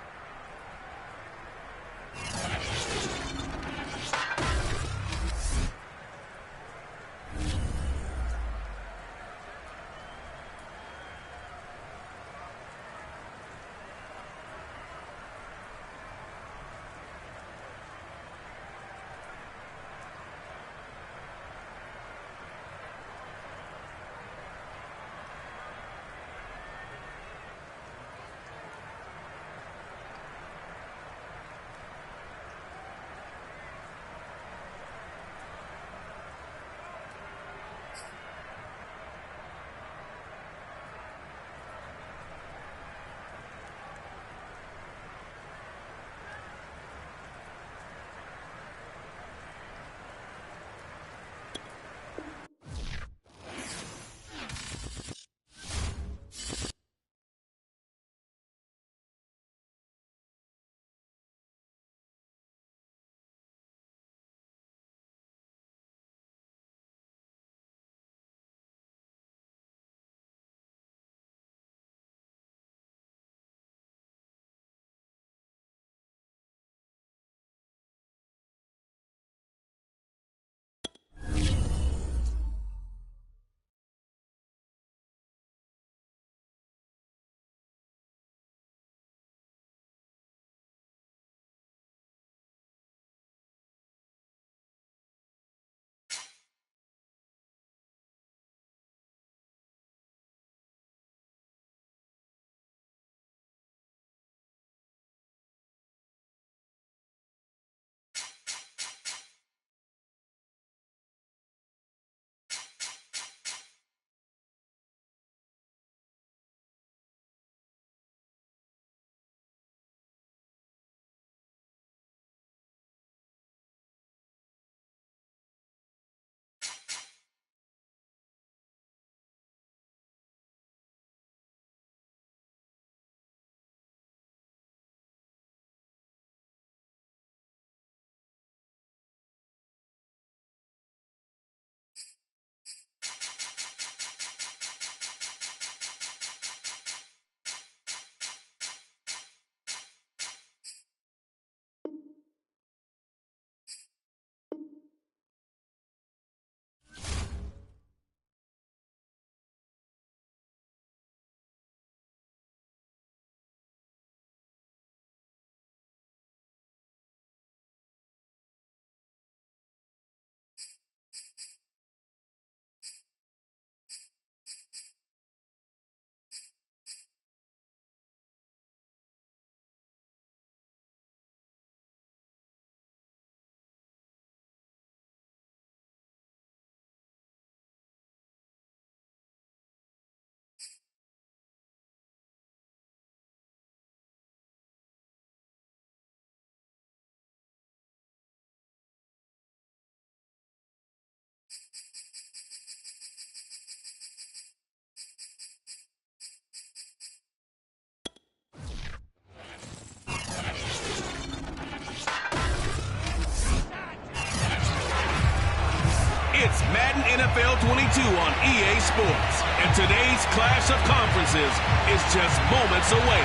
Speaker 1: It's Madden NFL 22 on EA Sports. And today's clash of conferences is just moments away.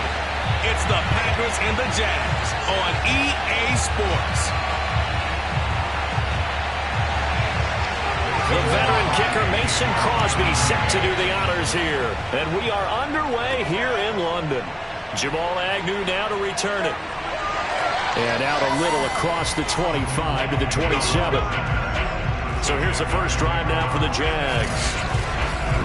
Speaker 1: It's the Packers and the Jags on EA Sports.
Speaker 2: The veteran kicker Mason Crosby set to do the honors here. And we are underway here in London. Jamal Agnew now to return it. And out a little across the 25 to the 27. So here's the first drive now for the Jags.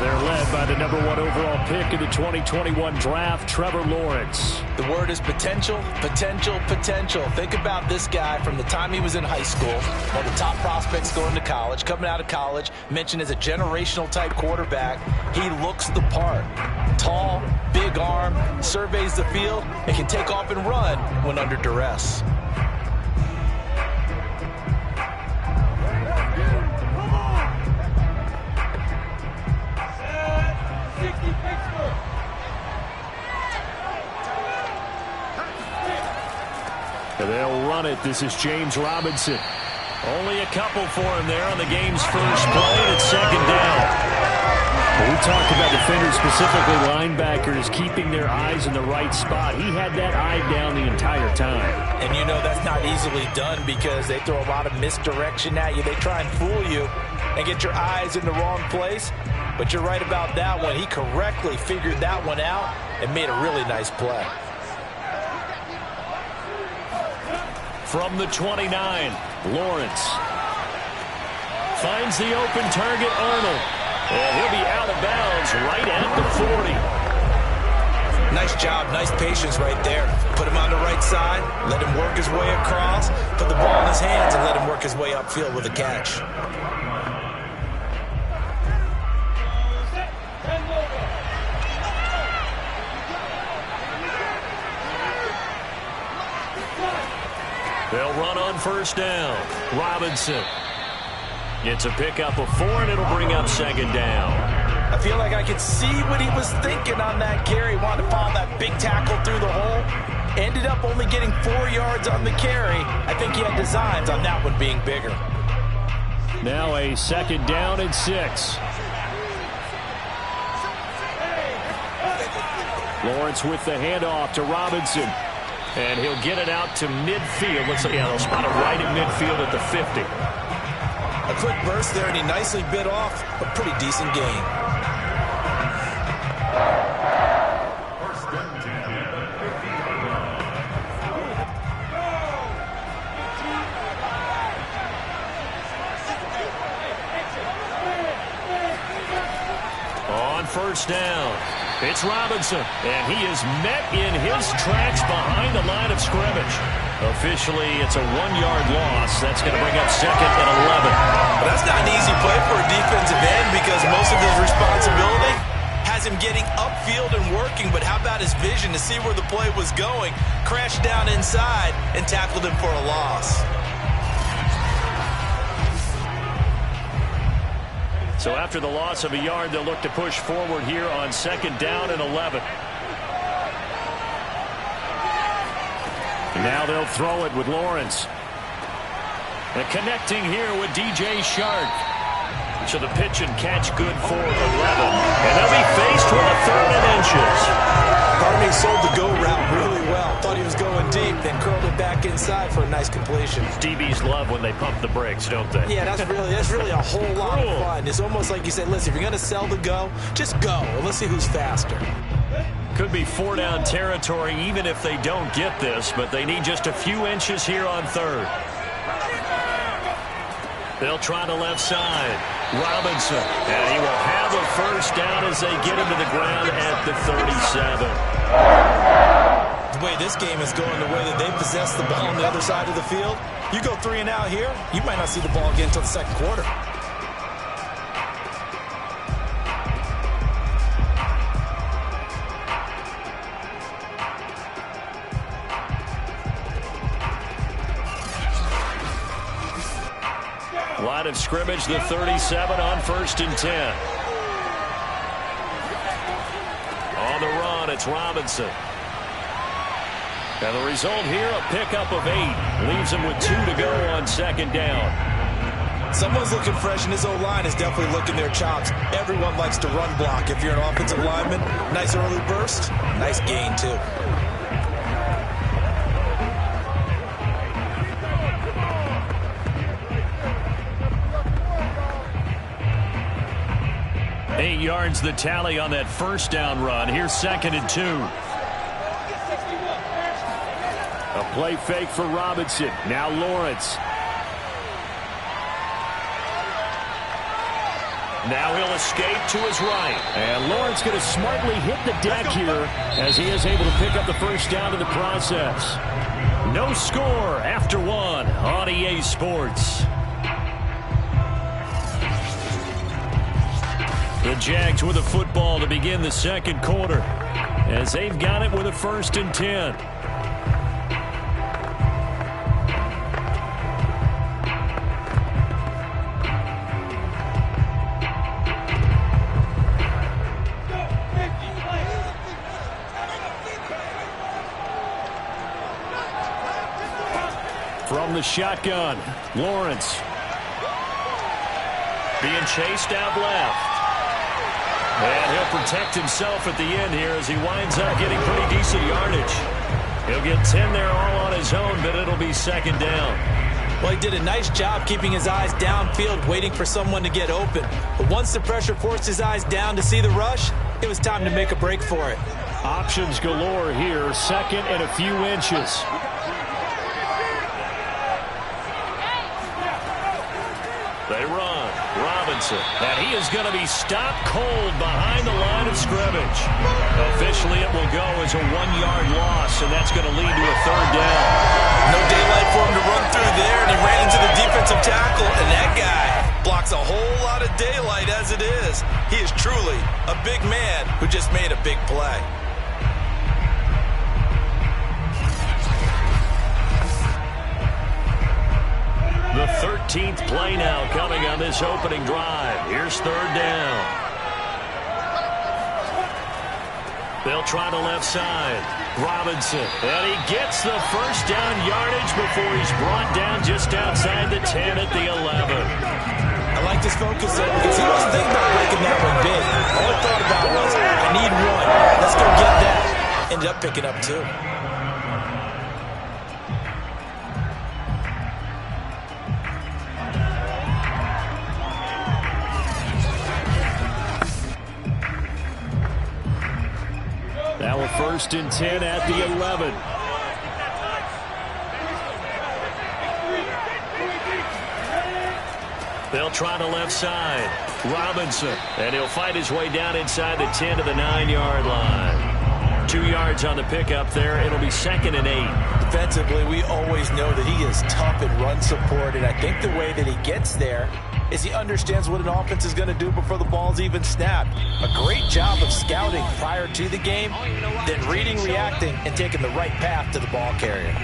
Speaker 2: They're led by the number 1 overall pick in the 2021 draft, Trevor Lawrence.
Speaker 3: The word is potential, potential, potential. Think about this guy from the time he was in high school, one of the top prospects going to college, coming out of college, mentioned as a generational type quarterback. He looks the part. Tall, big arm, surveys the field, and can take off and run when under duress.
Speaker 2: They'll run it. This is James Robinson. Only a couple for him there on the game's first play. It's second down. We talked about defenders, specifically linebackers, keeping their eyes in the right spot. He had that eye down the entire time.
Speaker 3: And you know that's not easily done because they throw a lot of misdirection at you. They try and fool you and get your eyes in the wrong place. But you're right about that one. He correctly figured that one out and made a really nice play.
Speaker 2: From the 29, Lawrence finds the open target, Arnold. And he'll be out of bounds right at the 40.
Speaker 3: Nice job, nice patience right there. Put him on the right side, let him work his way across, put the ball in his hands, and let him work his way upfield with a catch.
Speaker 2: They'll run on first down. Robinson. It's a pickup of 4, and it'll bring up second down.
Speaker 3: I feel like I could see what he was thinking on that carry. Wanted to follow that big tackle through the hole. Ended up only getting 4 yards on the carry. I think he had designs on that one being bigger.
Speaker 2: Now a second down and 6. Lawrence with the handoff to Robinson. And he'll get it out to midfield. Let's see, they'll spot it right at midfield at the 50.
Speaker 3: A quick burst there, and he nicely bit off a pretty decent gain. On first down. It's Robinson, and he is met in his tracks behind the line of scrimmage. Officially, it's a 1-yard loss. That's going to bring up second and 11. But that's not an easy play for a defensive end because most of his responsibility has him getting upfield and working. But how about his vision to see where the play was going? Crashed down inside and tackled him for a loss.
Speaker 2: So after the loss of a yard, they'll look to push forward here on second down and 11. Now they'll throw it with Lawrence. And connecting here with DJ Shark. So the pitch and catch good for 11. And they'll be faced with a 3rd and inches.
Speaker 3: Part of me sold the go route really well. Thought he was going deep, then curled it back inside for a nice completion.
Speaker 2: DBs love when they pump the brakes, don't they?
Speaker 3: Yeah, that's really a whole lot of fun. It's almost like you say, listen, if you're going to sell the go, just go. And let's see who's faster.
Speaker 2: Could be 4-down territory even if they don't get this, but they need just a few inches here on 3rd. They'll try the left side. Robinson, and he will have a first down as they get him to the ground at the 37.
Speaker 3: The way this game is going, the way that they possess the ball on the other side of the field, you go 3 and out here, you might not see the ball again until the second quarter.
Speaker 2: Line of scrimmage, the 37 on 1st and 10. On the run, it's Robinson. And the result here, a pickup of 8. Leaves him with 2 to go on second down.
Speaker 3: Someone's looking fresh, and his O-line is definitely looking their chops. Everyone likes to run block. If you're an offensive lineman, nice early burst, nice gain, too.
Speaker 6: Eight yards the tally on that first down run. Here's 2nd and 2. A play fake for Robinson. Now Lawrence. Now he'll escape to his right. And Lawrence going to smartly hit the deck here as he is able to pick up the first down in the process. No score after 1 on EA Sports. The Jags with a football to begin the second quarter as they've got it with a 1st and 10. From the shotgun, Lawrence being chased out left. And he'll protect himself at the end here as he winds up getting pretty decent yardage. He'll get 10 there all on his own, but it'll be 2nd down.
Speaker 3: Well, he did a nice job keeping his eyes downfield, waiting for someone to get open. But once the pressure forced his eyes down to see the rush, it was time to make a break for it.
Speaker 6: Options galore here, 2nd and a few inches. They run. Robinson. And he is going to be stopped cold behind the line of scrimmage. Officially, it will go as a 1-yard loss, and that's going to lead to a 3rd down.
Speaker 3: No daylight for him to run through there, and he ran into the defensive tackle, and that guy blocks a whole lot of daylight as it is. He is truly a big man who just made a big play.
Speaker 6: The 13th play now coming on this opening drive. Here's 3rd down. They'll try the left side. Robinson. And he gets the first down yardage before he's brought down just outside the 10 at the 11.
Speaker 3: I like this focus there because he wasn't thinking about breaking that one big. All he thought about was, I need 1. Let's go get that. Ended up picking up 2.
Speaker 6: Now a 1st and 10 at the 11. They'll try the left side. Robinson. And he'll fight his way down inside the 10 to the 9-yard line. 2 yards on the pickup there. It'll be 2nd and 8.
Speaker 3: Defensively, we always know that he is tough in run support, and I think the way that he gets there is he understands what an offense is going to do before the ball's even snapped. A great job of scouting prior to the game, then reading, reacting, and taking the right path to the ball carrier.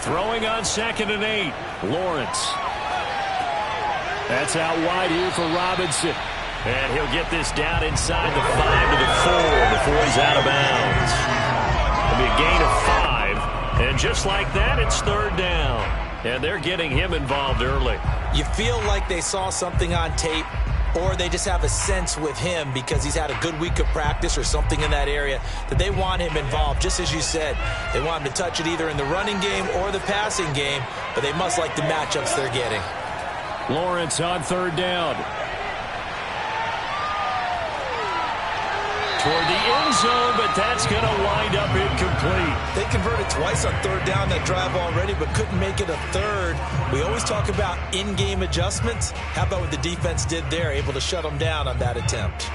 Speaker 6: Throwing on 2nd and 8. Lawrence. That's out wide here for Robinson. And he'll get this down inside the 5 to the 4 before he's out of bounds. It'll be a gain of 5. And just like that, it's 3rd down. And they're getting him involved early.
Speaker 3: You feel like they saw something on tape, or they just have a sense with him because he's had a good week of practice or something in that area that they want him involved. Just as you said, they want him to touch it either in the running game or the passing game, but they must like the matchups they're getting.
Speaker 6: Lawrence on 3rd down. Toward the end zone, but that's going to wind up incomplete.
Speaker 3: They converted twice on 3rd down that drive already, but couldn't make it a 3rd. We always talk about in-game adjustments. How about what the defense did there, able to shut them down on that attempt?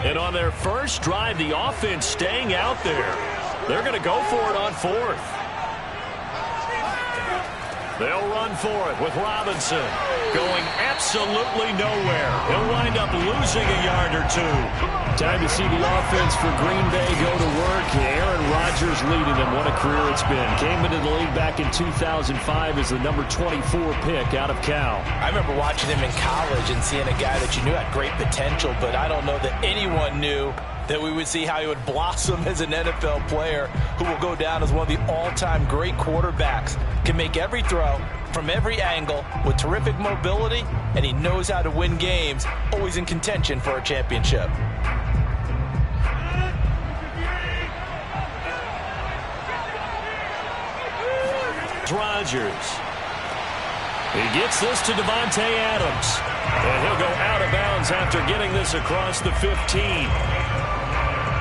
Speaker 6: And on their first drive, the offense staying out there. They're going to go for it on 4th.
Speaker 2: They'll run for it with Robinson going absolutely nowhere. He'll wind up losing a yard or two. Time to see the offense for Green Bay go to work. Aaron Rodgers leading them. What a career it's been. Came into the league back in 2005 as the number 24 pick out of Cal.
Speaker 3: I remember watching him in college and seeing a guy that you knew had great potential, but I don't know that anyone knew that we would see how he would blossom as an NFL player who will go down as one of the all-time great quarterbacks. Can make every throw from every angle with terrific mobility, and he knows how to win games, always in contention for a championship.
Speaker 2: Rodgers. He gets this to Davante Adams. And he'll go out of bounds after getting this across the 15.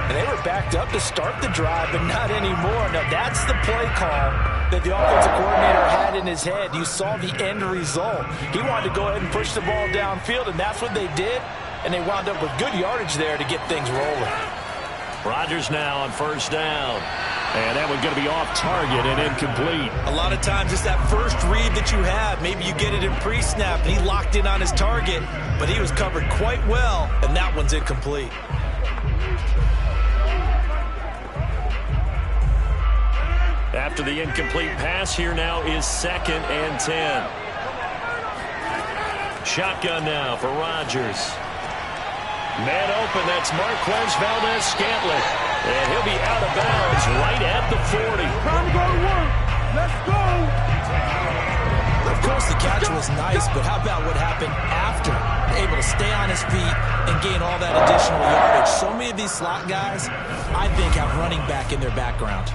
Speaker 3: And they were backed up to start the drive, but not anymore. Now, that's the play call that the offensive coordinator had in his head. You saw the end result. He wanted to go ahead and push the ball downfield, and that's what they did. And they wound up with good yardage there to get things rolling.
Speaker 2: Rodgers now on first down. And that one's going to be off target and incomplete.
Speaker 3: A lot of times it's that first read that you have. Maybe you get it in pre-snap, and he locked in on his target, but he was covered quite well, and that one's incomplete.
Speaker 2: After the incomplete pass, here now is 2nd and 10. Shotgun now for Rodgers. Man open, that's Marquez Valdez-Scantling. And he'll be out of bounds right at the 40.
Speaker 7: Time to go to work. Let's go.
Speaker 3: Of course, the catch was nice, but how about what happened after? Able to stay on his feet and gain all that additional yardage. So many of these slot guys, I think, have running back in their background.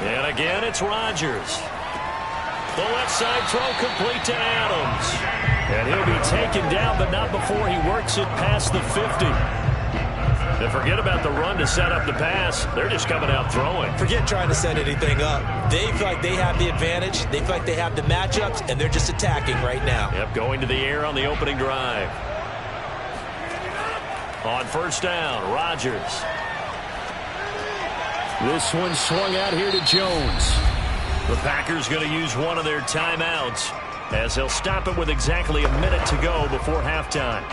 Speaker 2: And again, it's Rodgers. The left side throw complete to Adams. And he'll be taken down, but not before he works it past the 50. And forget about the run to set up the pass. They're just coming out throwing.
Speaker 3: Forget trying to set anything up. They feel like they have the advantage. They feel like they have the matchups, and they're just attacking right now.
Speaker 2: Yep, going to the air on the opening drive. On first down, Rodgers.
Speaker 6: This one swung out here to Jones.
Speaker 2: The Packers going to use one of their timeouts as they'll stop it with exactly a minute to go before halftime.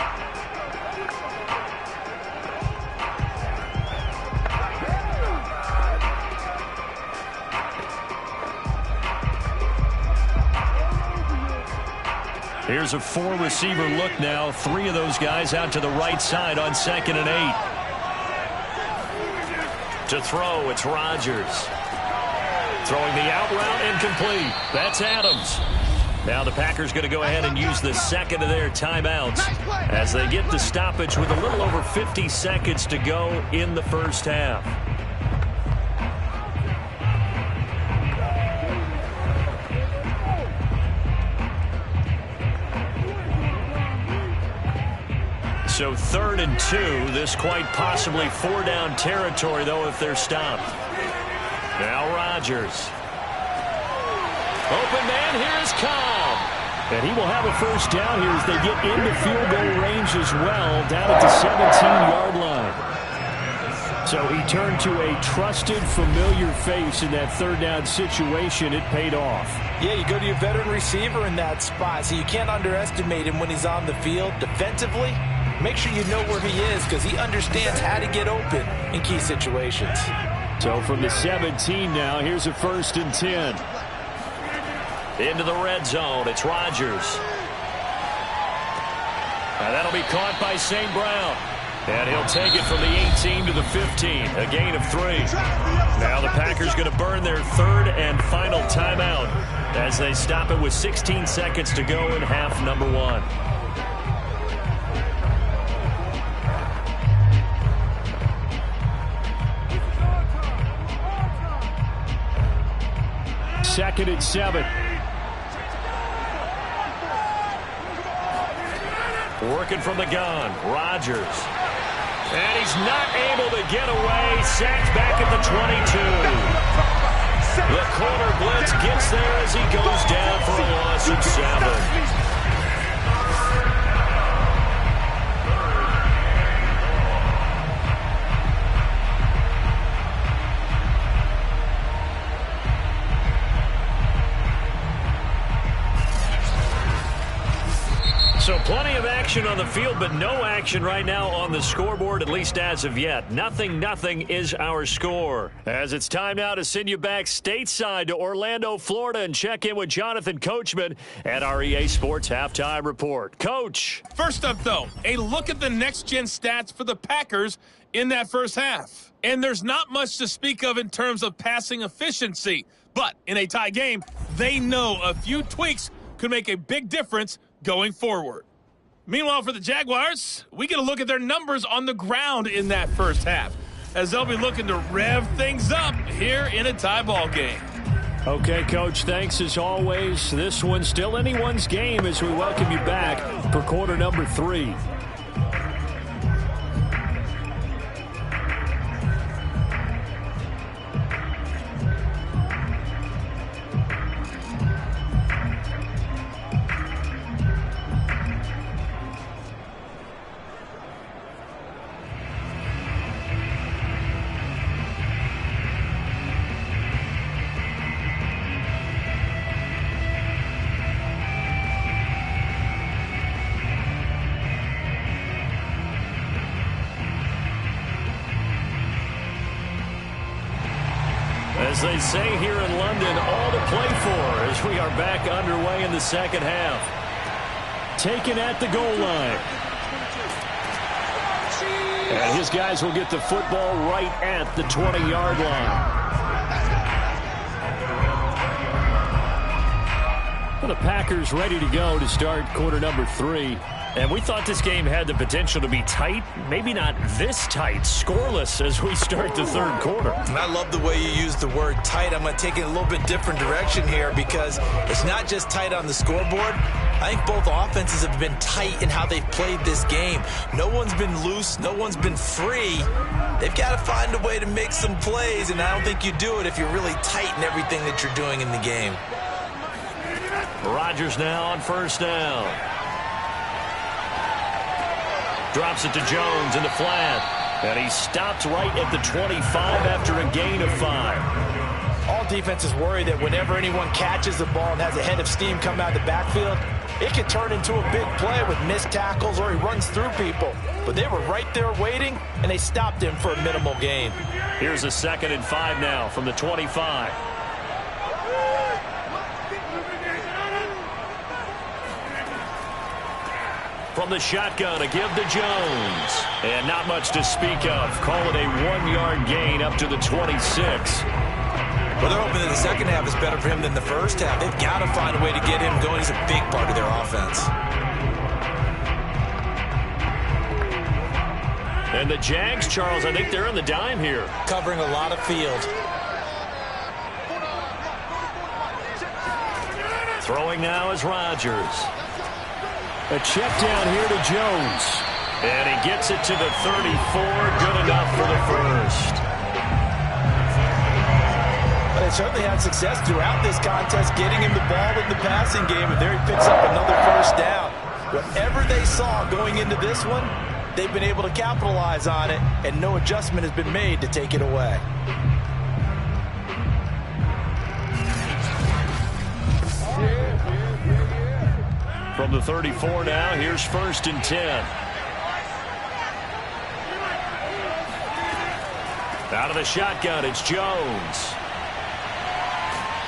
Speaker 2: Here's a 4-receiver look now. 3 of those guys out to the right side on 2nd and 8. To throw, it's Rodgers. Throwing the out route, incomplete. That's Adams. Now the Packers going to go ahead and use the second of their timeouts as they get the stoppage with a little over 50 seconds to go in the first half. So 3rd and 2. This quite possibly 4-down territory, though, if they're stopped. Now Rodgers. Open man, here is Cobb.
Speaker 6: And he will have a first down here as they get into field goal range as well, down at the 17-yard line. So he turned to a trusted, familiar face in that 3rd down situation. It paid off.
Speaker 3: Yeah, you go to your veteran receiver in that spot, so you can't underestimate him when he's on the field defensively. Make sure you know where he is because he understands how to get open in key situations.
Speaker 6: So from the 17 now, here's a 1st and 10.
Speaker 2: Into the red zone, it's Rodgers. And that'll be caught by St. Brown. And he'll take it from the 18 to the 15, a gain of 3. Now the Packers going to burn their 3rd and final timeout as they stop it with 16 seconds to go in half number 1.
Speaker 6: 2nd and 7.
Speaker 2: Working from the gun, Rodgers. And he's not able to get away. Sacked back at the 22. The corner blitz gets there as he goes down for a loss of 7. So plenty of action on the field, but no action right now on the scoreboard, at least as of yet. 0-0 is our score. As it's time now to send you back stateside to Orlando, Florida, and check in with Jonathan Coachman at our EA Sports Halftime Report. Coach.
Speaker 5: First up, though, a look at the next-gen stats for the Packers in that first half. And there's not much to speak of in terms of passing efficiency. But in a tie game, they know a few tweaks could make a big difference going forward. Meanwhile, for the Jaguars, we get a look at their numbers on the ground in that first half, as they'll be looking to rev things up here in a tie ball game.
Speaker 2: Okay, Coach, thanks as always. This one's still anyone's game as we welcome you back for quarter number 3. As they say here in London, all to play for as we are back underway in the second half. Taken at the goal line. And his guys will get the football right at the 20-yard line. Well, the Packers ready to go to start quarter number 3. And we thought this game had the potential to be tight, maybe not this tight, scoreless as we start the third quarter.
Speaker 3: And I love the way you use the word tight. I'm going to take it a little bit different direction here because it's not just tight on the scoreboard. I think both offenses have been tight in how they've played this game. No one's been loose. No one's been free. They've got to find a way to make some plays, and I don't think you do it if you're really tight in everything that you're doing in the game.
Speaker 2: Rodgers now on first down. Drops it to Jones in the flat. And he stopped right at the 25 after a gain of 5.
Speaker 3: All defenses worry that whenever anyone catches the ball and has a head of steam come out of the backfield, it could turn into a big play with missed tackles or he runs through people. But they were right there waiting, and they stopped him for a minimal gain.
Speaker 2: Here's a 2nd and 5 now from the 25. From the shotgun, a give to Jones. And not much to speak of. Call it a 1-yard gain up to the 26.
Speaker 3: Well, they're hoping that the second half is better for him than the first half. They've got to find a way to get him going. He's a big part of their offense.
Speaker 2: And the Jags, Charles, I think they're in the dime here.
Speaker 3: Covering a lot of field.
Speaker 2: Throwing now is Rodgers. A check down here to Jones. And he gets it to the 34. Good enough for the first.
Speaker 3: But they certainly had success throughout this contest, getting him the ball in the passing game, and there he picks up another first down. Whatever they saw going into this one, they've been able to capitalize on it, and no adjustment has been made to take it away.
Speaker 2: From the 34 now, here's 1st and 10. Out of the shotgun, it's Jones.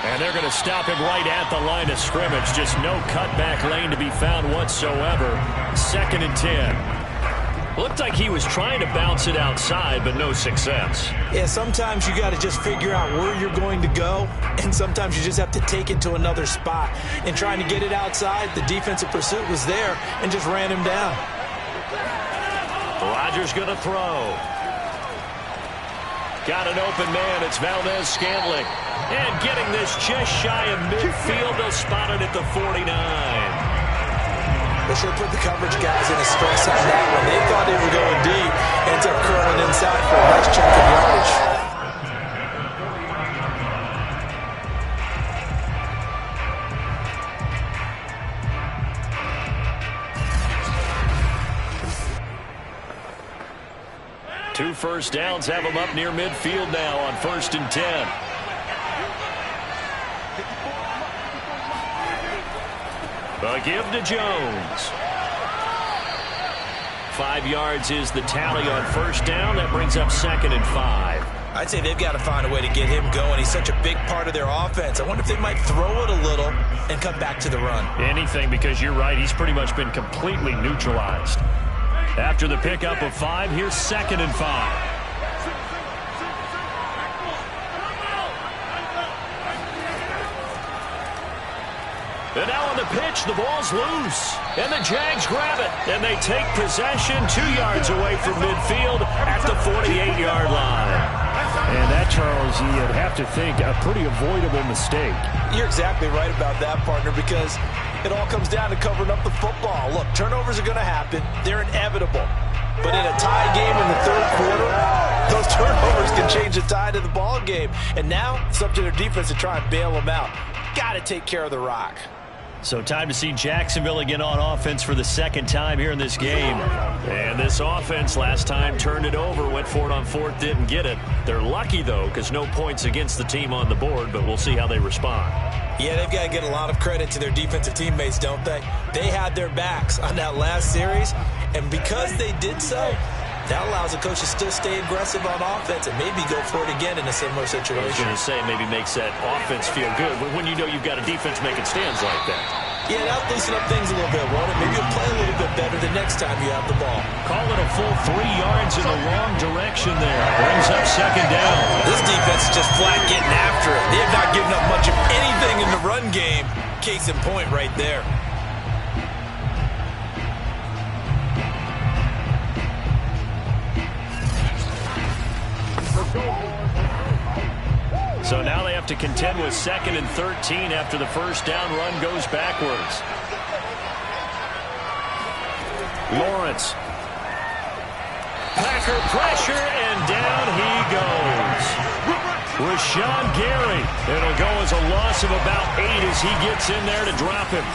Speaker 2: And they're going to stop him right at the line of scrimmage. Just no cutback lane to be found whatsoever. 2nd and 10. Looked like he was trying to bounce it outside, but no success.
Speaker 3: Yeah, sometimes you got to just figure out where you're going to go, and sometimes you just have to take it to another spot. In trying to get it outside, the defensive pursuit was there and just ran him down.
Speaker 2: Rodgers going to throw. Got an open man. It's Valdez-Scantling. And getting this just shy of midfield. They'll spot it at the 49.
Speaker 3: They should have put the coverage guys in a stress on that one. They thought they were going deep. Ends up curling inside for a nice chunk of yardage.
Speaker 2: 2 first downs have them up near midfield now on 1st and 10. A give to Jones. 5 yards is the tally on 1st down. That brings up 2nd and 5.
Speaker 3: I'd say they've got to find a way to get him going. He's such a big part of their offense. I wonder if they might throw it a little and come back to the run.
Speaker 2: Anything, because you're right. He's pretty much been completely neutralized. After the pickup of 5, here's 2nd and 5. And now on the pitch, the ball's loose. And the Jags grab it. And they take possession 2 yards away from midfield at the 48-yard line.
Speaker 6: And that, Charles, you'd have to think a pretty avoidable mistake.
Speaker 3: You're exactly right about that, partner, because it all comes down to covering up the football. Look, turnovers are going to happen. They're inevitable. But in a tie game in the 3rd quarter, those turnovers can change the tide of the ball game. And now it's up to their defense to try and bail them out. Got to take care of the rock.
Speaker 2: So time to see Jacksonville again on offense for the 2nd time here in this game. And this offense last time turned it over, went for it on 4th, didn't get it. They're lucky, though, because no points against the team on the board, but we'll see how they respond.
Speaker 3: Yeah, they've got to get a lot of credit to their defensive teammates, don't they? They had their backs on that last series, and because they did so, that allows the coach to still stay aggressive on offense and maybe go for it again in a similar situation.
Speaker 2: I was going to say, maybe makes that offense feel good when you know you've got a defense making stands like that.
Speaker 3: Yeah, that'll loosen up things a little bit, won't it? Maybe you'll play a little bit better the next time you have the ball.
Speaker 2: Call it a full 3 yards in the wrong direction there. Brings up 2nd down.
Speaker 3: This defense is just flat getting after it. They have not given up much of anything in the run game. Case in point right there.
Speaker 2: So now they have to contend with 2nd and 13 after the 1st down run goes backwards. Lawrence. Packer pressure, and down he goes. Rashawn Gary. It'll go as a loss of about 8 as he gets in there to drop him.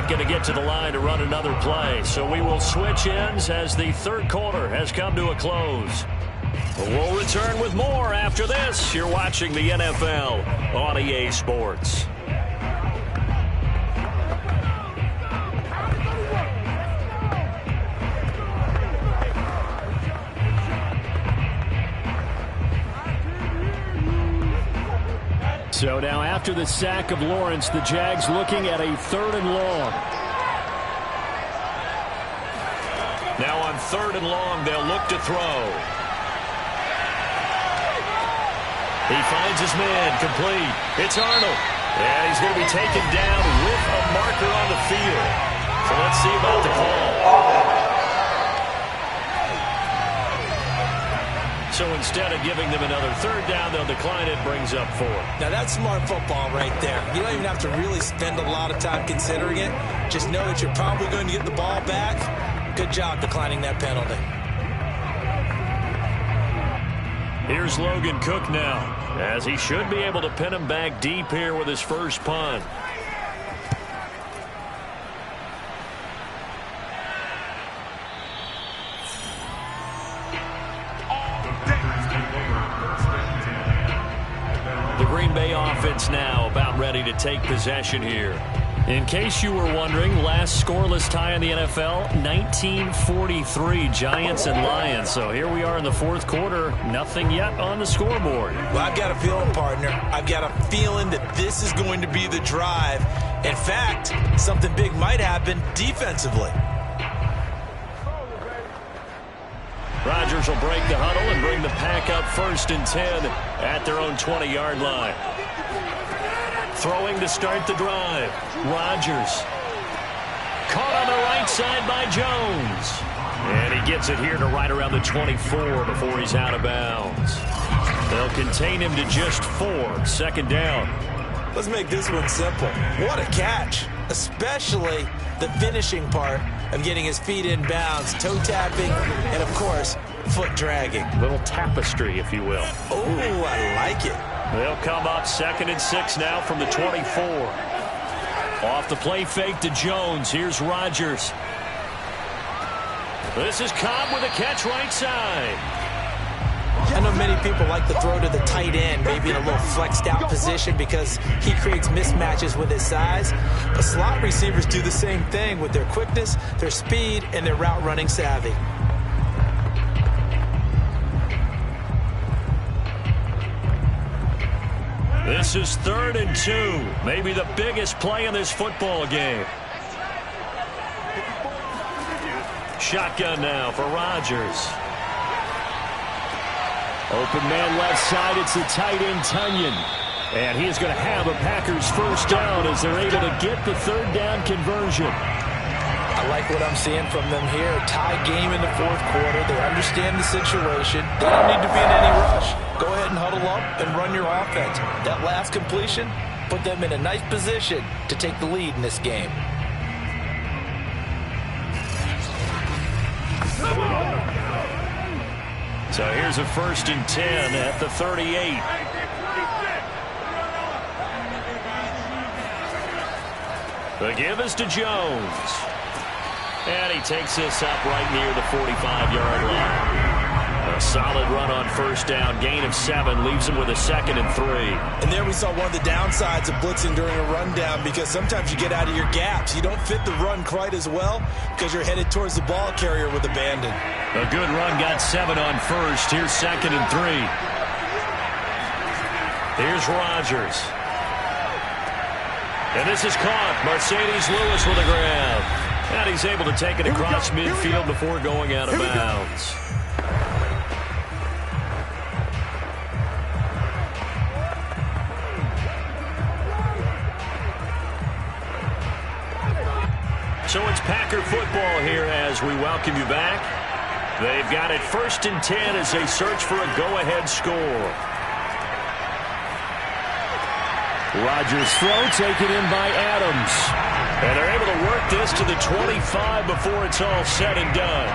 Speaker 2: Going to get to the line to run another play. So we will switch ends as the 3rd quarter has come to a close. We'll return with more after this. You're watching the NFL on EA Sports. So now after the sack of Lawrence, the Jags looking at a 3rd and long. Now on 3rd and long, they'll look to throw. He finds his man, complete. It's Arnold. And he's going to be taken down with a marker on the field. So let's see about the call. So instead of giving them another 3rd down, they'll decline it, brings up 4.
Speaker 3: Now that's smart football right there. You don't even have to really spend a lot of time considering it. Just know that you're probably going to get the ball back. Good job declining that penalty.
Speaker 2: Here's Logan Cook now, as he should be able to pin him back deep here with his first punt. The Green Bay offense now about ready to take possession here. In case you were wondering, last scoreless tie in the NFL, 1943, Giants and Lions. So here we are in the 4th quarter, nothing yet on the scoreboard.
Speaker 3: Well, I've got a feeling, partner. I've got a feeling that this is going to be the drive. In fact, something big might happen defensively.
Speaker 2: Rodgers will break the huddle and bring the pack up 1st and 10 at their own 20-yard line. Throwing to start the drive. Rodgers. Caught on the right side by Jones. And he gets it here to right around the 24 before he's out of bounds. They'll contain him to just 4. 2nd down.
Speaker 3: Let's make this one simple. What a catch. Especially the finishing part of getting his feet in bounds, toe tapping, and of course, foot dragging.
Speaker 2: Little tapestry, if you will.
Speaker 3: Oh, I like it.
Speaker 2: They'll come up 2nd and 6 now from the 24. Off the play fake to Jones. Here's Rodgers. This is Cobb with a catch right side.
Speaker 3: I know many people like to throw to the tight end, maybe in a little flexed out position because he creates mismatches with his size. But slot receivers do the same thing with their quickness, their speed, and their route running savvy.
Speaker 2: This is 3rd and 2. Maybe the biggest play in this football game. Shotgun now for Rodgers. Open man left side. It's the tight end, Tunyon. And he is going to have a Packers first down as they're able to get the 3rd down conversion.
Speaker 3: I like what I'm seeing from them here. Tie game in the 4th quarter. They understand the situation. They don't need to be in any rush. Go ahead and huddle up and run your offense. That last completion put them in a nice position to take the lead in this game.
Speaker 2: So here's a 1st and 10 at the 38. The give is to Jones. And he takes this up right near the 45-yard line. A solid run on 1st down. Gain of 7 leaves him with a 2nd and 3.
Speaker 8: And there we saw one of the downsides of blitzing during a rundown because sometimes you get out of your gaps. You don't fit the run quite as well because you're headed towards the ball carrier with abandon.
Speaker 2: A good run got 7 on 1st. Here's 2nd and 3. Here's Rodgers. And this is caught. Mercedes Lewis with a grab. And he's able to take it across midfield before going out of bounds. So it's Packer football here as we welcome you back. They've got it 1st and 10 as they search for a go-ahead score.
Speaker 6: Rodgers' throw taken in by Adams.
Speaker 2: And they're able to work this to the 25 before it's all said and done.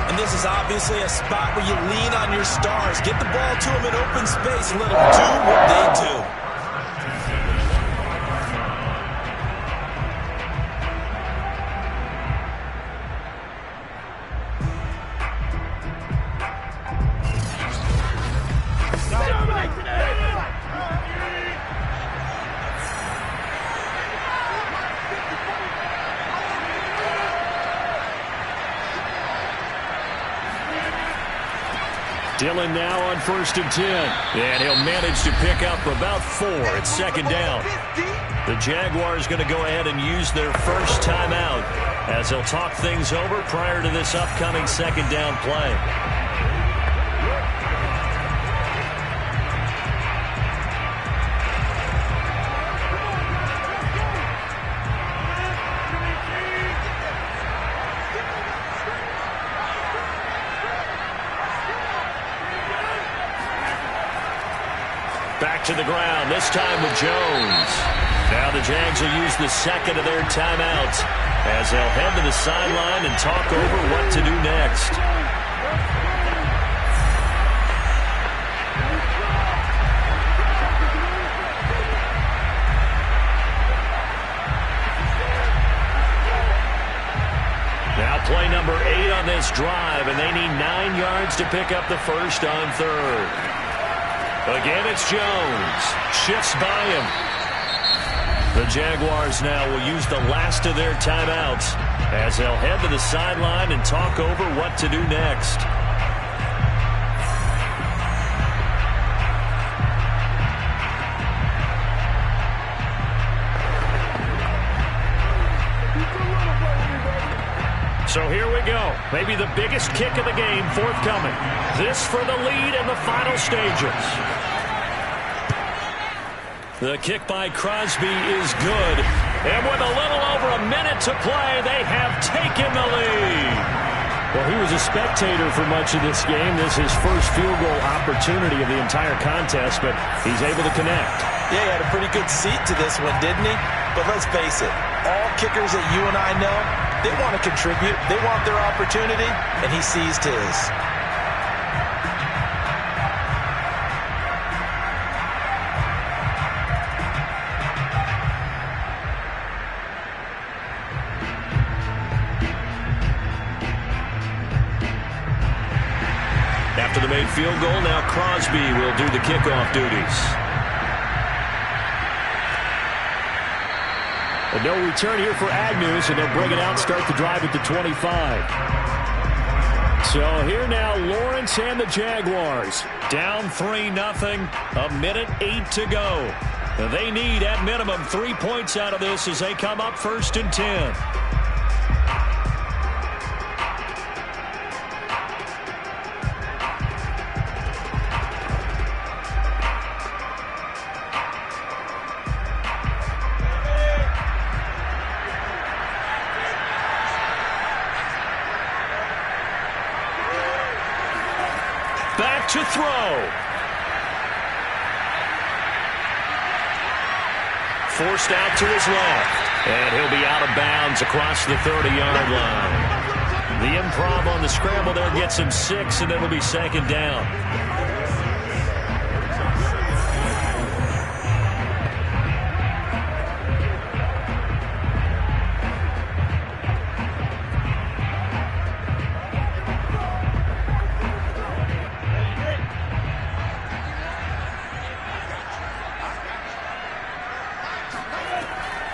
Speaker 8: And this is obviously a spot where you lean on your stars. Get the ball to them in open space and let them do what they do.
Speaker 2: Dillon now on 1st and 10. And he'll manage to pick up about 4. It's 2nd down. The Jaguars going to go ahead and use their first timeout as they'll talk things over prior to this upcoming 2nd down play. Back to the ground, this time with Jones. Now the Jags will use the 2nd of their timeouts as they'll head to the sideline and talk over what to do next. Now play number 8 on this drive, and they need 9 yards to pick up the first on 3rd. Again, it's Jones. Shifts by him. The Jaguars now will use the last of their timeouts as they'll head to the sideline and talk over what to do next. So here we go. Maybe the biggest kick of the game forthcoming. This for the lead in the final stages. The kick by Crosby is good. And with a little over a minute to play, they have taken the lead.
Speaker 6: Well, he was a spectator for much of this game. This is his first field goal opportunity of the entire contest, but he's able to connect.
Speaker 8: Yeah, he had a pretty good seat to this one, didn't he? But let's face it, all kickers that you and I know, they want to contribute. They want their opportunity, and he seized his.
Speaker 2: made field goal. Now Crosby will do the kickoff duties. And no return here for Agnew, so they'll bring it out and start the drive at the 25. So here now, Lawrence and the Jaguars. Down 3-0, a minute 8 to go. They need, at minimum, 3 points out of this as they come up 1st and 10. Back to throw. Forced out to his left. And he'll be out of bounds across the 30-yard line. The improv on the scramble there gets him 6, and it'll be 2nd down.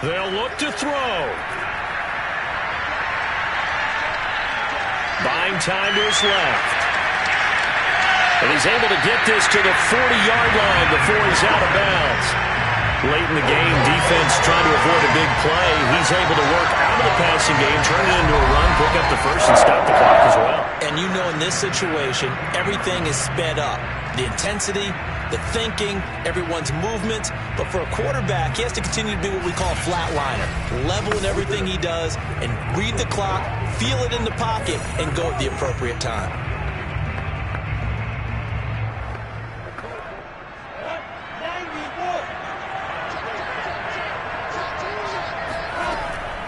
Speaker 2: They'll look to throw. Buying time to his left. And he's able to get this to the 40-yard line before he's out of bounds. Late in the game, defense trying to avoid a big play. He's able to work out of the passing game, turn it into a run, pick up the first, and stop the clock as well.
Speaker 3: And you know in this situation, everything is sped up. The intensity, the thinking, everyone's movement. But for a quarterback, he has to continue to be what we call a flatliner. Level in everything he does and read the clock, feel it in the pocket, and go at the appropriate time.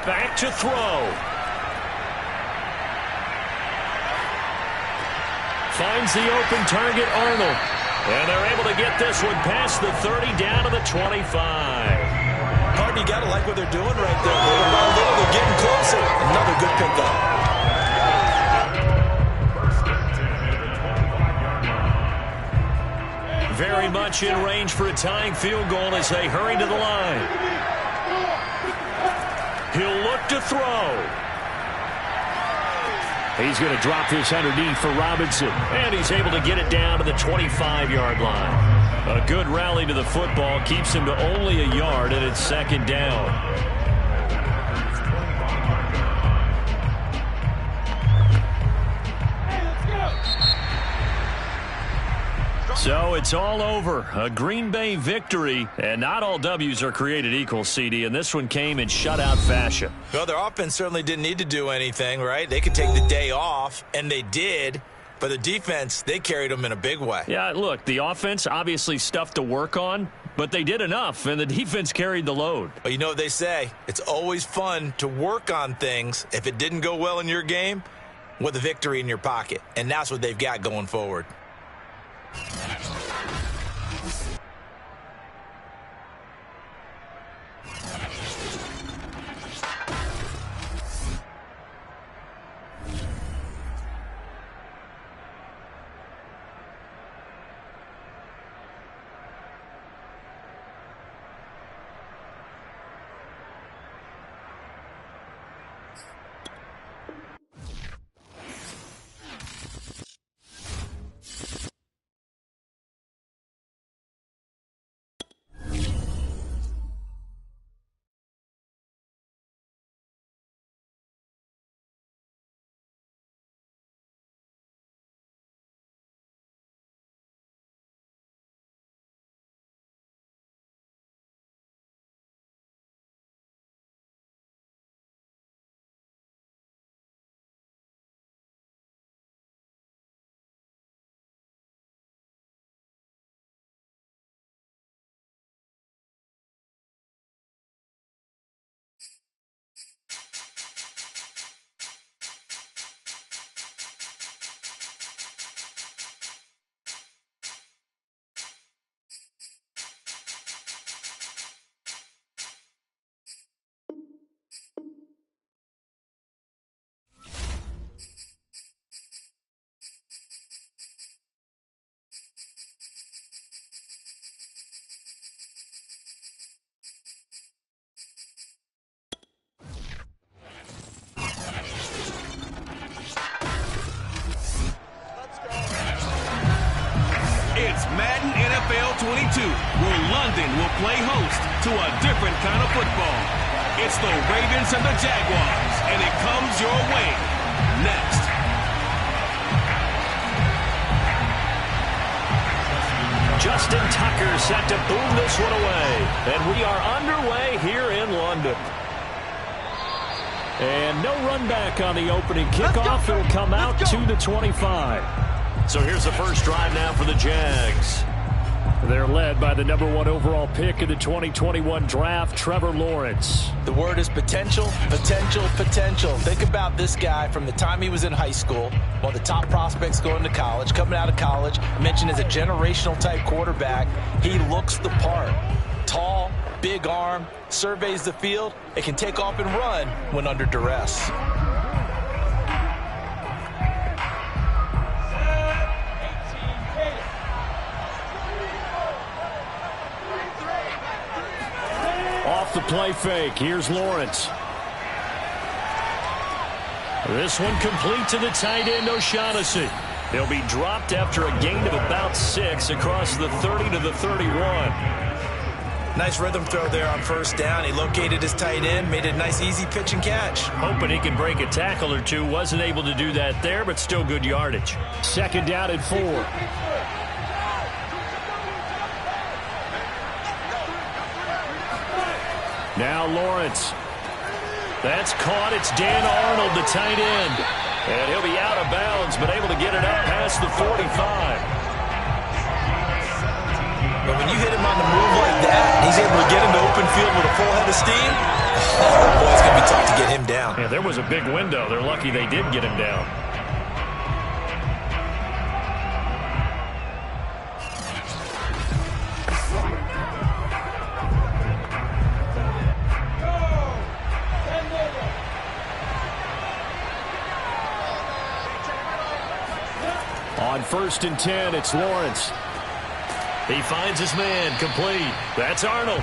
Speaker 2: Back to throw. Finds the open target, Arnold. And they're able to get this one past the 30 down to the 25.
Speaker 3: Harden, you got to like what they're doing right there. Little by little, they're getting closer. Another good pickup.
Speaker 2: Very much in range for a tying field goal as they hurry to the line. He'll look to throw. He's going to drop this underneath for Robinson. And he's able to get it down to the 25-yard line. A good rally to the football keeps him to only a yard, and it's 2nd down. So it's all over. A Green Bay victory, and not all W's are created equal, CD, and this one came in shutout fashion.
Speaker 3: Well, their offense certainly didn't need to do anything, right? They could take the day off, and they did. But the defense, they carried them in a big way.
Speaker 2: Yeah, look, the offense, obviously stuff to work on, but they did enough, and the defense carried the load.
Speaker 3: Well, you know what they say. It's always fun to work on things if it didn't go well in your game with a victory in your pocket, and that's what they've got going forward.
Speaker 1: where London will play host to a different kind of football. It's the Ravens and the Jaguars, and it comes your way next.
Speaker 2: Justin Tucker set to boom this one away. And we are underway here in London. And no run back on the opening kickoff. It'll come out to the 25. So here's the first drive now for the Jags. They're led by the #1 overall pick in the 2021 draft, Trevor Lawrence.
Speaker 3: The word is potential, potential, potential. Think about this guy from the time he was in high school, one of the top prospects going to college, coming out of college, mentioned as a generational type quarterback. He looks the part. Tall, big arm, surveys the field. It can take off and run when under duress.
Speaker 2: Off the play fake, here's Lawrence. This one complete to the tight end, O'Shaughnessy. He'll be dropped after a gain of about 6 across the 30 to the 31.
Speaker 3: Nice rhythm throw there on first down. He located his tight end, made a nice easy pitch and catch.
Speaker 2: Hoping he can break a tackle or two. Wasn't able to do that there, but still good yardage. Second down and 4. Now Lawrence. That's caught. It's Dan Arnold, the tight end. And he'll be out of bounds, but able to get it up past the 45.
Speaker 3: But when you hit him on the move like that, he's able to get into open field with a full head of steam. Oh, boy, it's going to be tough to get him down.
Speaker 2: Yeah, there was a big window. They're lucky they did get him down. On 1st and 10, it's Lawrence. He finds his man, complete. That's Arnold.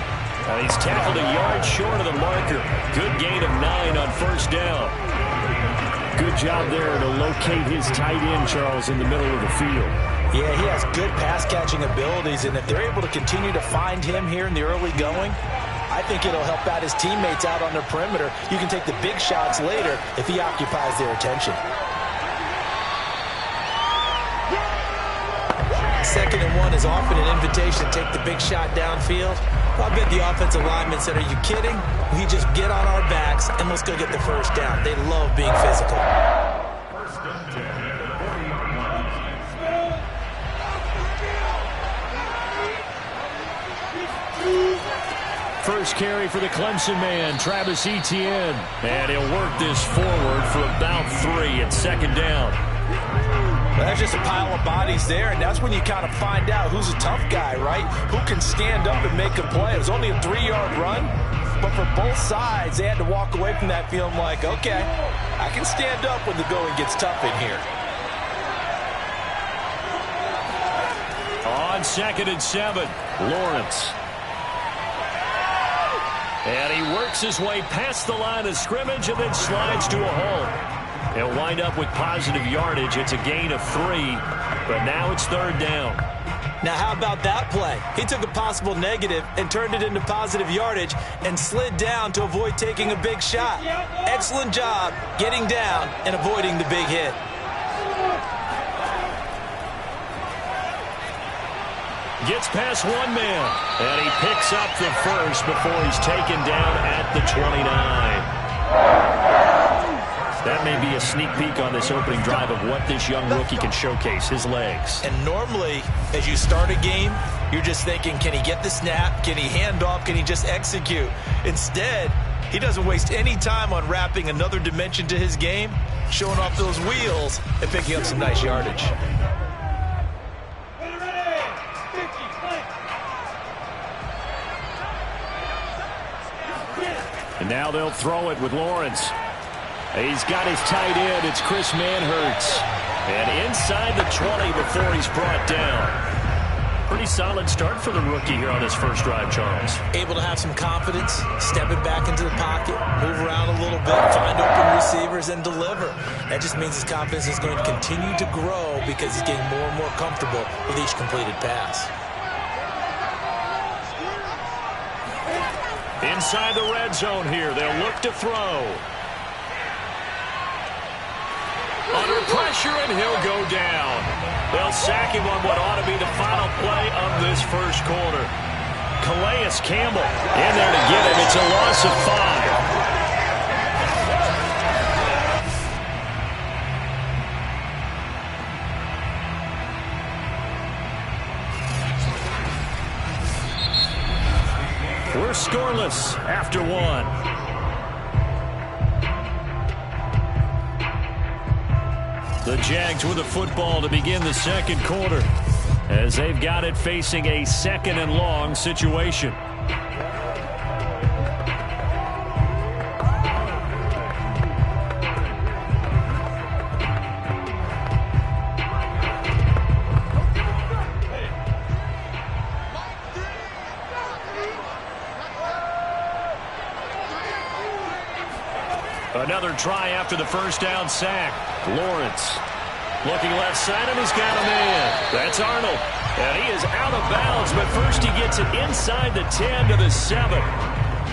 Speaker 2: He's tackled a yard short of the marker. Good gain of 9 on first down. Good job there to locate his tight end, Charles, in the middle of the field.
Speaker 3: Yeah, he has good pass-catching abilities, and if they're able to continue to find him here in the early going, I think it'll help out his teammates out on the perimeter. You can take the big shots later if he occupies their attention. 2nd and 1 is often an invitation to take the big shot downfield. I bet the offensive linemen said, are you kidding? We just get on our backs and let's go get the first down. They love being physical.
Speaker 2: First carry for the Clemson man, Travis Etienne. And he'll work this forward for about 3 at 2nd down.
Speaker 3: Well, there's just a pile of bodies there, and that's when you kind of find out who's a tough guy, right? Who can stand up and make a play. It was only a 3-yard run, but for both sides, they had to walk away from that feeling like, okay, I can stand up when the going gets tough in here.
Speaker 2: On 2nd and 7, Lawrence. And he works his way past the line of scrimmage and then slides to a halt. He'll wind up with positive yardage. It's a gain of 3, but now it's 3rd down.
Speaker 3: Now, how about that play? He took a possible negative and turned it into positive yardage and slid down to avoid taking a big shot. Excellent job getting down and avoiding the big hit.
Speaker 2: Gets past one man, and he picks up the first before he's taken down at the 29. That may be a sneak peek on this opening drive of what this young rookie can showcase, his legs.
Speaker 3: And normally, as you start a game, you're just thinking, can he get the snap? Can he hand off? Can he just execute? Instead, he doesn't waste any time on wrapping another dimension to his game, showing off those wheels, and picking up some nice yardage.
Speaker 2: And now they'll throw it with Lawrence. He's got his tight end. It's Chris Manhertz. And inside the 20 before he's brought down. Pretty solid start for the rookie here on his first drive, Charles.
Speaker 3: Able to have some confidence, stepping back into the pocket, move around a little bit, find open receivers, and deliver. That just means his confidence is going to continue to grow because he's getting more and more comfortable with each completed pass.
Speaker 2: Inside the red zone here, they'll look to throw. Under pressure, and he'll go down. They'll sack him on what ought to be the final play of this first quarter. Calais Campbell in there to get him. It's a loss of 5. We're scoreless after 1. The Jags with the football to begin the second quarter as they've got it facing a 2nd and long situation. Another try after the first down sack. Lawrence looking left side, and he's got a man. That's Arnold. And he is out of bounds, but first he gets it inside the 10 to the 7.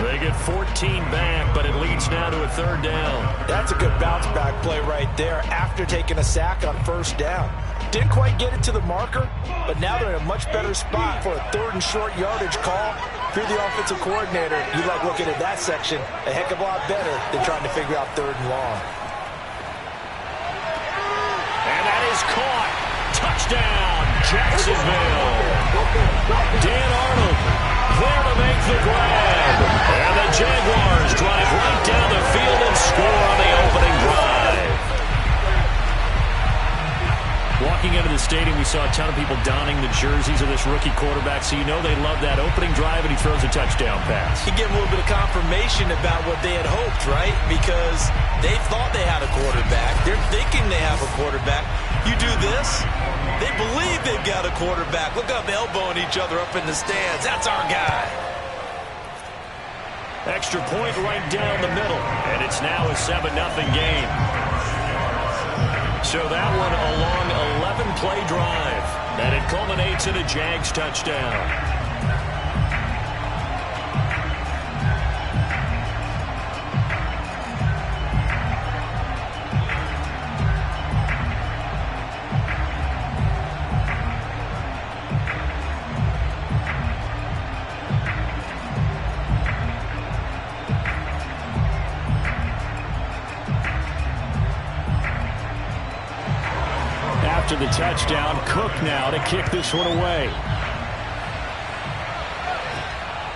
Speaker 2: They get 14 back, but it leads now to a 3rd down.
Speaker 3: That's a good bounce back play right there after taking a sack on 1st down. Didn't quite get it to the marker, but now they're in a much better spot for a 3rd and short yardage call. If you're the offensive coordinator, you like looking at that section a heck of a lot better than trying to figure out 3rd and long.
Speaker 2: And that is caught. Touchdown, Jacksonville. Dan Arnold there to make the grab. And the Jaguars drive right down the field and score on the opening drive. Walking into the stadium, we saw a ton of people donning the jerseys of this rookie quarterback, so you know they love that opening drive, and he throws a touchdown pass.
Speaker 3: You get a little bit of confirmation about what they had hoped, right? Because they thought they had a quarterback. They're thinking they have a quarterback. You do this, they believe they've got a quarterback. Look up, elbowing each other up in the stands. That's our guy.
Speaker 2: Extra point right down the middle, and it's now a 7-0 game. So that one a long 11-play drive, and it culminates in a Jags touchdown. After the touchdown, Cook now to kick this one away.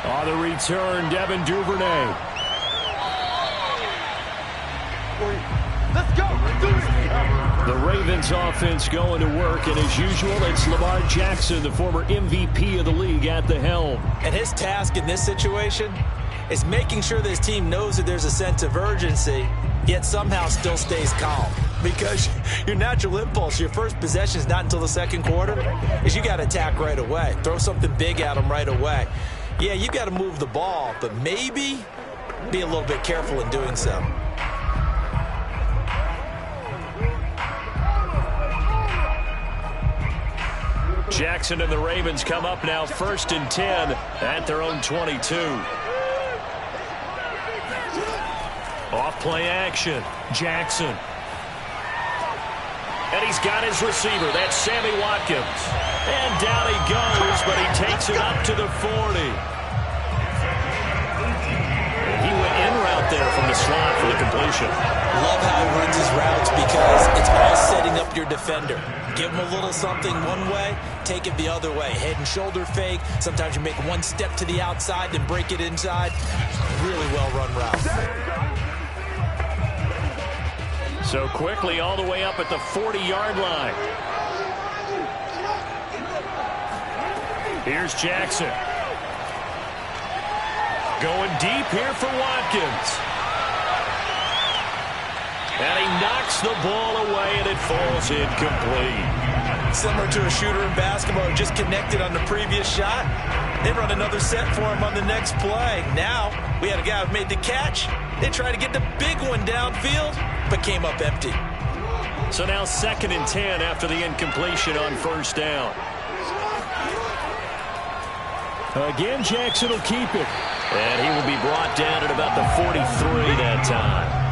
Speaker 2: On the return, Devin Duvernay.
Speaker 7: Let's go. Do it.
Speaker 2: The Ravens offense going to work, and as usual, it's Lamar Jackson, the former MVP of the league, at the helm.
Speaker 3: And his task in this situation is making sure this team knows that there's a sense of urgency, yet somehow still stays calm. Because your natural impulse, your first possession is not until the second quarter, is you got to attack right away. Throw something big at them right away. Yeah, you got to move the ball, but maybe be a little bit careful in doing so.
Speaker 2: Jackson and the Ravens come up now 1st and 10 at their own 22. Off play action, Jackson. And he's got his receiver. That's Sammy Watkins. And down he goes, but he takes it up to the 40. He went in route there from the slot for the completion.
Speaker 3: Love how he runs his routes because it's all setting up your defender. Give him a little something one way, take it the other way. Head and shoulder fake. Sometimes you make one step to the outside, then break it inside. Really well-run route.
Speaker 2: So quickly all the way up at the 40-yard line. Here's Jackson. Going deep here for Watkins. And he knocks the ball away, and it falls incomplete.
Speaker 3: Similar to a shooter in basketball who just connected on the previous shot. They run another set for him on the next play. Now, we had a guy who made the catch. They tried to get the big one downfield, but came up empty.
Speaker 2: So now 2nd and 10 after the incompletion on 1st down. Again, Jackson will keep it. And he will be brought about the 43 that time.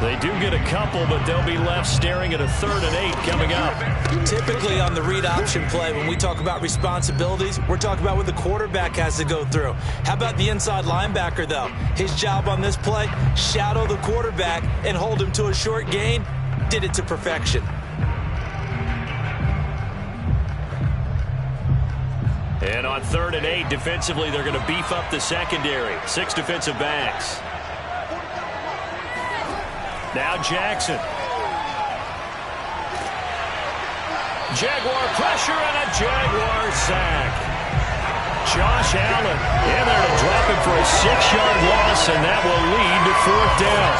Speaker 2: They do get a couple, but they'll be left staring at a 3rd and 8 coming up.
Speaker 3: Typically on the read option play, when we talk about responsibilities, we're talking about what the quarterback has to go through. How about the inside linebacker, though? His job on this play, shadow the quarterback and hold him to a short gain. Did it to perfection.
Speaker 2: And on 3rd and 8, defensively, they're going to beef up the secondary. 6 defensive backs. Now Jackson. Jaguar pressure and a Jaguar sack. Josh Allen in there to drop him for a 6-yard loss, and that will lead to 4th down.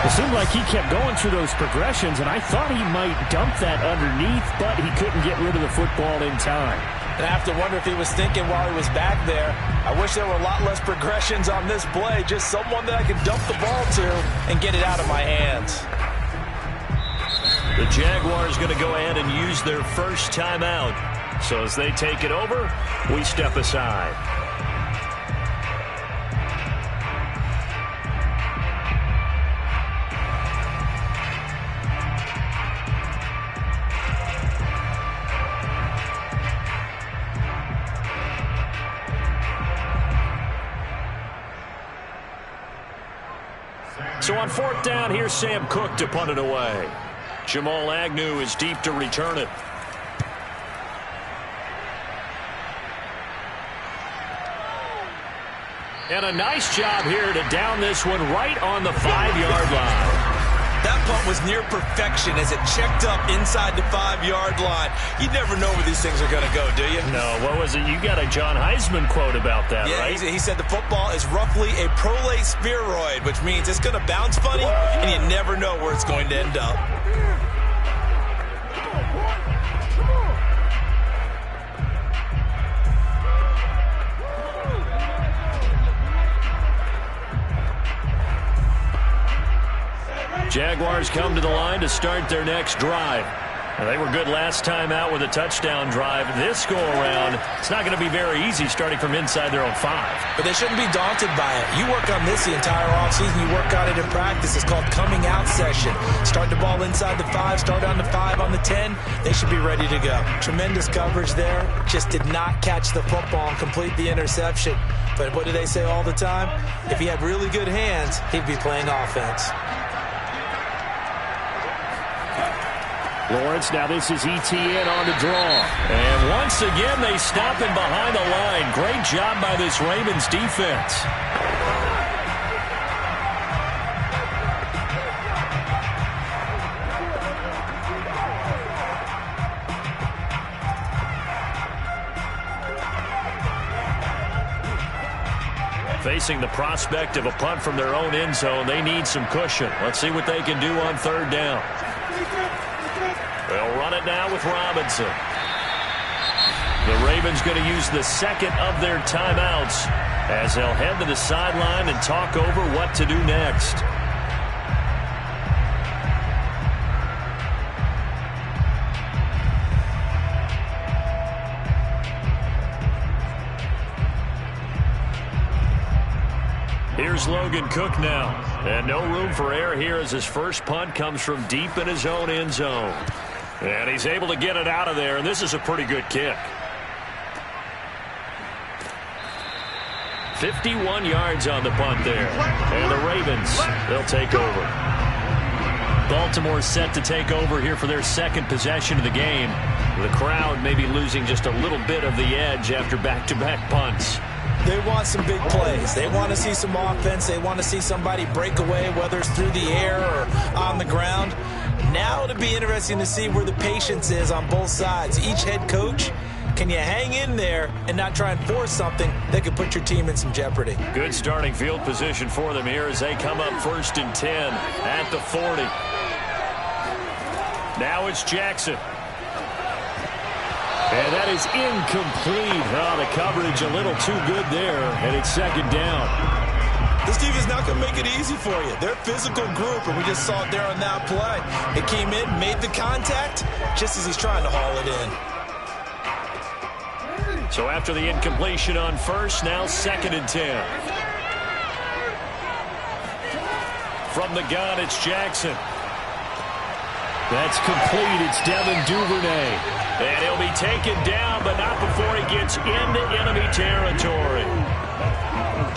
Speaker 6: It seemed like he kept going through those progressions, and I thought he might dump that underneath, but he couldn't get rid of the football in time.
Speaker 3: And I have to wonder if he was thinking while he was back there, I wish there were a lot less progressions on this play, just someone that I could dump the ball to and get it out of my hands.
Speaker 2: The Jaguars going to go ahead and use their first timeout. So as they take it over, we step aside. So on 4th down, here's Sam Cook to punt it away. Jamal Agnew is deep to return it. And a nice job here to down this one right on the 5-yard line.
Speaker 8: That punt was near perfection as it checked up inside the 5-yard line. You never know where these things are going to go, do you?
Speaker 2: No, what was it? You got a John Heisman quote about that,
Speaker 8: yeah,
Speaker 2: right?
Speaker 8: He said the football is roughly a prolate spheroid, which means it's going to bounce funny, and you never know where it's going to end up.
Speaker 2: Jaguars come to the line to start their next drive. Now, they were good last time out with a touchdown drive. This go-around, it's not going to be very easy starting from inside their own 5.
Speaker 3: But they shouldn't be daunted by it. You work on this the entire offseason. You work on it in practice. It's called coming out session. Start the ball inside the 5, start on the 5, on the 10. They should be ready to go. Tremendous coverage there. Just did not catch the football and complete the interception. But what do they say all the time? If he had really good hands, he'd be playing offense.
Speaker 6: Lawrence, now this is ETN on the draw.
Speaker 2: And once again, they stop him behind the line. Great job by this Ravens defense. Facing the prospect of a punt from their own end zone, they need some cushion. Let's see what they can do on 3rd down. They'll run it now with Robinson. The Ravens going to use the second of their timeouts as they'll head to the sideline and talk over what to do next. Here's Logan Cook now. And no room for error here as his first punt comes from deep in his own end zone. And he's able to get it out of there, and this is a pretty good kick. 51 yards on the punt there. And the Ravens, they'll take over. Baltimore set to take over here for their second possession of the game. The crowd may be losing just a little bit of the edge after back-to-back punts.
Speaker 3: They want some big plays. They want to see some offense. They want to see somebody break away, whether it's through the air or on the ground. Now it'll be interesting to see where the patience is on both sides. Each head coach, can you hang in there and not try and force something that could put your team in some jeopardy?
Speaker 2: Good starting field position for them here as they come up 1st and 10 at the 40. Now it's Jackson. And that is incomplete. Oh, the coverage a little too good there, and it's 2nd down.
Speaker 8: This defense is not going to make it easy for you. They're a physical group, and we just saw it there on that play. It came in, made the contact, just as he's trying to haul it in.
Speaker 2: So after the incompletion on 1st, now 2nd and 10. From the gun, it's Jackson. That's complete. It's Devin Duvernay. And he'll be taken down, but not before he gets into enemy territory.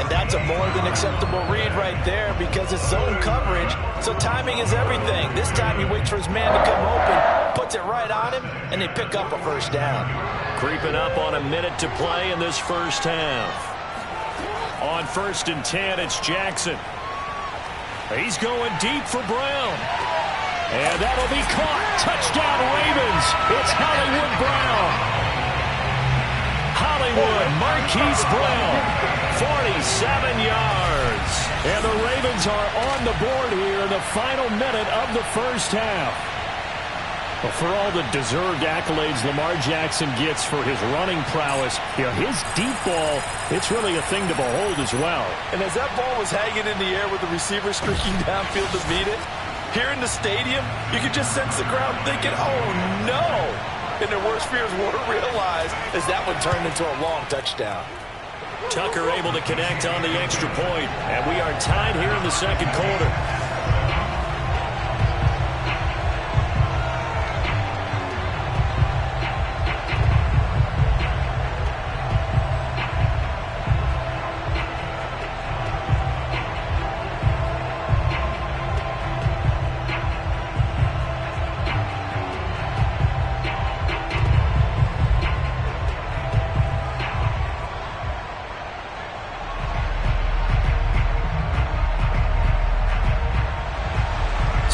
Speaker 3: And that's a more than acceptable read right there because it's zone coverage, so timing is everything. This time he waits for his man to come open, puts it right on him, and they pick up a first down.
Speaker 2: Creeping up on a minute to play in this first half. On 1st and 10, it's Jackson. He's going deep for Brown. And that'll be caught. Touchdown, Ravens. It's Hollywood Brown. Hollywood, Marquise Brown, 47 yards. And the Ravens are on the board here in the final minute of the first half. Well, for all the deserved accolades Lamar Jackson gets for his running prowess, his deep ball, it's really a thing to behold as well.
Speaker 8: And as that ball was hanging in the air with the receiver streaking downfield to meet it, here in the stadium, you could just sense the crowd thinking, oh, no. And their worst fears were realized as that one turned into a long touchdown.
Speaker 2: Tucker able to connect on the extra point, and we are tied here in the second quarter.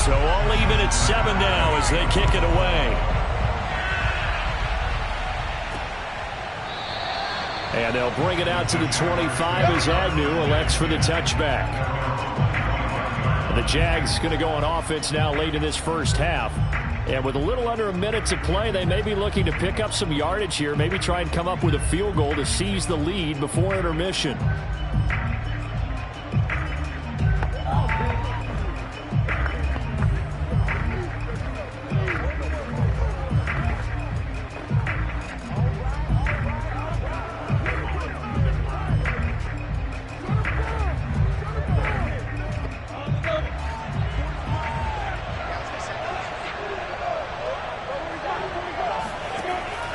Speaker 2: So all even at 7 now as they kick it away. And they'll bring it out to the 25 as Agnew elects for the touchback. And the Jags going to go on offense now late in this first half. And with a little under a minute to play, they may be looking to pick up some yardage here, maybe try and come up with a field goal to seize the lead before intermission.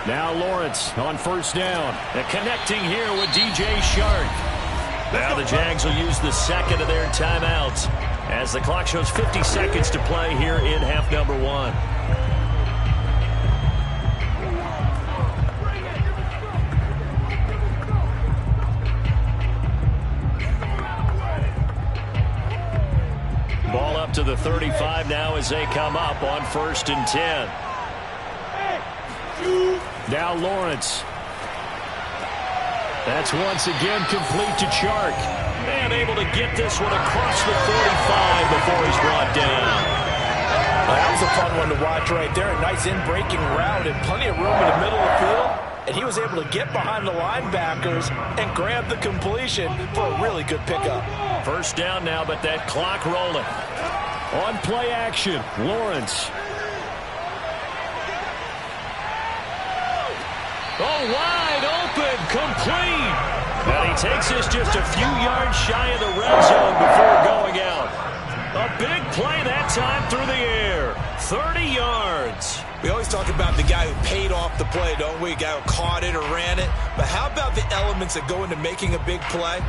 Speaker 2: Now Lawrence on first down. And connecting here with DJ Shark. Now the Jags will use the second of their timeouts as the clock shows 50 seconds to play here in half number 1. Ball up to the 35 now as they come up on 1st and 10. Now Lawrence. That's once again complete to Chark. And able to get this one across the 45 before he's brought down.
Speaker 3: Well, that was a fun one to watch right there. A nice in-breaking route and plenty of room in the middle of the field. And he was able to get behind the linebackers and grab the completion for a really good pickup.
Speaker 2: First down now, but that clock rolling. On play action, Lawrence. Oh, wide open, complete. And he takes this just a few yards shy of the red zone before going out. A big play that time through the air. 30 yards.
Speaker 8: We always talk about the guy who paid off the play, don't we? A guy who caught it or ran it. But how about the elements that go into making a big play?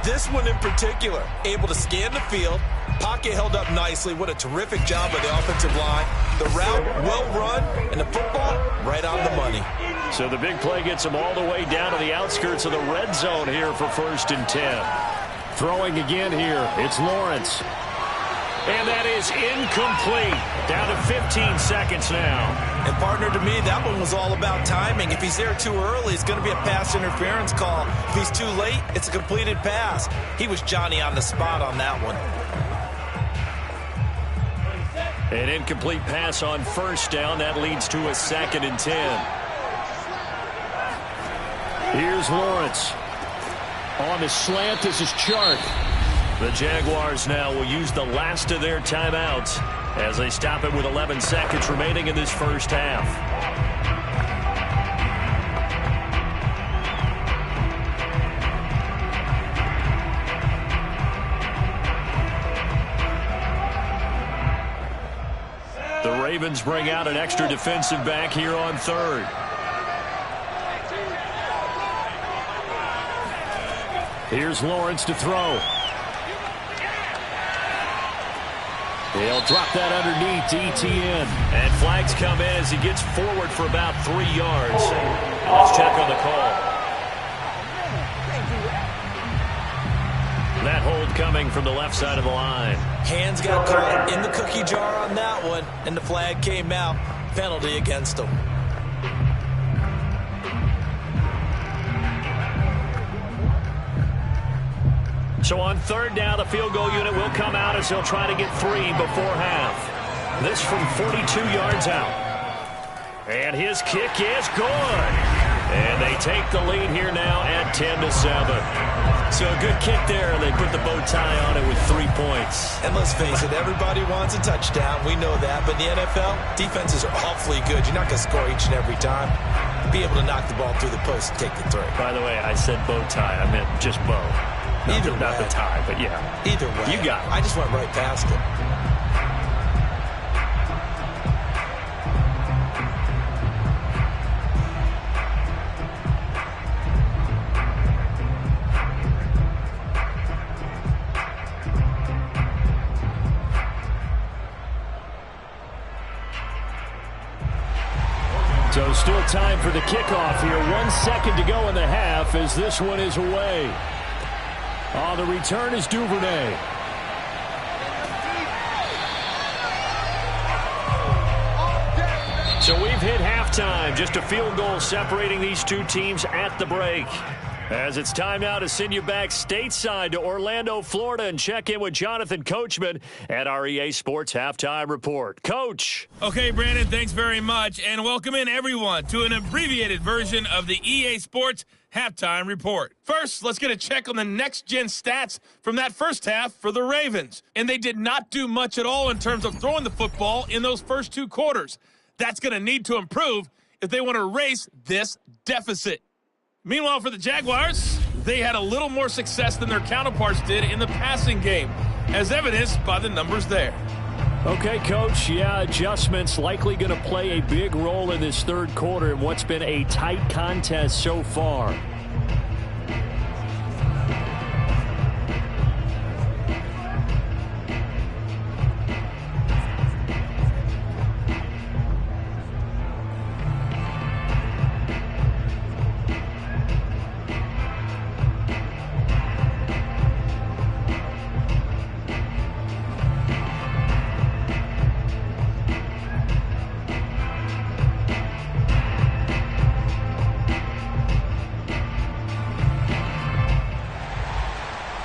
Speaker 8: This one in particular, able to scan the field. Pocket held up nicely. What a terrific job by the offensive line. The route, well run, and the football, right on the money.
Speaker 2: So the big play gets him all the way down to the outskirts of the red zone here for 1st and 10. Throwing again here, it's Lawrence. And that is incomplete. Down to 15 seconds now.
Speaker 8: And partner, to me, that one was all about timing. If he's there too early, it's going to be a pass interference call. If he's too late, it's a completed pass. He was Johnny on the spot on that one.
Speaker 2: An incomplete pass on first down. That leads to a 2nd and 10. Here's Lawrence. On the slant, this is Chark. The Jaguars now will use the last of their timeouts as they stop it with 11 seconds remaining in this first half. The Ravens bring out an extra defensive back here on third. Here's Lawrence to throw. He'll drop that underneath to ETN. And flags come in as he gets forward for about 3 yards. Let's check on the call. That hold coming from the left side of the line.
Speaker 8: Hands got caught in the cookie jar on that one, and the flag came out. Penalty against him.
Speaker 2: So on third down, the field goal unit will come out as they'll try to get 3 before half. This from 42 yards out. And his kick is good. And they take the lead here now at 10-7. So a good kick there, and they put the bow tie on it with 3 points.
Speaker 8: And let's face it, everybody wants a touchdown. We know that. But in the NFL, defenses are awfully good. You're not going to score each and every time. Be able to knock the ball through the post and take the 3.
Speaker 2: By the way, I said bow tie. I meant just bow.
Speaker 8: Either way.
Speaker 2: Not the tie, but yeah.
Speaker 8: Either way.
Speaker 2: You got it.
Speaker 8: I just went right past it.
Speaker 2: So still time for the kickoff here. 1 second to go in the half as this one is away. On the return is Duvernay. So we've hit halftime. Just a field goal separating these two teams at the break. As it's time now to send you back stateside to Orlando, Florida, and check in with Jonathan Coachman at our EA Sports Halftime Report. Coach.
Speaker 5: Okay, Brandon, thanks very much. And welcome in, everyone, to an abbreviated version of the EA Sports Halftime Report. First, let's get a check on the next-gen stats from that first half for the Ravens. And they did not do much at all in terms of throwing the football in those first 2 quarters. That's going to need to improve if they want to erase this deficit. Meanwhile, for the Jaguars, they had a little more success than their counterparts did in the passing game, as evidenced by the numbers there.
Speaker 2: Okay, Coach, yeah, adjustments likely going to play a big role in this third quarter in what's been a tight contest so far.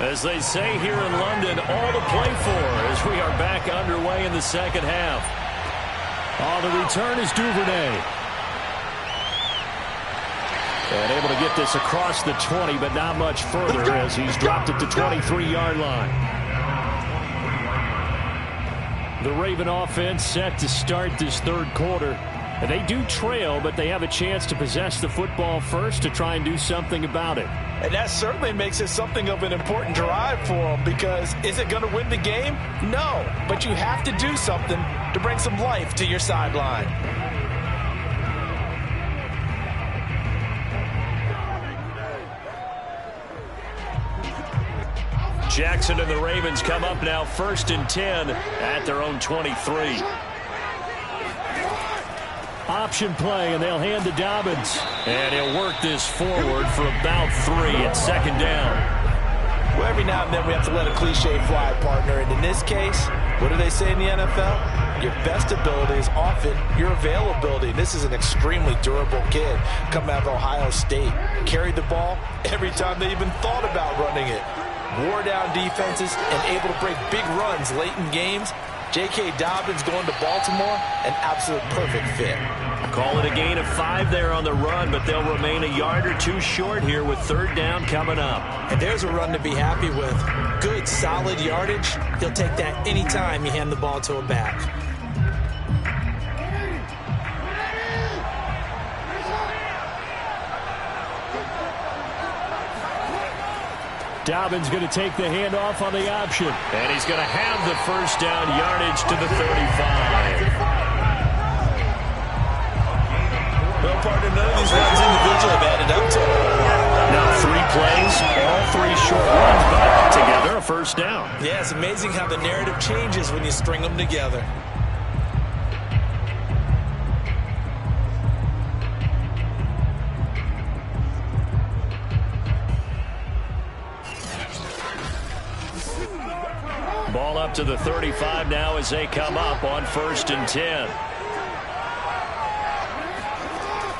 Speaker 2: As they say here in London, all to play for as we are back underway in the second half. On the return is Duvernay. And able to get this across the 20, but not much further as he's dropped it to 23-yard line. The Raven offense set to start this third quarter. And they do trail, but they have a chance to possess the football first to try and do something about it.
Speaker 8: And that certainly makes it something of an important drive for them, because is it going to win the game? No, but you have to do something to bring some life to your sideline.
Speaker 2: Jackson and the Ravens come up now 1st and 10 at their own 23. Option play, and they'll hand to Dobbins. And he'll work this forward for about 3 at 2nd down.
Speaker 8: Well, every now and then we have to let a cliche fly, partner. And in this case, what do they say in the NFL? Your best ability is often your availability. This is an extremely durable kid coming out of Ohio State. Carried the ball every time they even thought about running it. Wore down defenses and able to break big runs late in games. J.K. Dobbins going to Baltimore, an absolute perfect fit.
Speaker 2: Call it a gain of 5 there on the run, but they'll remain a yard or 2 short here with 3rd down coming up.
Speaker 8: And there's a run to be happy with. Good, solid yardage. He'll take that anytime you hand the ball to a back.
Speaker 2: Dobbins going to take the handoff on the option. And he's going to have the 1st down yardage to the 35.
Speaker 8: Well, partner, none of these runs individually have added up to it.
Speaker 2: Now 3 plays, all 3 short runs, but together a first down.
Speaker 8: Yeah, it's amazing how the narrative changes when you string them together.
Speaker 2: Ball up to the 35 now as they come up on 1st and 10.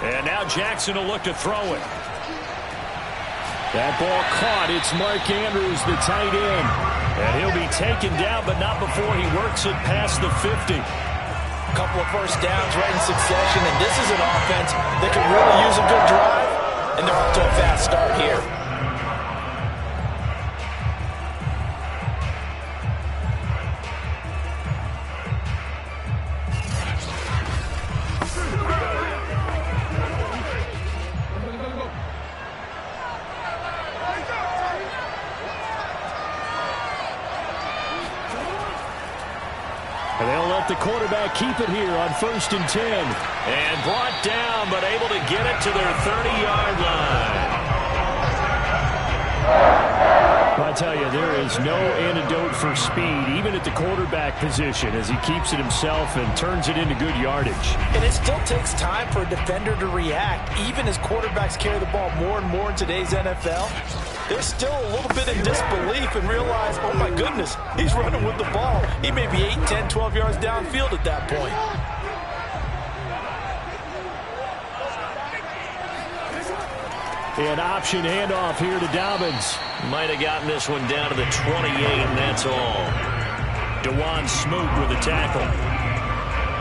Speaker 2: And now Jackson will look to throw it. That ball caught. It's Mark Andrews, the tight end. And he'll be taken down, but not before he works it past the 50.
Speaker 8: A couple of first downs right in succession, and this is an offense that can really use a good drive, and they're off to a fast start here.
Speaker 2: And they'll let the quarterback keep it here on 1st and 10. And brought down, but able to get it to their 30-yard line. I tell you, there is no antidote for speed, even at the quarterback position, as he keeps it himself and turns it into good yardage.
Speaker 3: And it still takes time for a defender to react, even as quarterbacks carry the ball more and more in today's NFL. They're still a little bit in disbelief and realize, oh my goodness, he's running with the ball. He may be 8, 10, 12 yards downfield at that point.
Speaker 2: An option handoff here to Dobbins. Might have gotten this one down to the 28, and that's all. DeJuan Smoot with a tackle.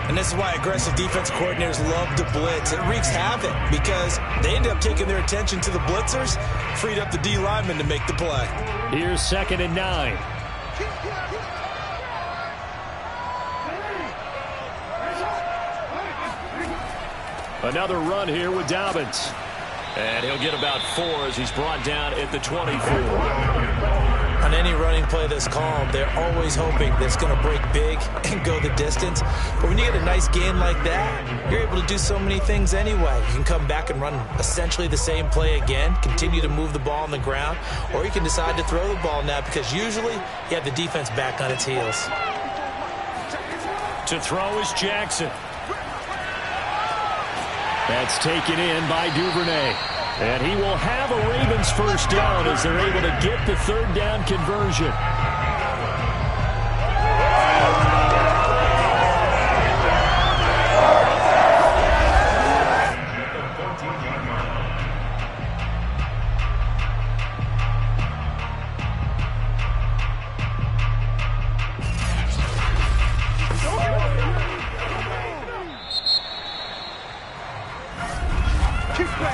Speaker 8: And this is why aggressive defense coordinators love to blitz. It wreaks havoc because they end up taking their attention to the blitzers, freed up the D lineman to make the play.
Speaker 2: Here's 2nd and 9. Another run here with Dobbins. And he'll get about 4 as he's brought down at the 24.
Speaker 3: On any running play that's called, they're always hoping that it's going to break big and go the distance. But when you get a nice gain like that, you're able to do so many things anyway. You can come back and run essentially the same play again, continue to move the ball on the ground, or you can decide to throw the ball now because usually you have the defense back on its heels.
Speaker 2: To throw is Jackson. That's taken in by Duvernay. And he will have a Ravens first down as they're able to get the 3rd down conversion.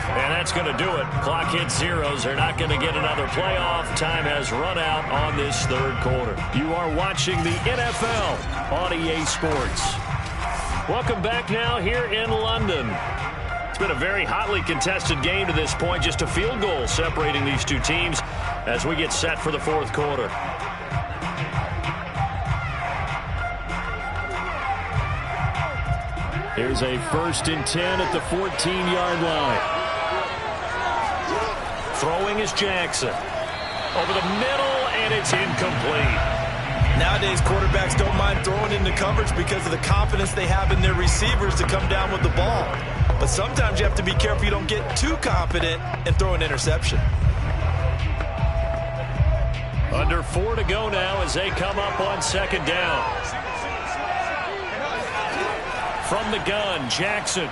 Speaker 2: And that's going to do it. Clock hits zeros. They're not going to get another playoff. Time has run out on this 3rd quarter. You are watching the NFL on EA Sports. Welcome back now here in London. It's been a very hotly contested game to this point. Just a field goal separating these two teams as we get set for the 4th quarter. Here's a 1st and 10 at the 14-yard line. Throwing is Jackson. Over the middle, and it's incomplete.
Speaker 8: Nowadays, quarterbacks don't mind throwing into coverage because of the confidence they have in their receivers to come down with the ball. But sometimes you have to be careful you don't get too confident and throw an interception.
Speaker 2: Under 4 to go now as they come up on 2nd down. From the gun, Jackson.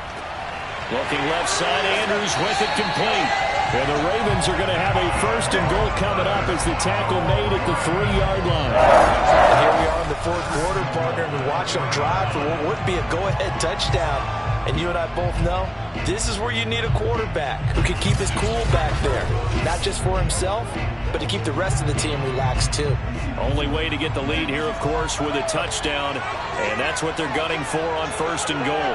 Speaker 2: Looking left side, Andrews with it complete. And the Ravens are going to have a 1st and goal coming up as the tackle made at the 3-yard line.
Speaker 3: And here we are in the 4th quarter, partner, and watch them drive for what would be a go-ahead touchdown. And you and I both know this is where you need a quarterback who can keep his cool back there. Not just for himself, but to keep the rest of the team relaxed too.
Speaker 2: Only way to get the lead here, of course, with a touchdown. And that's what they're gunning for on 1st and goal.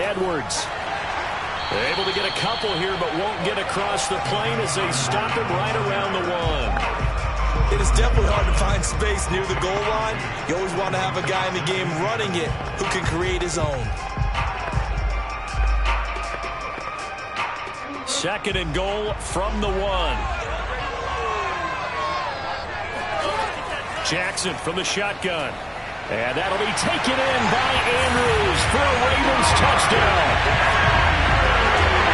Speaker 2: Edwards. They're able to get a couple here, but won't get across the plane as they stop him right around the 1.
Speaker 8: It is definitely hard to find space near the goal line. You always want to have a guy in the game running it who can create his own.
Speaker 2: 2nd and goal from the 1. Jackson from the shotgun. And that'll be taken in by Andrews for a Ravens touchdown.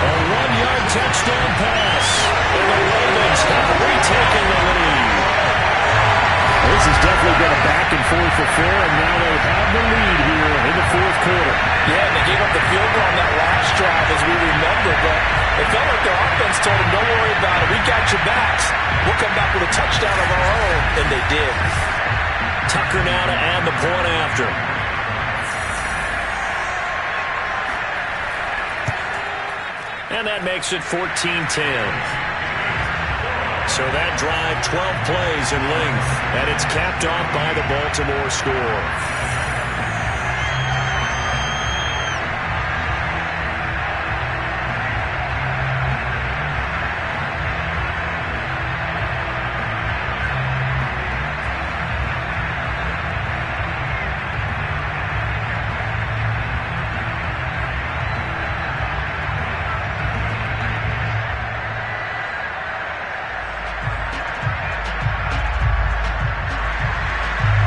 Speaker 2: A 1-yard touchdown pass. And the Ravens have retaken the lead. This has definitely been a back-and-forth affair, and now they have the lead here in the 4th quarter.
Speaker 3: Yeah, and they gave up the field goal on that last drive, as we remember, but it felt like their offense told them, don't worry about it. We got your backs. We'll come back with a touchdown of our own, and they did.
Speaker 2: Tucker now to add the point after. And that makes it 14-10. So that drive, 12 plays in length, and it's capped off by the Baltimore score.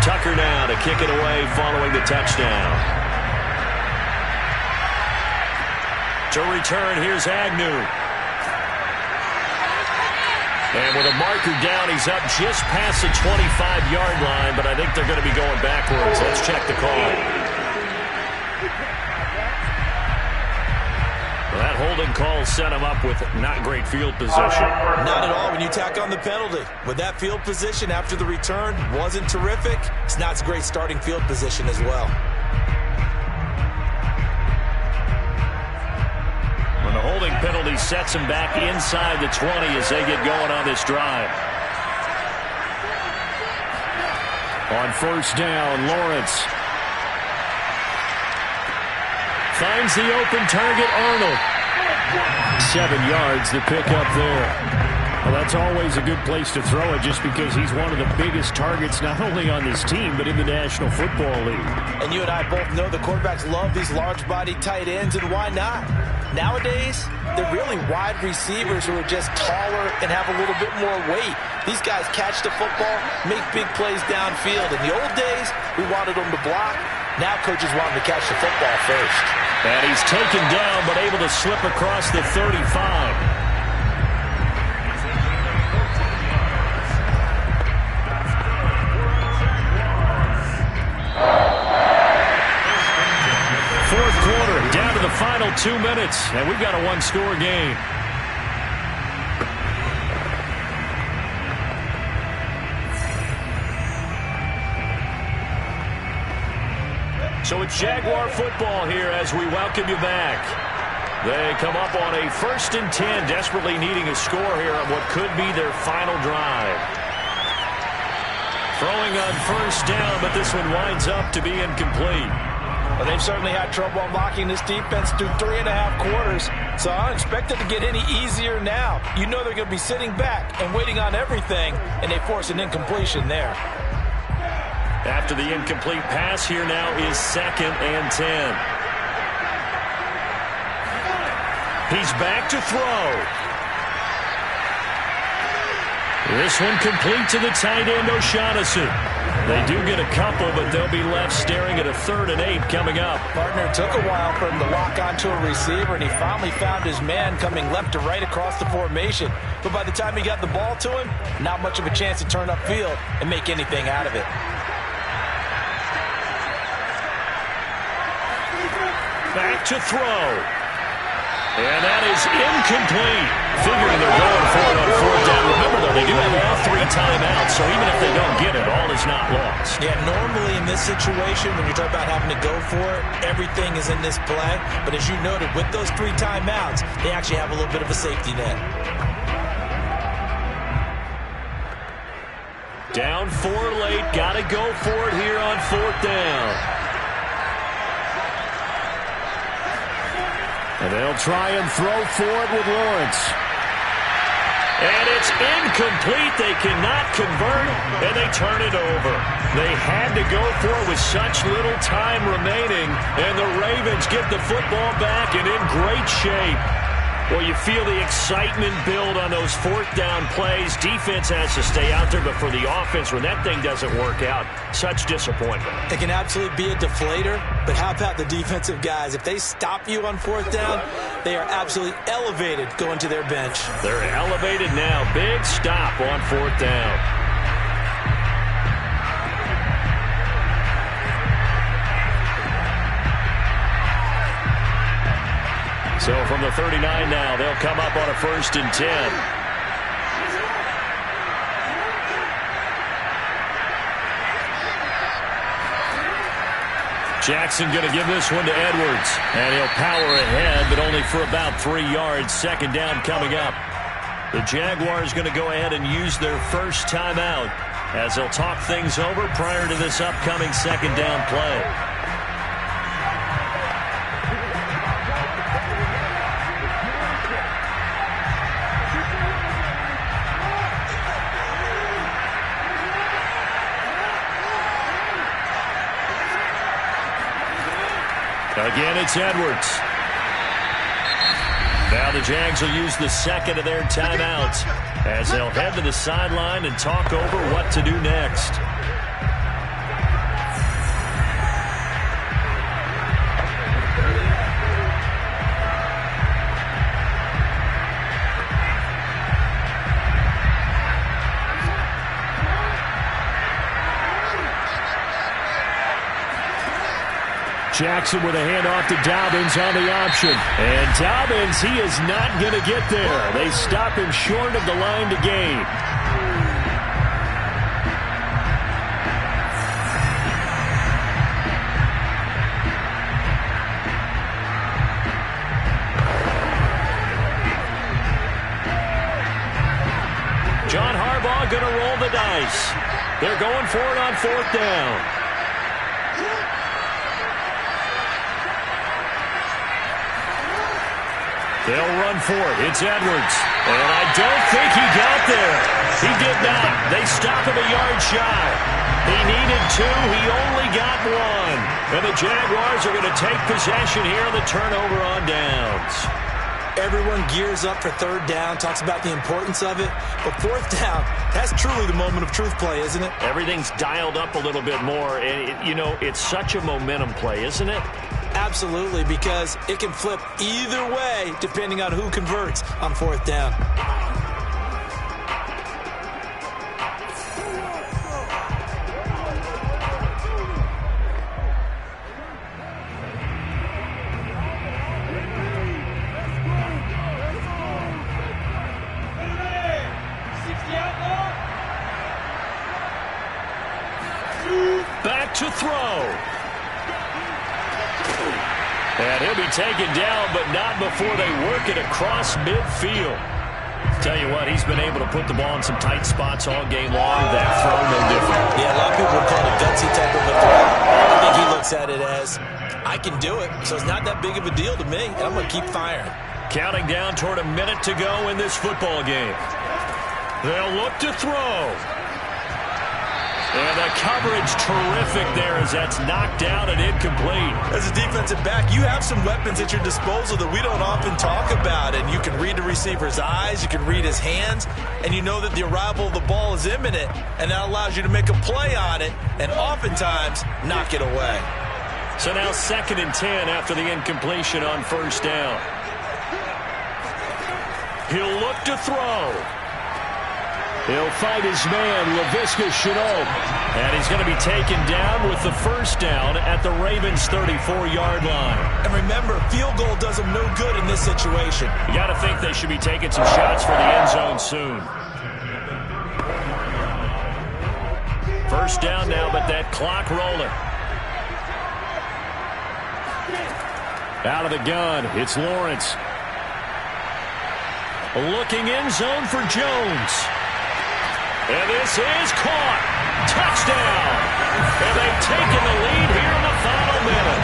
Speaker 2: Tucker now to kick it away following the touchdown. To return, here's Agnew. And with a marker down, he's up just past the 25-yard line, but I think they're going to be going backwards. Let's check the call. Well, that holding call set him up with not great field position.
Speaker 8: Not at all when you tack on the penalty. With that field position after the return wasn't terrific, it's not a great starting field position as well.
Speaker 2: When the holding penalty sets him back inside the 20 as they get going on this drive. On 1st down, Lawrence finds the open target, Arnold. 7 yards to pick up there. Well, that's always a good place to throw it just because he's one of the biggest targets not only on this team but in the National Football League.
Speaker 3: And you and I both know the quarterbacks love these large-body tight ends, and why not? Nowadays, they're really wide receivers who are just taller and have a little bit more weight. These guys catch the football, make big plays downfield. In the old days, we wanted them to block. Now coaches want them to catch the football first.
Speaker 2: And he's taken down but able to slip across the 35. Fourth quarter, down to the final 2 minutes, and we've got a one-score game. So it's Jaguar football here as we welcome you back. They come up on a 1st and 10, desperately needing a score here on what could be their final drive. Throwing on 1st down, but this one winds up to be incomplete.
Speaker 3: Well, they've certainly had trouble unlocking this defense through 3.5 quarters, so I don't expect it to get any easier now. You know they're going to be sitting back and waiting on everything, and they force an incompletion there.
Speaker 2: After the incomplete pass, here now is 2nd and 10. He's back to throw. This one complete to the tight end, O'Shaughnessy. They do get a couple, but they'll be left staring at a 3rd and 8 coming up.
Speaker 3: Partner, took a while for him to lock onto a receiver, and he finally found his man coming left to right across the formation. But by the time he got the ball to him, not much of a chance to turn upfield and make anything out of it.
Speaker 2: Back to throw. And that is incomplete. Figuring they're going for it on 4th down. Remember, though, they do have all 3 timeouts, so even if they don't get it, all is not lost.
Speaker 8: Yeah, normally in this situation, when you're talking about having to go for it, everything is in this play. But as you noted, with those 3 timeouts, they actually have a little bit of a safety net.
Speaker 2: Down 4 late. Got to go for it here on 4th down. And they'll try and throw for it with Lawrence. And it's incomplete. They cannot convert, and they turn it over. They had to go for it with such little time remaining, and the Ravens get the football back and in great shape. Well, you feel the excitement build on those fourth down plays. Defense has to stay out there, but for the offense, when that thing doesn't work out, such disappointment.
Speaker 3: It can absolutely be a deflator, but how about the defensive guys? If they stop you on fourth down, they are absolutely elevated going to their bench.
Speaker 2: They're elevated now. Big stop on fourth down. So from the 39 now, they'll come up on a 1st and 10. Jackson going to give this one to Edwards. And he'll power ahead, but only for about 3 yards. 2nd down coming up. The Jaguars going to go ahead and use their first timeout as they'll talk things over prior to this upcoming 2nd down play. Again, it's Edwards. Now the Jags will use the 2nd of their timeouts as they'll head to the sideline and talk over what to do next. Jackson with a handoff to Dobbins on the option. And Dobbins, he is not going to get there. They stop him short of the line to gain. John Harbaugh going to roll the dice. They're going for it on 4th down. They'll run for it. It's Edwards. And I don't think he got there. He did not. They stop him a yard shy. He needed 2. He only got 1. And the Jaguars are going to take possession here on the turnover on downs.
Speaker 3: Everyone gears up for 3rd down, talks about the importance of it. But 4th down, that's truly the moment of truth play, isn't it?
Speaker 2: Everything's dialed up a little bit more. And, it's such a momentum play, isn't it?
Speaker 3: Absolutely, because it can flip either way depending on who converts on 4th down.
Speaker 2: Back to throw. And he'll be taken down, but not before they work it across midfield. Tell you what, he's been able to put the ball in some tight spots all game long. That throw, no different.
Speaker 3: Yeah, a lot of people would call it a gutsy type of a throw. I think he looks at it as, I can do it, so it's not that big of a deal to me. I'm going to keep firing.
Speaker 2: Counting down toward a minute to go in this football game. They'll look to throw. And the coverage terrific there as that's knocked down and incomplete.
Speaker 8: As a defensive back, you have some weapons at your disposal that we don't often talk about. And you can read the receiver's eyes, you can read his hands, and you know that the arrival of the ball is imminent. And that allows you to make a play on it and oftentimes knock it away.
Speaker 2: So now 2nd and 10 after the incompletion on 1st down. He'll look to throw. He'll fight his man, Laviska Shenault. And he's going to be taken down with the 1st down at the Ravens' 34-yard line.
Speaker 8: And remember, field goal does them no good in this situation.
Speaker 2: You got to think they should be taking some shots for the end zone soon. 1st down now, but that clock rolling. Out of the gun, it's Lawrence. Looking end zone for Jones. And this is caught. Touchdown. And they've taken the lead here in the final minute.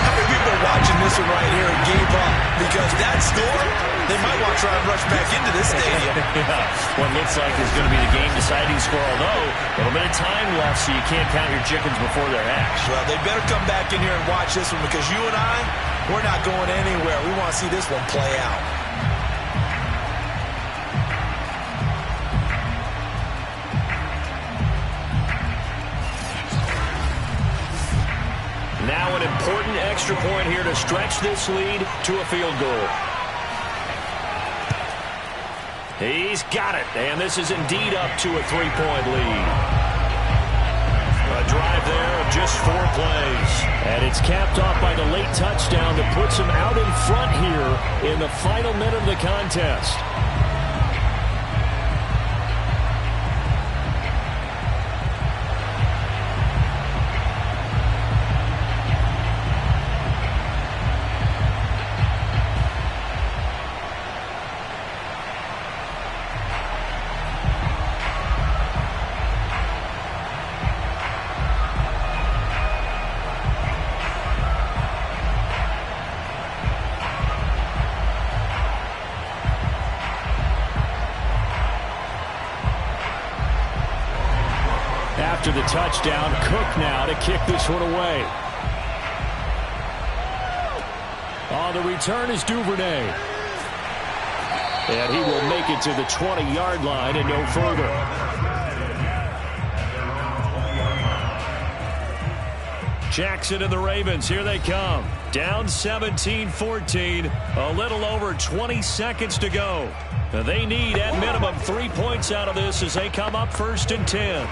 Speaker 8: How many people are watching this one right here and gave up? Because that score, they might want to try and rush back into this stadium.
Speaker 2: Yeah. What looks like is going to be the game-deciding score, although a little bit of time left, so you can't count your chickens before they're hatched.
Speaker 8: Well, they better come back in here and watch this one because you and I, We're not going anywhere. We want to see this one play out.
Speaker 2: Now an important extra point here to stretch this lead to a field goal. He's got it, and this is indeed up to a 3-point lead. A drive there of just 4 plays. And it's capped off by the late touchdown that puts him out in front here in the final minute of the contest. After the touchdown, Cook now to kick this one away. On the return is Duvernay. And he will make it to the 20-yard line and no further. Jackson and the Ravens, here they come. Down 17-14, a little over 20 seconds to go. They need, at minimum, 3 points out of this as they come up 1st and 10.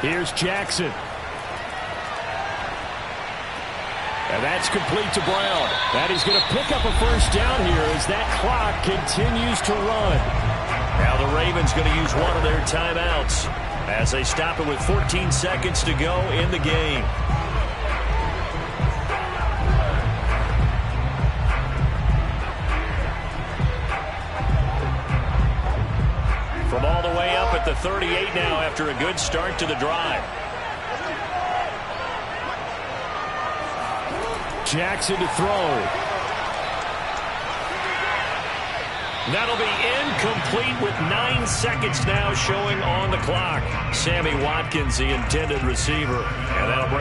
Speaker 2: Here's Jackson. And that's complete to Brown. And he's going to pick up a first down here as that clock continues to run. Now the Ravens going to use one of their timeouts as they stop it with 14 seconds to go in the game. From all the way up at the 38 now after a good start to the drive. Jackson to throw. That'll be incomplete with 9 seconds now showing on the clock. Sammy Watkins, the intended receiver. And that'll bring